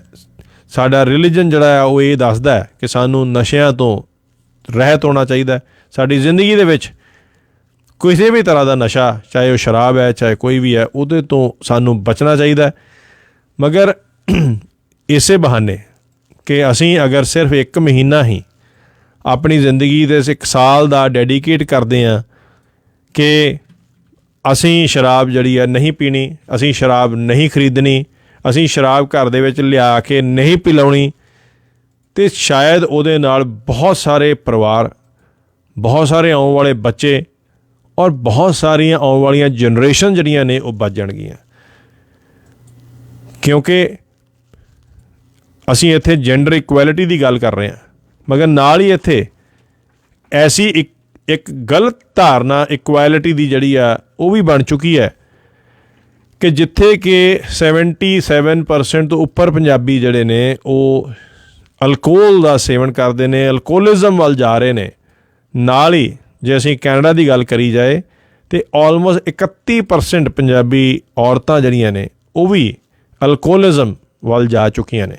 ਸਾਡਾ ਰਿਲੀਜਨ ਜਿਹੜਾ ਹੈ ਉਹ ਇਹ ਦੱਸਦਾ ਹੈ ਕਿ ਸਾਨੂੰ ਨਸ਼ਿਆਂ ਤੋਂ ਰਹਿਤ ਹੋਣਾ ਚਾਹੀਦਾ। ਸਾਡੀ ਜ਼ਿੰਦਗੀ ਦੇ ਵਿੱਚ ਕਿਸੇ ਵੀ ਤਰ੍ਹਾਂ ਦਾ ਨਸ਼ਾ, ਚਾਹੇ ਉਹ ਸ਼ਰਾਬ ਹੈ, ਚਾਹੇ ਕੋਈ ਵੀ ਹੈ, ਉਹਦੇ ਤੋਂ ਸਾਨੂੰ ਬਚਣਾ ਚਾਹੀਦਾ। ਮਗਰ ਇਸੇ ਬਹਾਨੇ ਕਿ ਅਸੀਂ ਅਗਰ ਸਿਰਫ 1 ਮਹੀਨਾ ਹੀ ਆਪਣੀ ਜ਼ਿੰਦਗੀ ਦੇ 1 ਸਾਲ ਦਾ ਡੈਡੀਕੇਟ ਕਰਦੇ ਹਾਂ ਕਿ ਅਸੀਂ ਸ਼ਰਾਬ ਜਿਹੜੀ ਹੈ ਨਹੀਂ ਪੀਣੀ, ਅਸੀਂ ਸ਼ਰਾਬ ਨਹੀਂ ਖਰੀਦਣੀ, ਅਸੀਂ ਸ਼ਰਾਬ ਘਰ ਦੇ ਵਿੱਚ ਲਿਆ ਕੇ ਨਹੀਂ ਪਿਲਾਉਣੀ, ਅਤੇ ਸ਼ਾਇਦ ਉਹਦੇ ਨਾਲ ਬਹੁਤ ਸਾਰੇ ਪਰਿਵਾਰ, ਬਹੁਤ ਸਾਰੇ ਆਉਣ ਵਾਲੇ ਬੱਚੇ ਔਰ ਬਹੁਤ ਸਾਰੀਆਂ ਆਉਣ ਵਾਲੀਆਂ ਜਨਰੇਸ਼ਨ ਜਿਹੜੀਆਂ ਨੇ ਉਹ ਬਚ ਜਾਣਗੀਆਂ। ਕਿਉਂਕਿ ਅਸੀਂ ਇੱਥੇ ਜੈਂਡਰ ਇਕੁਐਲਿਟੀ ਦੀ ਗੱਲ ਕਰ ਰਹੇ ਹਾਂ, ਮਗਰ ਨਾਲ ਹੀ ਇੱਥੇ ਐਸੀ ਇੱਕ ਗਲਤ ਧਾਰਨਾ ਇਕੁਐਲਿਟੀ ਦੀ ਜਿਹੜੀ ਆ ਉਹ ਵੀ ਬਣ ਚੁੱਕੀ ਹੈ ਕਿ ਜਿੱਥੇ ਕਿ 77% ਤੋਂ ਉੱਪਰ ਪੰਜਾਬੀ ਜਿਹੜੇ ਨੇ ਉਹ ਅਲਕੋਹਲ ਦਾ ਸੇਵਨ ਕਰਦੇ ਨੇ, ਅਲਕੋਹਲਿਜ਼ਮ ਵੱਲ ਜਾ ਰਹੇ ਨੇ। ਨਾਲ ਹੀ ਜੇ ਅਸੀਂ ਕੈਨੇਡਾ ਦੀ ਗੱਲ ਕਰੀ ਜਾਏ ਤਾਂ ਆਲਮੋਸਟ 31% ਪੰਜਾਬੀ ਔਰਤਾਂ ਜਿਹੜੀਆਂ ਨੇ ਉਹ ਵੀ ਅਲਕੋਹਲਿਜ਼ਮ ਵੱਲ ਜਾ ਚੁੱਕੀਆਂ ਨੇ।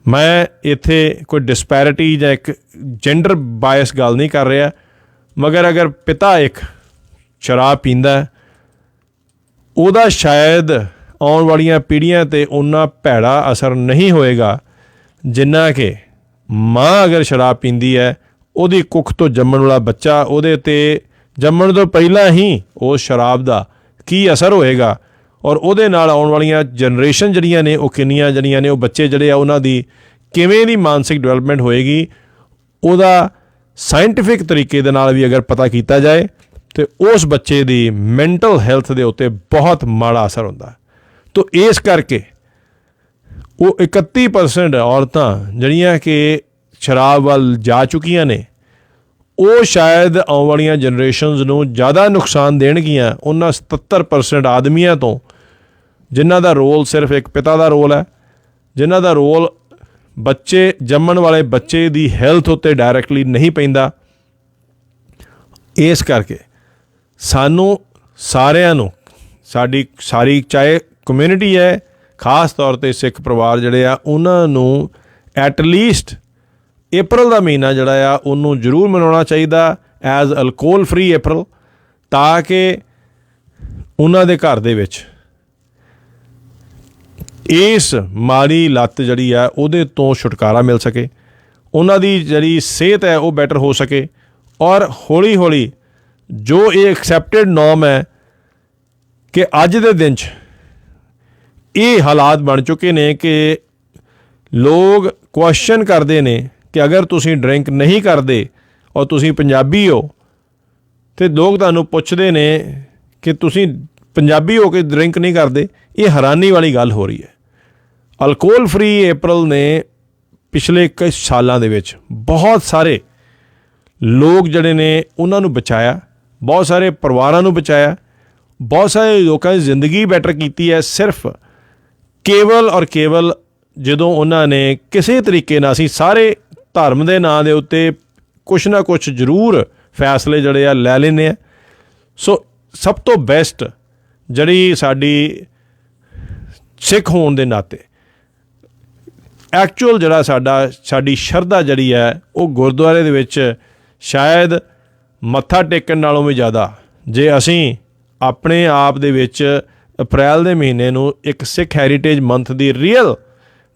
ਮੈਂ ਇੱਥੇ ਕੋਈ ਡਿਸਪੈਰਿਟੀ ਜਾਂ ਇੱਕ ਜੈਂਡਰ ਬਾਇਸ ਗੱਲ ਨਹੀਂ ਕਰ ਰਿਹਾ, ਮਗਰ ਅਗਰ ਪਿਤਾ ਇੱਕ ਸ਼ਰਾਬ ਪੀਂਦਾ, ਉਹਦਾ ਸ਼ਾਇਦ ਆਉਣ ਵਾਲੀਆਂ ਪੀੜ੍ਹੀਆਂ 'ਤੇ ਓਨਾ ਭੈੜਾ ਅਸਰ ਨਹੀਂ ਹੋਏਗਾ ਜਿੰਨਾ ਕਿ ਮਾਂ ਅਗਰ ਸ਼ਰਾਬ ਪੀਂਦੀ ਹੈ, ਉਹਦੀ ਕੁੱਖ ਤੋਂ ਜੰਮਣ ਵਾਲਾ ਬੱਚਾ, ਉਹਦੇ 'ਤੇ ਜੰਮਣ ਤੋਂ ਪਹਿਲਾਂ ਹੀ ਉਸ ਸ਼ਰਾਬ ਦਾ ਕੀ ਅਸਰ ਹੋਏਗਾ, ਔਰ ਉਹਦੇ ਨਾਲ ਆਉਣ ਵਾਲੀਆਂ ਜਨਰੇਸ਼ਨ ਜਿਹੜੀਆਂ ਨੇ ਉਹ ਕਿੰਨੀਆਂ ਜਿਹੜੀਆਂ ਨੇ ਉਹ ਬੱਚੇ ਜਿਹੜੇ ਆ ਉਹਨਾਂ ਦੀ ਕਿਵੇਂ ਦੀ ਮਾਨਸਿਕ ਡਿਵੈਲਪਮੈਂਟ ਹੋਏਗੀ, ਉਹਦਾ ਸਾਇੰਟੀਫਿਕ ਤਰੀਕੇ ਦੇ ਨਾਲ ਵੀ ਅਗਰ ਪਤਾ ਕੀਤਾ ਜਾਏ ਤਾਂ ਉਸ ਬੱਚੇ ਦੀ ਮੈਂਟਲ ਹੈਲਥ ਦੇ ਉੱਤੇ ਬਹੁਤ ਮਾੜਾ ਅਸਰ ਹੁੰਦਾ। ਤਾਂ ਇਸ ਕਰਕੇ ਉਹ 31% ਔਰਤਾਂ ਜਿਹੜੀਆਂ ਕਿ ਸ਼ਰਾਬ ਵੱਲ ਜਾ ਚੁੱਕੀਆਂ ਨੇ, ਉਹ ਸ਼ਾਇਦ ਆਉਣ ਵਾਲੀਆਂ ਜਨਰੇਸ਼ਨਸ ਨੂੰ ਜ਼ਿਆਦਾ ਨੁਕਸਾਨ ਦੇਣਗੀਆਂ ਉਹਨਾਂ 77% ਆਦਮੀਆਂ ਤੋਂ ਜਿਨ੍ਹਾਂ ਦਾ ਰੋਲ ਸਿਰਫ ਇੱਕ ਪਿਤਾ ਦਾ ਰੋਲ ਹੈ, ਜਿਨ੍ਹਾਂ ਦਾ ਰੋਲ ਬੱਚੇ, ਜੰਮਣ ਵਾਲੇ ਬੱਚੇ ਦੀ ਹੈਲਥ ਉੱਤੇ ਡਾਇਰੈਕਟਲੀ ਨਹੀਂ ਪੈਂਦਾ। ਇਸ ਕਰਕੇ ਸਾਨੂੰ ਸਾਰਿਆਂ ਨੂੰ, ਸਾਡੀ ਸਾਰੀ ਚਾਹੇ ਕਮਿਊਨਿਟੀ ਹੈ, ਖਾਸ ਤੌਰ 'ਤੇ ਸਿੱਖ ਪਰਿਵਾਰ ਜਿਹੜੇ ਆ, ਉਹਨਾਂ ਨੂੰ ਐਟਲੀਸਟ ਅਪ੍ਰੈਲ ਦਾ ਮਹੀਨਾ ਜਿਹੜਾ ਆ ਉਹਨੂੰ ਜ਼ਰੂਰ ਮਨਾਉਣਾ ਚਾਹੀਦਾ ਐਜ਼ ਅਲਕੋਹਲ ਫਰੀ ਅਪ੍ਰੈਲ, ਤਾਂ ਕਿ ਉਹਨਾਂ ਦੇ ਘਰ ਦੇ ਵਿੱਚ ਇਸ ਮਾੜੀ ਲੱਤ ਜਿਹੜੀ ਆ ਉਹਦੇ ਤੋਂ ਛੁਟਕਾਰਾ ਮਿਲ ਸਕੇ, ਉਹਨਾਂ ਦੀ ਜਿਹੜੀ ਸਿਹਤ ਹੈ ਉਹ ਬੈਟਰ ਹੋ ਸਕੇ। ਔਰ ਹੌਲੀ ਹੌਲੀ ਜੋ ਇਹ ਐਕਸੈਪਟਡ ਨੋਰਮ ਹੈ ਕਿ ਅੱਜ ਦੇ ਦਿਨ 'ਚ ਇਹ ਹਾਲਾਤ ਬਣ ਚੁੱਕੇ ਨੇ ਕਿ ਲੋਕ ਕੁਐਸਚਨ ਕਰਦੇ ਨੇ ਕਿ ਅਗਰ ਤੁਸੀਂ ਡਰਿੰਕ ਨਹੀਂ ਕਰਦੇ ਔਰ ਤੁਸੀਂ ਪੰਜਾਬੀ ਹੋ, ਅਤੇ ਲੋਕ ਤੁਹਾਨੂੰ ਪੁੱਛਦੇ ਨੇ ਕਿ ਤੁਸੀਂ ਪੰਜਾਬੀ ਹੋ ਕੇ ਡਰਿੰਕ ਨਹੀਂ ਕਰਦੇ। ਇਹ ਹੈਰਾਨੀ ਵਾਲੀ ਗੱਲ ਹੋ ਰਹੀ ਹੈ। ਅਲਕੋਹਲ ਫਰੀ ਅਪ੍ਰੈਲ ਨੇ ਪਿਛਲੇ ਕਈ ਸਾਲਾਂ ਦੇ ਵਿੱਚ ਬਹੁਤ ਸਾਰੇ ਲੋਕ ਜਿਹੜੇ ਨੇ ਉਹਨਾਂ ਨੂੰ ਬਚਾਇਆ, ਬਹੁਤ ਸਾਰੇ ਪਰਿਵਾਰਾਂ ਨੂੰ ਬਚਾਇਆ, ਬਹੁਤ ਸਾਰੇ ਲੋਕਾਂ ਦੀ ਜ਼ਿੰਦਗੀ ਬੈਟਰ ਕੀਤੀ ਹੈ, ਸਿਰਫ ਕੇਵਲ ਔਰ ਕੇਵਲ ਜਦੋਂ ਉਹਨਾਂ ਨੇ ਕਿਸੇ ਤਰੀਕੇ ਨਾਲ, ਅਸੀਂ ਸਾਰੇ ਧਰਮ ਦੇ ਨਾਂ ਦੇ ਉੱਤੇ ਕੁਛ ਨਾ ਕੁਛ ਜ਼ਰੂਰ ਫੈਸਲੇ ਜਿਹੜੇ ਆ ਲੈ ਲੈਂਦੇ ਆ। ਸੋ ਸਭ ਤੋਂ ਬੈਸਟ ਜਿਹੜੀ ਸਾਡੀ ਸਿੱਖ ਹੋਣ ਦੇ ਨਾਤੇ ਐਕਚੁਅਲ ਜਿਹੜਾ ਸਾਡੀ ਸ਼ਰਧਾ ਜਿਹੜੀ ਹੈ ਉਹ ਗੁਰਦੁਆਰੇ ਦੇ ਵਿੱਚ ਸ਼ਾਇਦ ਮੱਥਾ ਟੇਕਣ ਨਾਲੋਂ ਵੀ ਜ਼ਿਆਦਾ, ਜੇ ਅਸੀਂ ਆਪਣੇ ਆਪ ਦੇ ਵਿੱਚ ਅਪ੍ਰੈਲ ਦੇ ਮਹੀਨੇ ਨੂੰ ਇੱਕ ਸਿੱਖ ਹੈਰੀਟੇਜ ਮੰਥ ਦੀ ਰੀਅਲ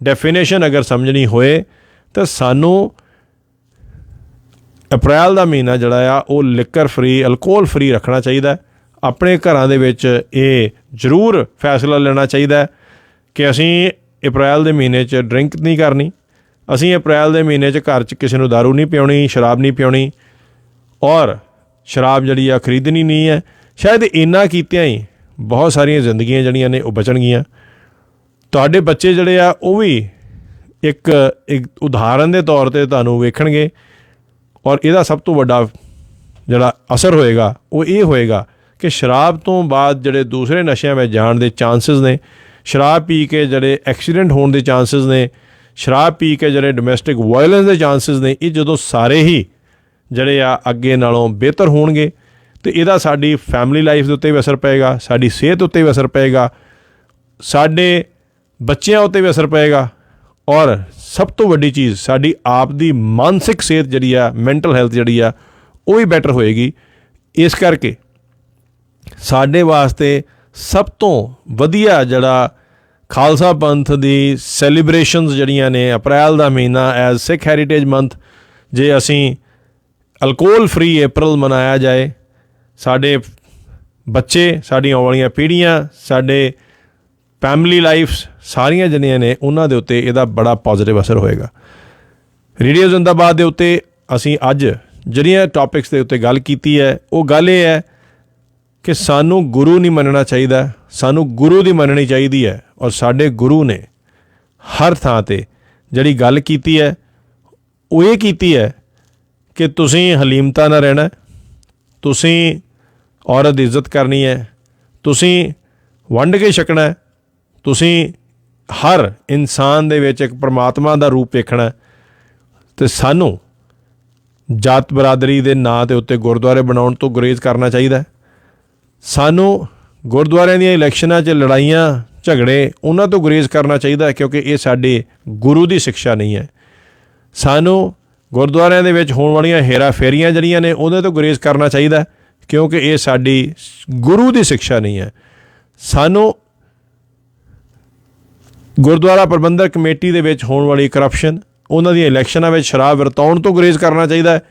ਡੈਫੀਨੇਸ਼ਨ ਅਗਰ ਸਮਝਣੀ ਹੋਏ ਤਾਂ ਸਾਨੂੰ ਅਪ੍ਰੈਲ ਦਾ ਮਹੀਨਾ ਜਿਹੜਾ ਆ ਉਹ ਲਿਕਰ ਫਰੀ, ਅਲਕੋਹਲ ਫਰੀ ਰੱਖਣਾ ਚਾਹੀਦਾ। ਆਪਣੇ ਘਰਾਂ ਦੇ ਵਿੱਚ ਇਹ ਜ਼ਰੂਰ ਫੈਸਲਾ ਲੈਣਾ ਚਾਹੀਦਾ ਕਿ ਅਸੀਂ ਅਪ੍ਰੈਲ ਦੇ ਮਹੀਨੇ 'ਚ ਡਰਿੰਕ ਨਹੀਂ ਕਰਨੀ, ਅਸੀਂ ਅਪ੍ਰੈਲ ਦੇ ਮਹੀਨੇ 'ਚ ਘਰ 'ਚ ਕਿਸੇ ਨੂੰ ਦਾਰੂ ਨਹੀਂ ਪਿਆਉਣੀ, ਸ਼ਰਾਬ ਨਹੀਂ ਪਿਆਉਣੀ, ਔਰ ਸ਼ਰਾਬ ਜਿਹੜੀ ਆ ਖਰੀਦਣੀ ਨਹੀਂ ਹੈ। ਸ਼ਾਇਦ ਇੰਨਾ ਕੀਤਿਆਂ ਹੀ ਬਹੁਤ ਸਾਰੀਆਂ ਜ਼ਿੰਦਗੀਆਂ ਜਿਹੜੀਆਂ ਨੇ ਉਹ ਬਚਣਗੀਆਂ। ਤੁਹਾਡੇ ਬੱਚੇ ਜਿਹੜੇ ਆ ਉਹ ਵੀ ਇੱਕ ਉਦਾਹਰਨ ਦੇ ਤੌਰ 'ਤੇ ਤੁਹਾਨੂੰ ਵੇਖਣਗੇ, ਔਰ ਇਹਦਾ ਸਭ ਤੋਂ ਵੱਡਾ ਜਿਹੜਾ ਅਸਰ ਹੋਏਗਾ ਉਹ ਇਹ ਹੋਏਗਾ ਕਿ ਸ਼ਰਾਬ ਤੋਂ ਬਾਅਦ ਜਿਹੜੇ ਦੂਸਰੇ ਨਸ਼ਿਆਂ ਵਿੱਚ ਜਾਣ ਦੇ ਚਾਂਸਿਸ ਨੇ, ਸ਼ਰਾਬ ਪੀ ਕੇ ਜਿਹੜੇ ਐਕਸੀਡੈਂਟ ਹੋਣ ਦੇ ਚਾਂਸਿਸ ਨੇ, ਸ਼ਰਾਬ ਪੀ ਕੇ ਜਿਹੜੇ ਡੋਮੈਸਟਿਕ ਵਾਇਲੈਂਸ ਦੇ ਚਾਂਸਿਸ ਨੇ, ਇਹ ਜਦੋਂ ਸਾਰੇ ਹੀ ਜਿਹੜੇ ਆ ਅੱਗੇ ਨਾਲੋਂ ਬਿਹਤਰ ਹੋਣਗੇ ਅਤੇ ਇਹਦਾ ਸਾਡੀ ਫੈਮਿਲੀ ਲਾਈਫ ਦੇ ਉੱਤੇ ਵੀ ਅਸਰ ਪਏਗਾ, ਸਾਡੀ ਸਿਹਤ ਉੱਤੇ ਵੀ ਅਸਰ ਪਏਗਾ, ਸਾਡੇ ਬੱਚਿਆਂ ਉੱਤੇ ਵੀ ਅਸਰ ਪਏਗਾ, ਔਰ ਸਭ ਤੋਂ ਵੱਡੀ ਚੀਜ਼ ਸਾਡੀ ਆਪ ਦੀ ਮਾਨਸਿਕ ਸਿਹਤ ਜਿਹੜੀ ਆ, ਮੈਂਟਲ ਹੈਲਥ ਜਿਹੜੀ ਆ ਉਹ ਵੀ ਬੈਟਰ ਹੋਏਗੀ। ਇਸ ਕਰਕੇ ਸਾਡੇ ਵਾਸਤੇ ਸਭ ਤੋਂ ਵਧੀਆ ਜਿਹੜਾ ਖਾਲਸਾ ਪੰਥ ਦੀ ਸੈਲੀਬ੍ਰੇਸ਼ਨਸ ਜਿਹੜੀਆਂ ਨੇ, ਅਪ੍ਰੈਲ ਦਾ ਮਹੀਨਾ ਐਜ਼ ਸਿੱਖ ਹੈਰੀਟੇਜ ਮੰਥ, ਜੇ ਅਸੀਂ ਅਲਕੋਹਲ ਫਰੀ ਅਪ੍ਰੈਲ ਮਨਾਇਆ ਜਾਏ, ਸਾਡੇ ਬੱਚੇ, ਸਾਡੀਆਂ ਆਉਣ ਵਾਲੀਆਂ ਪੀੜ੍ਹੀਆਂ, ਸਾਡੇ ਫੈਮਿਲੀ ਲਾਈਫਸ ਸਾਰੀਆਂ ਜਿਹੜੀਆਂ ਨੇ ਉਹਨਾਂ ਦੇ ਉੱਤੇ ਇਹਦਾ ਬੜਾ ਪੋਜ਼ੀਟਿਵ ਅਸਰ ਹੋਏਗਾ। ਰੇਡੀਓ ਜ਼ਿੰਦਾਬਾਦ ਦੇ ਉੱਤੇ ਅਸੀਂ ਅੱਜ ਜਿਹੜੀਆਂ ਟੌਪਿਕਸ ਦੇ ਉੱਤੇ ਗੱਲ ਕੀਤੀ ਹੈ, ਉਹ ਗੱਲ ਇਹ ਹੈ ਕਿ ਸਾਨੂੰ ਗੁਰੂ ਨਹੀਂ ਮੰਨਣਾ ਚਾਹੀਦਾ, ਸਾਨੂੰ ਗੁਰੂ ਦੀ ਮੰਨਣੀ ਚਾਹੀਦੀ ਹੈ। ਔਰ ਸਾਡੇ ਗੁਰੂ ਨੇ ਹਰ ਥਾਂ 'ਤੇ ਜਿਹੜੀ ਗੱਲ ਕੀਤੀ ਹੈ ਉਹ ਇਹ ਕੀਤੀ ਹੈ ਕਿ ਤੁਸੀਂ ਹਲੀਮਤਾ ਨਾਲ ਰਹਿਣਾ, ਤੁਸੀਂ ਔਰਤ ਦੀ ਇੱਜ਼ਤ ਕਰਨੀ ਹੈ, ਤੁਸੀਂ ਵੰਡ ਕੇ ਛਕਣਾ, ਤੁਸੀਂ ਹਰ ਇਨਸਾਨ ਦੇ ਵਿੱਚ ਇੱਕ ਪਰਮਾਤਮਾ ਦਾ ਰੂਪ ਵੇਖਣਾ। ਅਤੇ ਸਾਨੂੰ ਜਾਤ ਬਰਾਦਰੀ ਦੇ ਨਾਂ ਦੇ ਉੱਤੇ ਗੁਰਦੁਆਰੇ ਬਣਾਉਣ ਤੋਂ ਗੁਰੇਜ਼ ਕਰਨਾ ਚਾਹੀਦਾ। ਸਾਨੂੰ ਗੁਰਦੁਆਰਿਆਂ ਦੀਆਂ ਇਲੈਕਸ਼ਨਾਂ 'ਚ ਲੜਾਈਆਂ ਝਗੜੇ ਉਹਨਾਂ ਤੋਂ ਗੁਰੇਜ਼ ਕਰਨਾ ਚਾਹੀਦਾ, ਕਿਉਂਕਿ ਇਹ ਸਾਡੇ ਗੁਰੂ ਦੀ ਸਿੱਖਿਆ ਨਹੀਂ ਹੈ। ਸਾਨੂੰ ਗੁਰਦੁਆਰਿਆਂ ਦੇ ਵਿੱਚ ਹੋਣ ਵਾਲੀਆਂ ਹੇਰਾ ਫੇਰੀਆਂ ਜਿਹੜੀਆਂ ਨੇ ਉਹਦੇ ਤੋਂ ਗੁਰੇਜ਼ ਕਰਨਾ ਚਾਹੀਦਾ, ਕਿਉਂਕਿ ਇਹ ਸਾਡੀ ਗੁਰੂ ਦੀ ਸਿੱਖਿਆ ਨਹੀਂ ਹੈ। ਸਾਨੂੰ ਗੁਰਦੁਆਰਾ ਪ੍ਰਬੰਧਕ ਕਮੇਟੀ ਦੇ ਵਿੱਚ ਹੋਣ ਵਾਲੀ ਕਰਪਸ਼ਨ, ਉਹਨਾਂ ਦੀਆਂ ਇਲੈਕਸ਼ਨਾਂ ਵਿੱਚ ਸ਼ਰਾਬ ਵਰਤਾਉਣ ਤੋਂ ਗੁਰੇਜ਼ ਕਰਨਾ ਚਾਹੀਦਾ ਹੈ।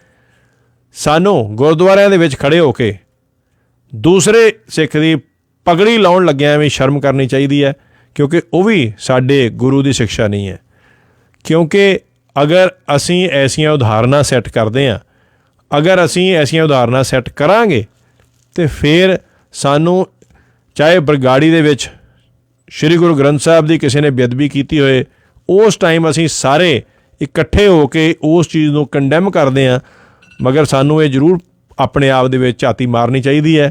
ਸਾਨੂੰ ਗੁਰਦੁਆਰਿਆਂ ਦੇ ਵਿੱਚ ਖੜ੍ਹੇ ਹੋ ਕੇ ਦੂਸਰੇ ਸਿੱਖ ਦੀ ਪਗੜੀ ਲਾਉਣ ਲੱਗਿਆਂ ਵੀ ਸ਼ਰਮ ਕਰਨੀ ਚਾਹੀਦੀ ਹੈ, ਕਿਉਂਕਿ ਉਹ ਵੀ ਸਾਡੇ ਗੁਰੂ ਦੀ ਸਿੱਖਿਆ ਨਹੀਂ ਹੈ। ਕਿਉਂਕਿ ਅਗਰ ਅਸੀਂ ਐਸੀਆਂ ਉਦਾਹਰਨਾਂ ਸੈੱਟ ਕਰਦੇ ਹਾਂ, ਅਗਰ ਅਸੀਂ ਐਸੀਆਂ ਉਦਾਹਰਨਾਂ ਸੈੱਟ ਕਰਾਂਗੇ ਤਾਂ ਫਿਰ ਸਾਨੂੰ ਚਾਹੇ ਬਰਗਾੜੀ ਦੇ ਵਿੱਚ ਸ਼੍ਰੀ ਗੁਰੂ ਗ੍ਰੰਥ ਸਾਹਿਬ ਦੀ ਕਿਸੇ ਨੇ ਬੇਅਦਬੀ ਕੀਤੀ ਹੋਏ, ਉਸ ਟਾਈਮ ਅਸੀਂ ਸਾਰੇ ਇਕੱਠੇ ਹੋ ਕੇ ਉਸ ਚੀਜ਼ ਨੂੰ ਕੰਡੈਮ ਕਰਦੇ ਹਾਂ, ਮਗਰ ਸਾਨੂੰ ਇਹ ਜ਼ਰੂਰ ਆਪਣੇ ਆਪ ਦੇ ਵਿੱਚ ਝਾਤੀ ਮਾਰਨੀ ਚਾਹੀਦੀ ਹੈ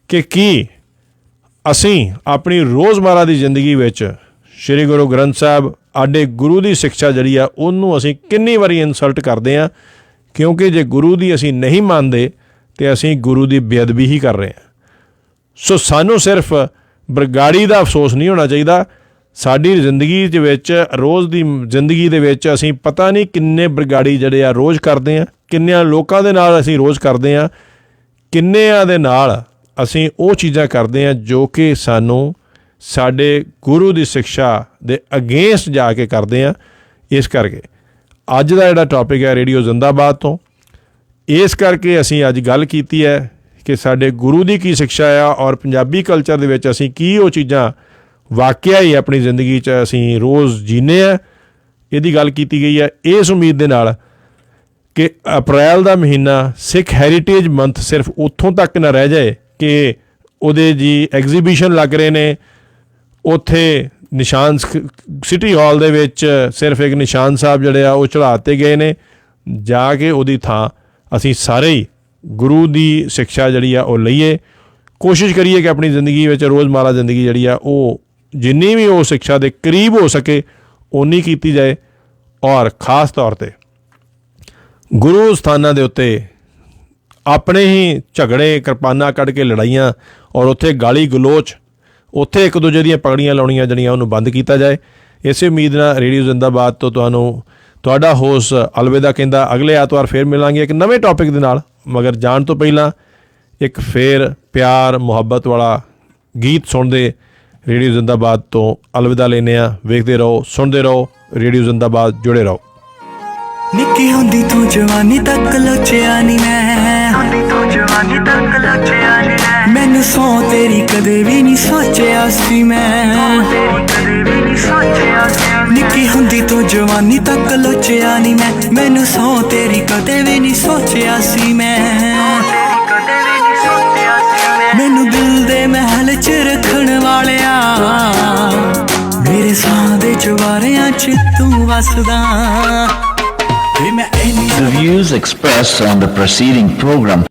ਕਿ ਕੀ ਅਸੀਂ ਆਪਣੀ ਰੋਜ਼ਮਰਾ ਦੀ ਜ਼ਿੰਦਗੀ ਵਿੱਚ ਸ਼੍ਰੀ ਗੁਰੂ ਗ੍ਰੰਥ ਸਾਹਿਬ, ਸਾਡੇ ਗੁਰੂ ਦੀ ਸਿੱਖਿਆ ਜਿਹੜੀ ਆ ਉਹਨੂੰ ਅਸੀਂ ਕਿੰਨੀ ਵਾਰੀ ਇਨਸਲਟ ਕਰਦੇ ਹਾਂ। ਕਿਉਂਕਿ ਜੇ ਗੁਰੂ ਦੀ ਅਸੀਂ ਨਹੀਂ ਮੰਨਦੇ ਤਾਂ ਅਸੀਂ ਗੁਰੂ ਦੀ ਬੇਅਦਬੀ ਹੀ ਕਰ ਰਹੇ ਹਾਂ। ਸੋ ਸਾਨੂੰ ਸਿਰਫ ਬਰਗਾੜੀ ਦਾ ਅਫਸੋਸ ਨਹੀਂ ਹੋਣਾ ਚਾਹੀਦਾ, ਸਾਡੀ ਜ਼ਿੰਦਗੀ ਦੇ ਵਿੱਚ ਰੋਜ਼ ਦੀ ਜ਼ਿੰਦਗੀ ਦੇ ਵਿੱਚ ਅਸੀਂ ਪਤਾ ਨਹੀਂ ਕਿੰਨੇ ਬਰਗਾੜੀ ਜਿਹੜੇ ਆ ਰੋਜ਼ ਕਰਦੇ ਆ, ਕਿੰਨਿਆਂ ਲੋਕਾਂ ਦੇ ਨਾਲ ਅਸੀਂ ਰੋਜ਼ ਕਰਦੇ ਆ, ਕਿੰਨਿਆਂ ਦੇ ਨਾਲ ਅਸੀਂ ਉਹ ਚੀਜ਼ਾਂ ਕਰਦੇ ਆ ਜੋ ਕਿ ਸਾਨੂੰ ਸਾਡੇ ਗੁਰੂ ਦੀ ਸਿੱਖਿਆ ਦੇ ਅਗੇਂਸਟ ਜਾ ਕੇ ਕਰਦੇ ਆ। ਇਸ ਕਰਕੇ ਅੱਜ ਦਾ ਜਿਹੜਾ ਟੌਪਿਕ ਹੈ ਰੇਡੀਓ ਜ਼ਿੰਦਾਬਾਦ ਤੋਂ, ਇਸ ਕਰਕੇ ਅਸੀਂ ਅੱਜ ਗੱਲ ਕੀਤੀ ਹੈ ਕਿ ਸਾਡੇ ਗੁਰੂ ਦੀ ਕੀ ਸਿੱਖਿਆ ਆ ਔਰ ਪੰਜਾਬੀ ਕਲਚਰ ਦੇ ਵਿੱਚ ਅਸੀਂ ਕੀ ਉਹ ਚੀਜ਼ਾਂ ਵਾਕਿਆ ਹੀ ਆਪਣੀ ਜ਼ਿੰਦਗੀ 'ਚ ਅਸੀਂ ਰੋਜ਼ ਜੀਨੇ ਆ, ਇਹਦੀ ਗੱਲ ਕੀਤੀ ਗਈ ਹੈ। ਇਸ ਉਮੀਦ ਦੇ ਨਾਲ ਕਿ ਅਪ੍ਰੈਲ ਦਾ ਮਹੀਨਾ ਸਿੱਖ ਹੈਰੀਟੇਜ ਮੰਥ ਸਿਰਫ ਉੱਥੋਂ ਤੱਕ ਨਾ ਰਹਿ ਜਾਏ ਕਿ ਉਹਦੇ ਜੀ ਐਗਜ਼ੀਬਿਸ਼ਨ ਲੱਗ ਰਹੇ ਨੇ, ਉੱਥੇ ਨਿਸ਼ਾਨ ਸਿਟੀ ਹਾਲ ਦੇ ਵਿੱਚ ਸਿਰਫ ਇੱਕ ਨਿਸ਼ਾਨ ਸਾਹਿਬ ਜਿਹੜੇ ਆ ਉਹ ਚੜ੍ਹਾ ਦਿੱਤੇ ਗਏ ਨੇ। ਜਾ ਕੇ ਉਹਦੀ ਥਾਂ ਅਸੀਂ ਸਾਰੇ ਹੀ ਗੁਰੂ ਦੀ ਸਿੱਖਿਆ ਜਿਹੜੀ ਆ ਉਹ ਲਈਏ, ਕੋਸ਼ਿਸ਼ ਕਰੀਏ ਕਿ ਆਪਣੀ ਜ਼ਿੰਦਗੀ ਵਿੱਚ ਰੋਜ਼ਮਰਾ ਜ਼ਿੰਦਗੀ ਜਿਹੜੀ ਆ ਉਹ ਜਿੰਨੀ ਵੀ ਉਹ ਸਿੱਖਿਆ ਦੇ ਕਰੀਬ ਹੋ ਸਕੇ ਓਨੀ ਕੀਤੀ ਜਾਏ। ਔਰ ਖ਼ਾਸ ਤੌਰ 'ਤੇ ਗੁਰੂ ਸਥਾਨਾਂ ਦੇ ਉੱਤੇ ਆਪਣੇ ਹੀ ਝਗੜੇ, ਕਿਰਪਾਨਾਂ ਕੱਢ ਕੇ ਲੜਾਈਆਂ ਔਰ ਉੱਥੇ ਗਾਲੀ ਗਲੋਚ, ਉੱਥੇ ਇੱਕ ਦੂਜੇ ਦੀਆਂ ਪਗੜੀਆਂ ਲਾਉਣੀਆਂ ਜਿਹੜੀਆਂ ਉਹਨੂੰ ਬੰਦ ਕੀਤਾ ਜਾਏ। ਇਸੇ ਉਮੀਦ ਨਾਲ ਰੇਡੀਓ ਜ਼ਿੰਦਾਬਾਦ ਤੋਂ ਤੁਹਾਡਾ ਹੋਸਟ ਅਲਵਿਦਾ ਕਹਿੰਦਾ ਅਗਲੇ ਐਤਵਾਰ ਫੇਰ ਮਿਲਾਂਗੇ ਇੱਕ ਨਵੇਂ ਟੌਪਿਕ ਦੇ ਨਾਲ। ਮਗਰ ਜਾਣ ਤੋਂ ਪਹਿਲਾਂ ਇੱਕ ਫੇਰ ਪਿਆਰ ਮੁਹੱਬਤ ਵਾਲਾ ਗੀਤ ਸੁਣਦੇ ਰੇਡੀਓ ਜ਼ਿੰਦਾਬਾਦ ਤੋਂ ਅਲਵਿਦਾ ਲੈਂਦੇ ਹਾਂ। ਵੇਖਦੇ ਰਹੋ, ਸੁਣਦੇ ਰਹੋ, ਰੇਡੀਓ ਜ਼ਿੰਦਾਬਾਦ, ਜੁੜੇ ਰਹੋ। ਨਿੱਕੀ ਹੁੰਦੀ ਤੂੰ ਜਵਾਨੀ ਤੱਕ ਲੋਚਿਆ ਨੀ ਮੈਨੂੰ ਸੌ ਤੇਰੀ ਕਦੇ ਵੀ ਨਹੀਂ ਸੋਚਿਆ ਸੀ ਮੈਂ। ਨਿੱਕੀ ਹੁੰਦੀ ਤੂੰ ਜਵਾਨੀ ਤੱਕ ਲੋਚਿਆ ਨੀ ਮੈਨੂੰ ਸੌ ਤੇਰੀ ਕਦੇ ਵੀ ਨਹੀਂ ਸੋਚਿਆ ਸੀ ਮੈਂ। ਮੈਨੂੰ ਦਿਲ ਦੇ ਮਹਿਲ 'ਚ ਰੱਖਣ ਵਾਲਿਆ, ਮੇਰੇ ਸਾਹ ਦੇ ਚੁਬਾਰਿਆਂ 'ਚ ਤੂੰ ਵਸਦਾ। The views expressed on the preceding program